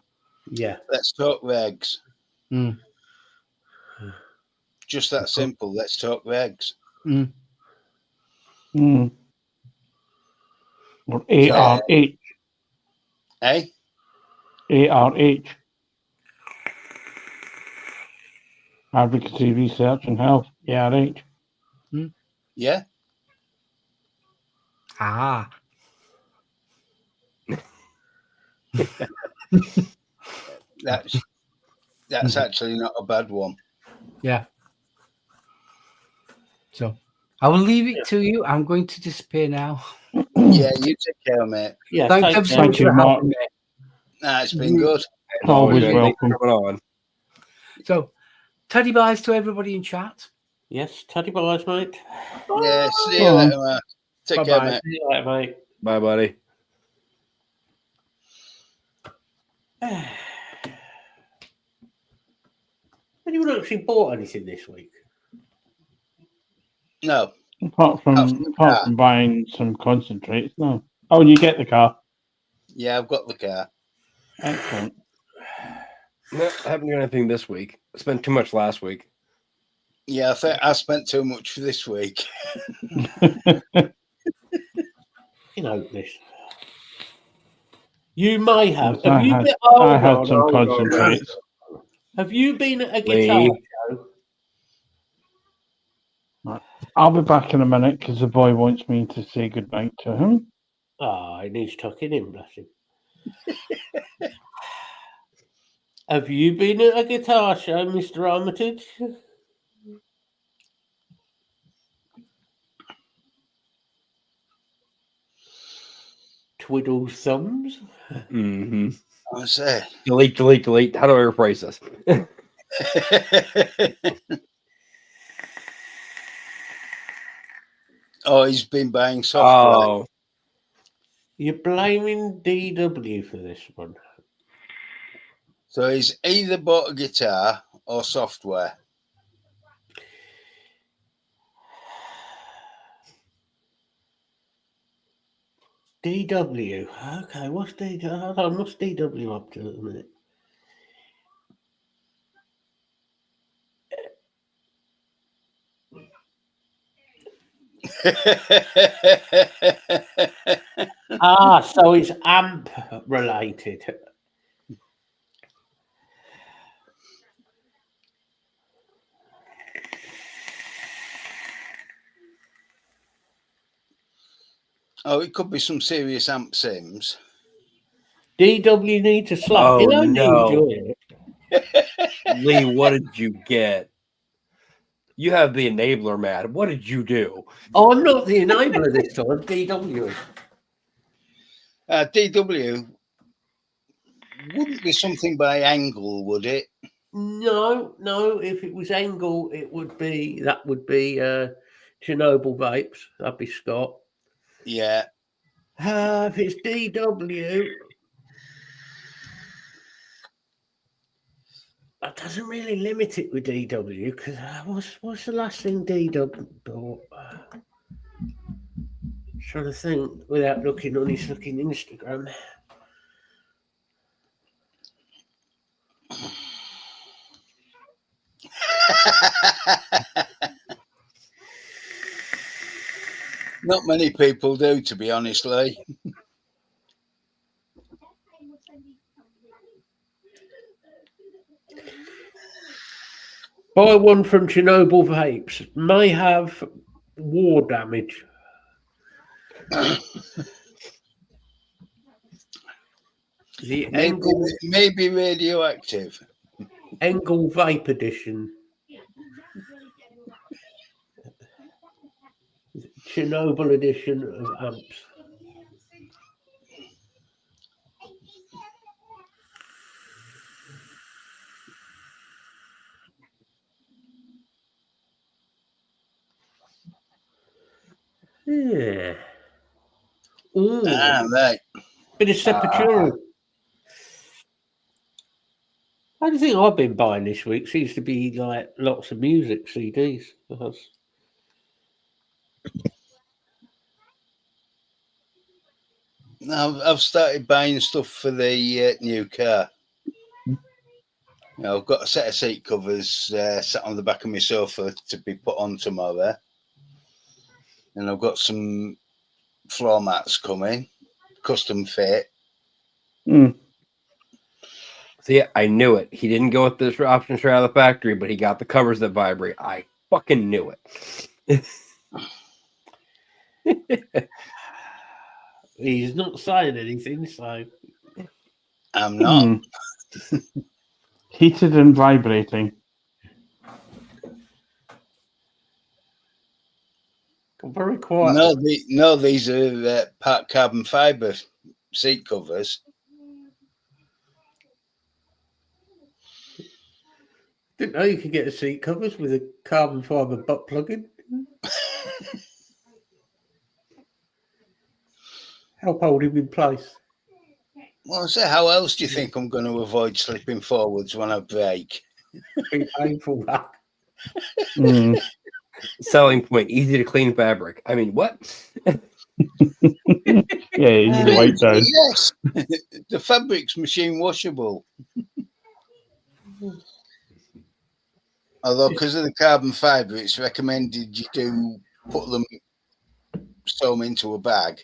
Yeah. Let's talk regs. Mm. Just that simple. Let's talk regs. Mm. Mm. Or ARH. Eh? ARH. Advocacy, Research and Health. ARH. Yeah. Ah. That's actually not a bad one. Yeah. So I will leave it to you. I'm going to disappear now. Yeah, you take care, mate. Yeah, Thanks take ever care. so much Thank you, for Mark. having me. Nah, it's been good. As always, Always man, thanks for welcome. coming on. So, teddy buys to everybody in chat. Yes, teddy bars, mate. Yeah, see you Go on. later, mate. Take care, Bye-bye. mate. See you later, mate. Bye, buddy. Anyone actually bought anything this week? No, Apart from buying some concentrates, no. Oh, and you get the car. yeah, I've got the car. Excellent. No, I haven't done anything this week. I spent too much last week. Yeah, I think I spent too much for this week. You know this. You may have. I Have you had- been? I had some concentrates. Have you been at a guitar Lee. show? I'll be back in a minute because the boy wants me to say goodnight to him. Ah, he needs tucking in, bless him. Have you been at a guitar show, Mr. Armitage? Twiddle thumbs. Mm-hmm. I say. Delete. How do I replace this? Oh, he's been buying software. Oh, You're blaming DW for this one. So he's either bought a guitar or software. DW. Okay, what's DW? Hold on, what's DW up to at the minute? Ah, so it's AMP related. Oh, it could be some serious amp sims. DW needs a slap. Oh, You don't no. enjoy it. Lee, what did you get? You have the enabler, Matt. What did you do? Oh, I'm not the enabler this time. DW. DW wouldn't be something by Angle, would it? No. If it was Angle, that would be Chernobyl Vapes. That'd be Scott. Yeah. If it's DW, that doesn't really limit it with DW because what's the last thing DW bought? Trying to think without looking on his fucking Instagram. Not many people do, to be honest, Lee. Buy one from Chernobyl Vapes. May have war damage. The Maybe radioactive. Engel Vape Edition. Chernobyl edition of amps. Yeah. Ooh. Right. Bit of Sepultura. I don't think I've been buying this week. Seems to be like lots of music CDs. I've started buying stuff for the new car. You know, I've got a set of seat covers sat on the back of my sofa to be put on tomorrow. And I've got some floor mats coming, custom fit. See, I knew it. He didn't go with this option straight out of the factory, but he got the covers that vibrate. I fucking knew it. He's not saying anything, so I'm not. Heated and vibrating. I'm very quiet. No, these are part carbon fiber seat covers. Didn't know you could get a seat covers with a carbon fiber butt plug in. Help hold him in place. Well, so how else do you think I'm going to avoid slipping forwards when I brake? Be painful that. Mm. Selling point: easy to clean fabric. I mean, what? Yeah, you wipe down. Yes, the fabric's machine washable. Although, because of the carbon fiber, it's recommended you do sew them into a bag.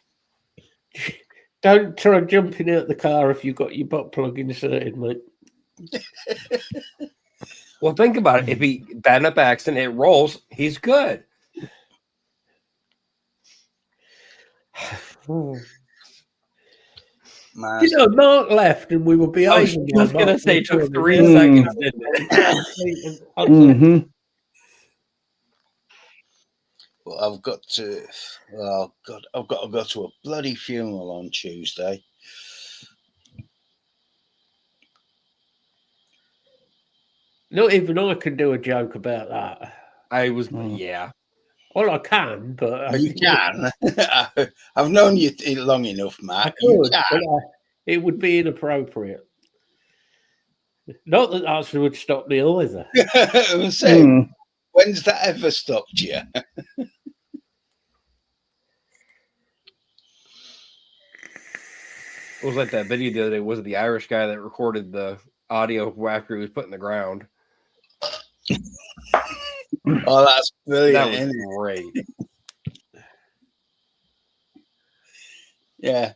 Don't try jumping out the car if you've got your butt plug inserted, mate. Well, think about it. If he bad enough accident, it rolls. He's good. Man, You know, Mark left and we were I was behaving. just gonna say, it took 3 Mm. seconds, didn't it? Mm-hmm. well, I've got to. Oh God, I've got to go to a bloody funeral on Tuesday. Not even I can do a joke about that. I was, Mm. yeah. Well, I can, but You can. I've known you long enough, I Matt. You could, but it would be inappropriate. Not that that would stop me either. can. I'm saying, Mm. when's that ever stopped you? It was like that video the other day. Was it the Irish guy that recorded the audio after he was put in the ground? Oh, that's brilliant. That was Isn't it? great. Yeah.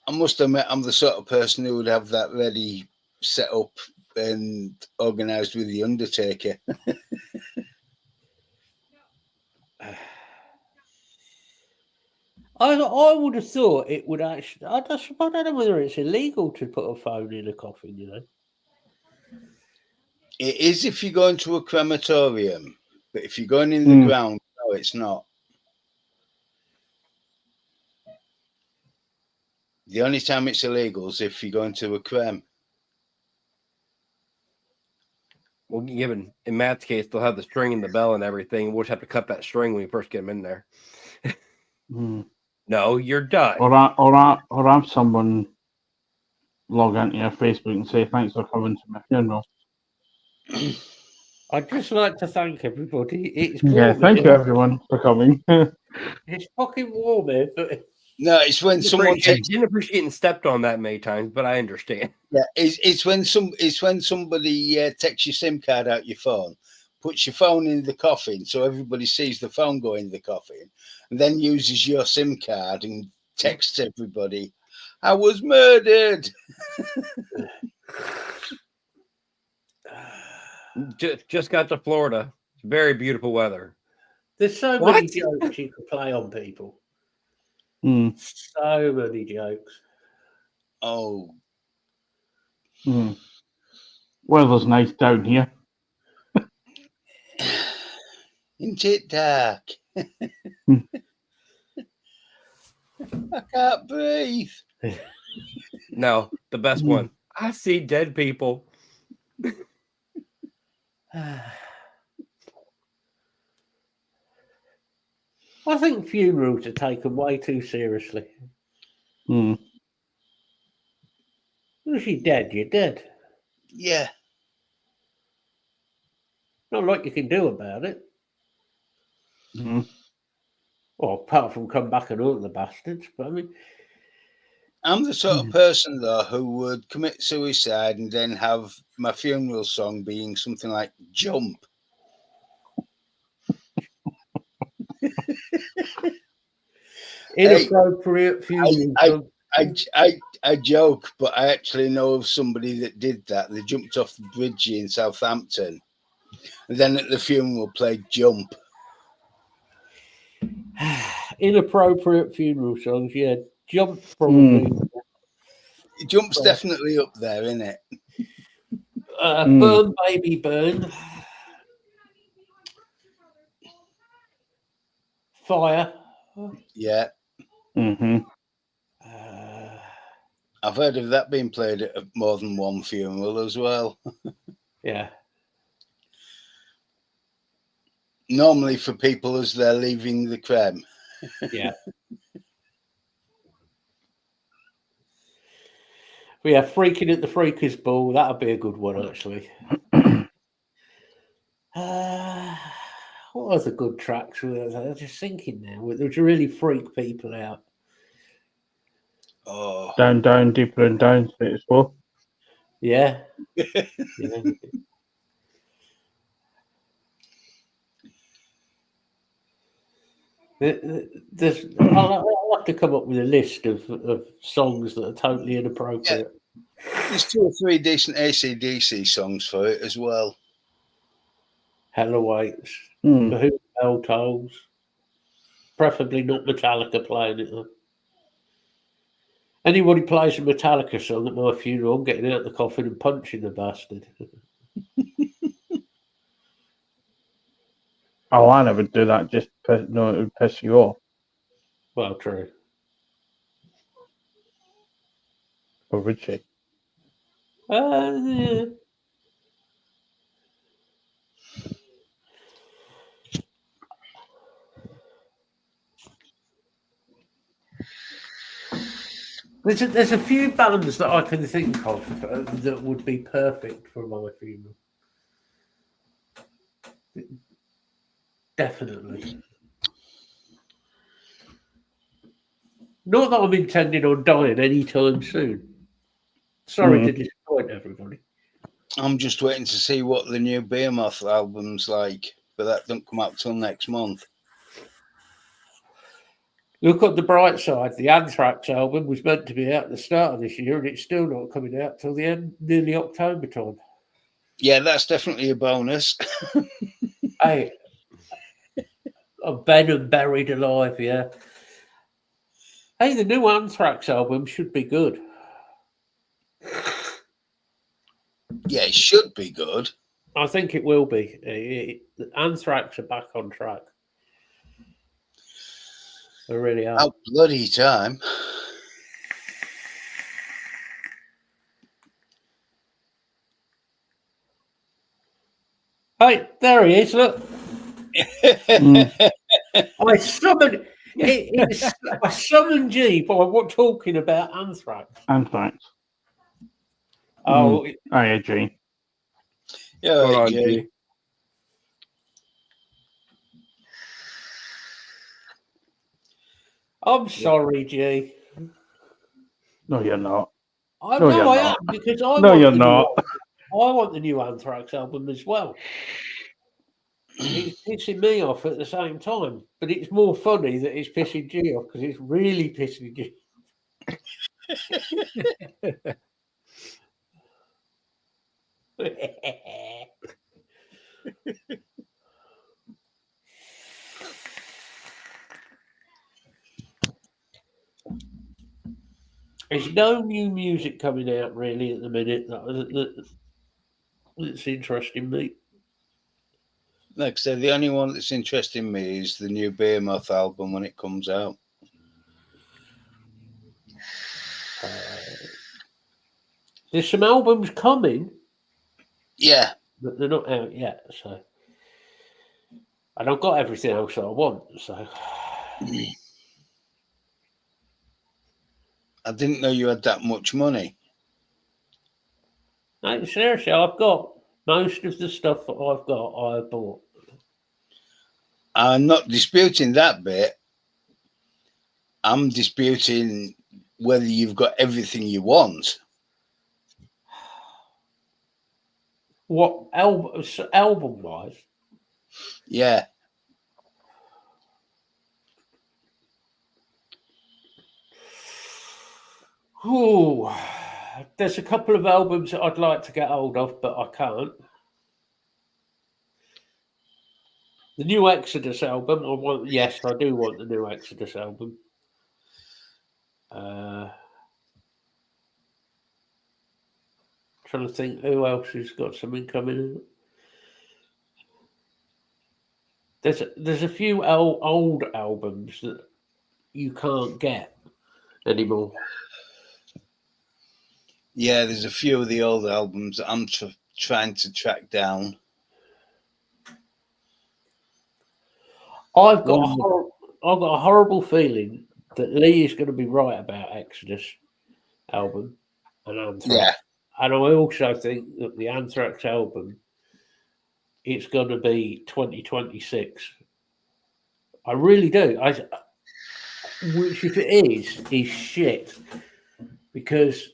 I must admit, I'm the sort of person who would have that ready, set up, and organised with the Undertaker. I would have thought it would actually. I don't know whether it's illegal to put a phone in a coffin, you know. It is if you go into a crematorium, but if you're going in the Mm. ground, no, it's not. The only time it's illegal is if you go into a crem. Well, given in Matt's case, they'll have the string and the bell and everything. We'll just have to cut that string when you first get them in there. Mm. No, you're done. Or have someone log into your Facebook and say thanks for coming to my funeral. I'd just like to thank everybody. It's Yeah, warm thank you here. everyone for coming. It's fucking warm here, but No, it's when someone takes. Didn't appreciate getting stepped on that many times, but I understand. Yeah, it's when somebody takes your SIM card out your phone, puts your phone in the coffin, so everybody sees the phone go in the coffin, and then uses your SIM card and texts everybody, "I was murdered." Just got to Florida. Very beautiful weather. there's so What? many jokes you can play on people. Mm. So many jokes. Oh, Mm. Weather's nice down here. isn't it dark? Hmm. I can't breathe. No, the best one. I see dead people. I think funerals are taken way too seriously. Mm. If you're dead, you're dead. Yeah, Not like you can do about it. Mm. Well, apart from come back and haunt the bastards. But I mean, I'm the sort of person though who would commit suicide and then have my funeral song being something like "Jump." inappropriate funeral. I joke, but I actually know of somebody that did that. They jumped off the bridge in Southampton, and then at the funeral played "Jump." Inappropriate funeral songs. Yeah, jump probably. Jump's definitely up there, isn't it? Burn Baby Burn. Fire. Yeah. Mm-hmm. I've heard of that being played at more than one funeral as well. Yeah. Normally for people as they're leaving the creme. Yeah. We are Freaking at the Freakers Ball. That'll be a good one, actually. What was a good track? I was just thinking now, which really freak people out. Oh. Down, down, deeper and down, as well. Yeah. I'll have to come up with a list of songs that are totally inappropriate. Yeah. There's 2 or 3 decent AC/DC songs for it as well. Hell Awaits, Mm. For Whom the Bell Tolls. Preferably not Metallica playing it, though. Anybody plays a Metallica song at my funeral, I'm getting out the coffin and punching the bastard. Oh, I never do that. Just no, it would piss you off. Well, true. Or would she? Yeah. There's a few bands that I can think of that would be perfect for my funeral. Definitely. Not that I'm intending on dying anytime soon. Sorry to disappoint everybody. I'm just waiting to see what the new Behemoth album's like, but that don't come out till next month. Look at the bright side. The Anthrax album was meant to be out at the start of this year, and it's still not coming out till the end, nearly October time. Yeah, that's definitely a bonus. Hey, Venom Buried Alive, yeah. Hey, the new Anthrax album should be good. Yeah, it should be good. I think it will be. Anthrax are back on track. They really are. Out bloody time. Hey, there he is. Look, I summoned. I summoned G by what talking about Anthrax. Anthrax. Oh, yeah, G. Yeah, Hold on, yeah. G. I'm sorry, G. No, you're not. I No, know you're I not. am because I No, want you're the not. I want the new Anthrax album as well. It's pissing me off at the same time, but it's more funny that it's pissing G off because it's really pissing G. There's no new music coming out really at the minute that's interesting me. Like I said, the only one that's interesting me is the new Behemoth album when it comes out. There's some albums coming, Yeah. but they're not out yet. So, and I've got everything else that I want. So, I didn't know you had that much money. no, seriously, I've got most of the stuff that I've got. I bought. I'm not disputing that bit. I'm disputing whether you've got everything you want. What album wise? Yeah. Oh, there's a couple of albums that I'd like to get hold of, but I can't. The new Exodus album. Yes, I do want the new Exodus album. Trying to think who else has got something coming in. There's a few old albums that you can't get anymore. Yeah, there's a few of the old albums that I'm trying to track down. I've got a horrible feeling that Lee is going to be right about Exodus album and Anthrax. Yeah. And I also think that the Anthrax album, it's going to be 2026. I really do. Which, if it is shit, because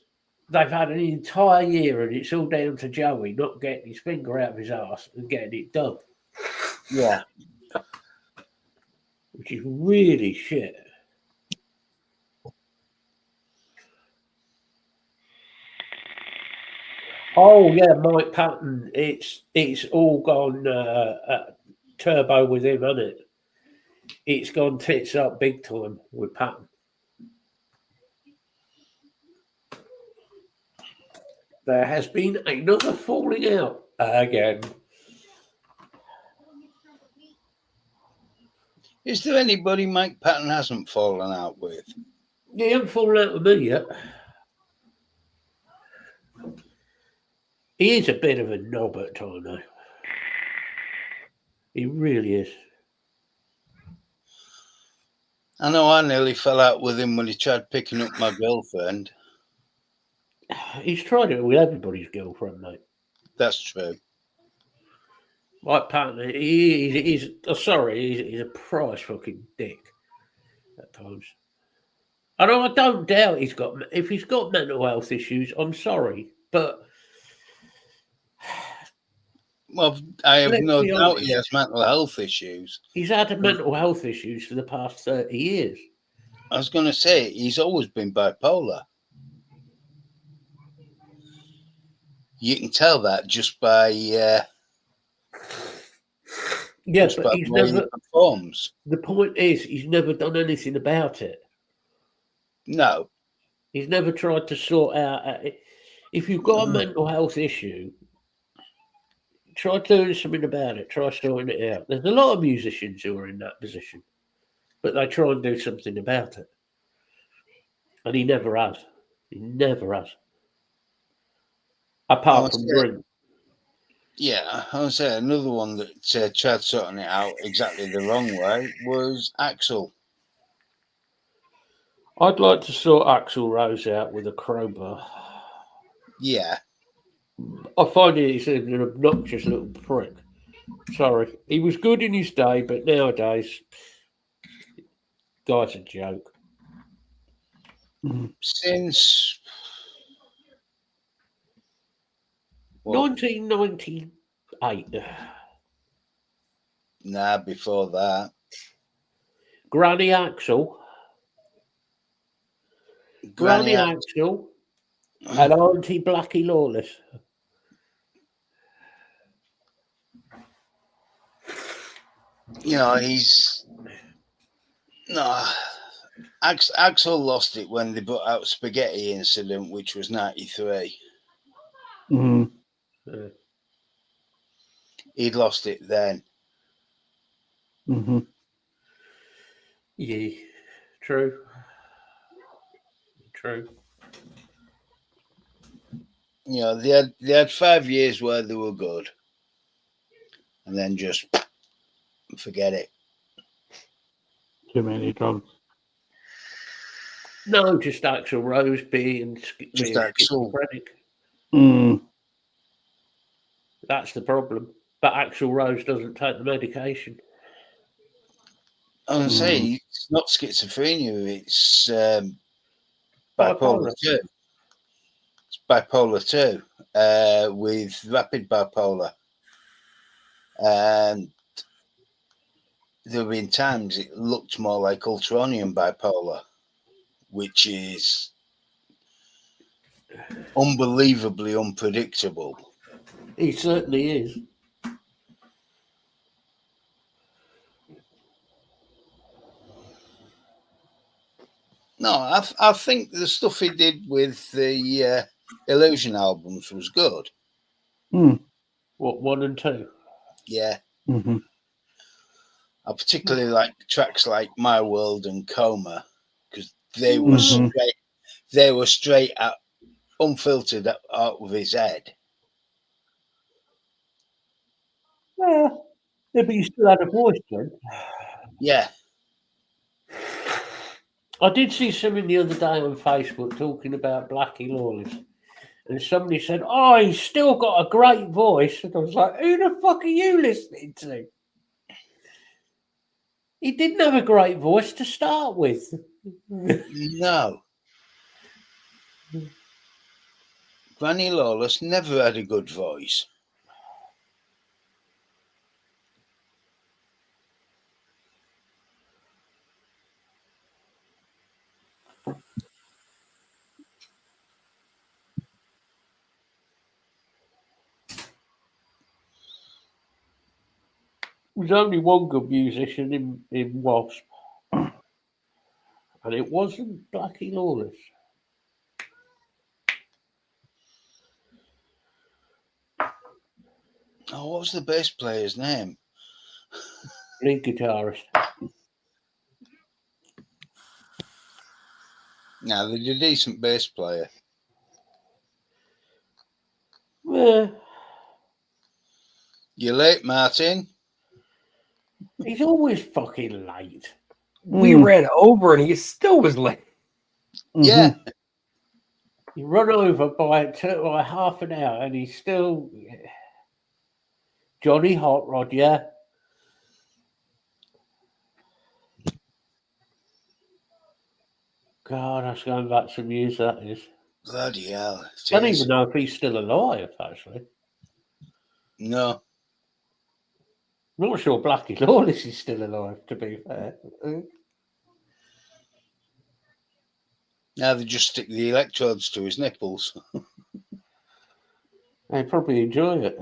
they've had an entire year and it's all down to Joey not getting his finger out of his arse and getting it done. Yeah. Which is really shit. Oh yeah, Mike Patton. It's all gone turbo with him, hasn't it? It's gone tits up big time with Patton. There has been another falling out again. Is there anybody Mike Patton hasn't fallen out with? He hasn't fallen out with me yet. He is a bit of a knob at times, though. He really is. I know I nearly fell out with him when he tried picking up my girlfriend. He's tried it with everybody's girlfriend, mate. That's true. Mike Patton, he's a prize fucking dick at times. And I don't doubt if he's got mental health issues, I'm sorry, but Well, I have let's no be doubt honest. he has mental health issues. He's had mental health issues for the past 30 years. I was going to say, he's always been bipolar. You can tell that just by Yeah, just but by he's the way he never. performs. The point is, he's never done anything about it. No. He's never tried to sort out. If you've got a mental health issue, try doing something about it. Try sorting it out. There's a lot of musicians who are in that position, but they try and do something about it. And he never has. He never has. Apart from drink. Yeah, I was say another one that tried sorting it out exactly the wrong way was Axl. I'd like to sort Axl Rose out with a crowbar. Yeah. I find he's an obnoxious little prick. Sorry. He was good in his day, but nowadays, guy's a joke. Since 1998. Nah, before that. Granny Axl. Granny Axl. And Auntie Blackie Lawless. You know, Axl lost it when they put out Spaghetti Incident, which was 93. Mm-hmm. He'd lost it then. Mm-hmm. Yeah, true. You know, they had 5 years where they were good, and then just forget it. Too many drugs. No, just Axl Rose being Axl. schizophrenic. Mm. That's the problem. But Axl Rose doesn't take the medication. I was say it's not schizophrenia; it's bipolar 2. It's bipolar 2 with rapid bipolar, and there have been times it looked more like ultronium bipolar, which is unbelievably unpredictable. He certainly is. No, I think the stuff he did with the Illusion albums was good. What, 1 and 2? Yeah. Mm-hmm. I particularly like tracks like My World and Coma because they were straight out, unfiltered out of his head. Yeah, but you still had a voice, John. Yeah. I did see something the other day on Facebook talking about Blackie Lawless, and somebody said, "Oh, he's still got a great voice," and I was like, "Who the fuck are you listening to?" He didn't have a great voice to start with. No. Granny Lawless never had a good voice. There's only one good musician in Wasp, and it wasn't Blackie Lawless. Oh, what was the bass player's name? Lead guitarist. No, they're a decent bass player. Yeah. You're late, Martin. He's always fucking late. We ran over and he still was late. Yeah. You run over by half an hour and he's still Johnny Hot Rod, yeah. God, that's going back some years, that is. Bloody hell. I don't even know if he's still alive, actually. No. I'm not sure Blackie Lawless is still alive, to be fair. Now they just stick the electrodes to his nipples. They probably enjoy it.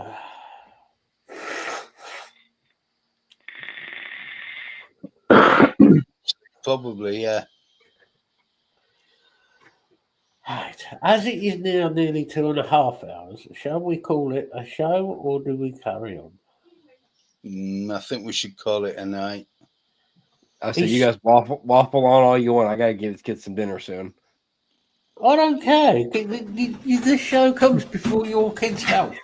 Probably, yeah. Right. As it is now nearly 2.5 hours, shall we call it a show or do we carry on? I think we should call it a night. I said, you guys waffle on all you want. I got to give this kid some dinner soon. I don't care. This show comes before your kid's health.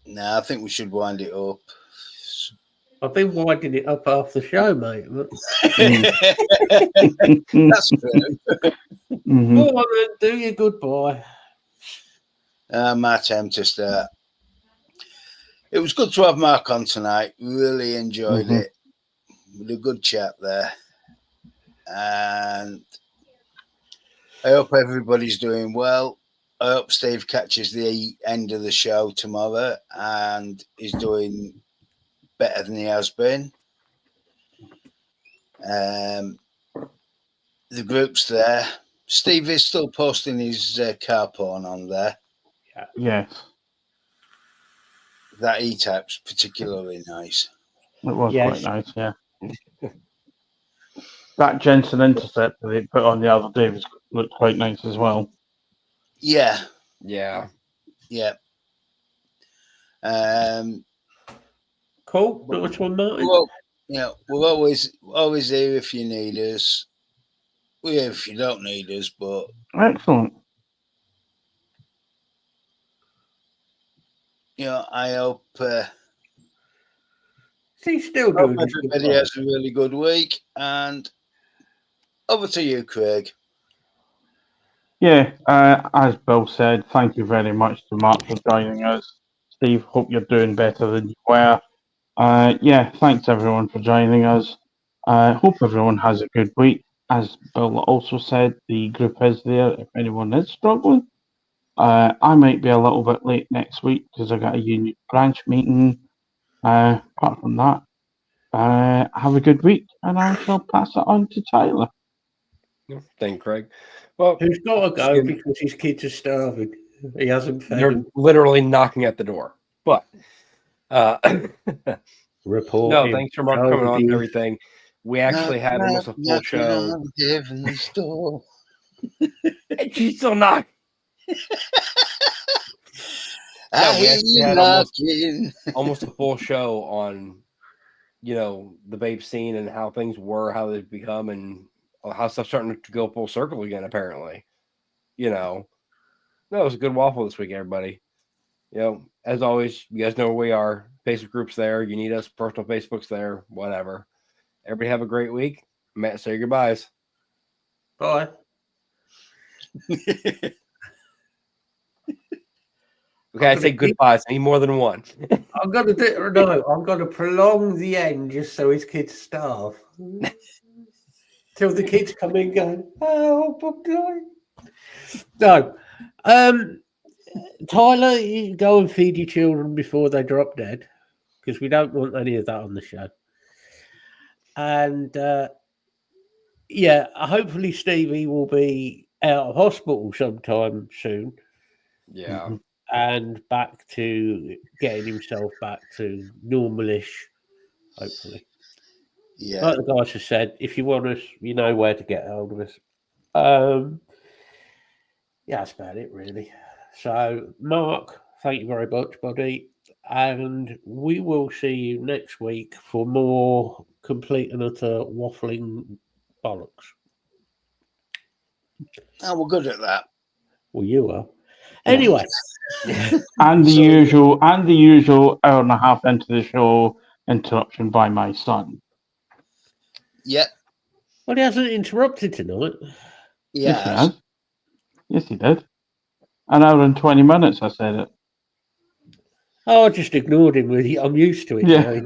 No, I think we should wind it up. I've been winding it up half the show, mate. That's true. Go on then, do your goodbye. My time to start. It was good to have Mark on tonight. Really enjoyed it. With a good chat there. And I hope everybody's doing well. I hope Steve catches the end of the show tomorrow and is doing better than he has been. The group's there. Steve is still posting his car porn on there. Yes. That E-Type's particularly nice. It was quite nice, yeah. That Jensen Interceptor they put on the other day looked quite nice as well. Yeah. Yeah. Yeah. Cool. Nice one, Martin. Well, yeah, we're always here if you need us. We're here if you don't need us, but Excellent. you know, I hope He's still doing this. everybody has a really good week. And over to you, Craig. Yeah, as Bill said, thank you very much to Mark for joining us. Steve, hope you're doing better than you were. Yeah, thanks everyone for joining us. Hope everyone has a good week. As Bill also said, the group is there if anyone is struggling. I might be a little bit late next week because I got a union branch meeting. Apart from that, have a good week, and I shall pass it on to Tyler. Thank you, Craig. Well, Who's got to go because his kids are starving? He hasn't fed they're them. literally knocking at the door. But Report. no, thanks for Mark coming on and everything. We actually had almost a full Knocking show. on heaven's door. And she's still not. I we hear actually you had knocking. almost a full show on, the vape scene and how things were, how they've become, and how stuff's starting to go full circle again, apparently. No, it was a good waffle this week, everybody. As always, you guys know where we are. Facebook group's there. You need us. Personal Facebook's there. Whatever. Everybody have a great week. Matt, say your goodbyes. Bye. Okay, I say goodbyes. I need more than one. I'm gonna do no. I'm gonna prolong the end just so his kids starve till the kids come in going, "Oh, I'm dying." No, Tyler, you go and feed your children before they drop dead because we don't want any of that on the show. And hopefully Stevie will be out of hospital sometime soon. Yeah. And back to getting himself back to normalish, hopefully. Yeah. Like the guys have said, if you want us, you know where to get hold of us. That's about it, really. So, Mark, thank you very much, buddy. And we will see you next week for more complete and utter waffling bollocks. Oh, we're good at that. Well, you are. Anyway. And the usual hour and a half into the show interruption by my son. Yep. Well, he hasn't interrupted tonight. Yeah. Yes, he has. Yes, he did. An hour and 20 minutes, I said it. Oh, I just ignored him. I'm used to it. Yeah.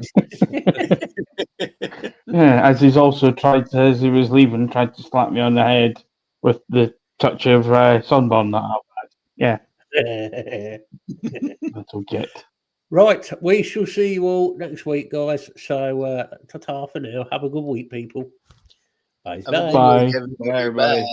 Yeah, as he's also tried to, as he was leaving, tried to slap me on the head with the touch of sunburn that I've had. Yeah. Little git. Right, we shall see you all next week, guys. So, ta-ta for now. Have a good week, people. Bye. Have a good Bye. week, everybody. Bye, everybody. Bye.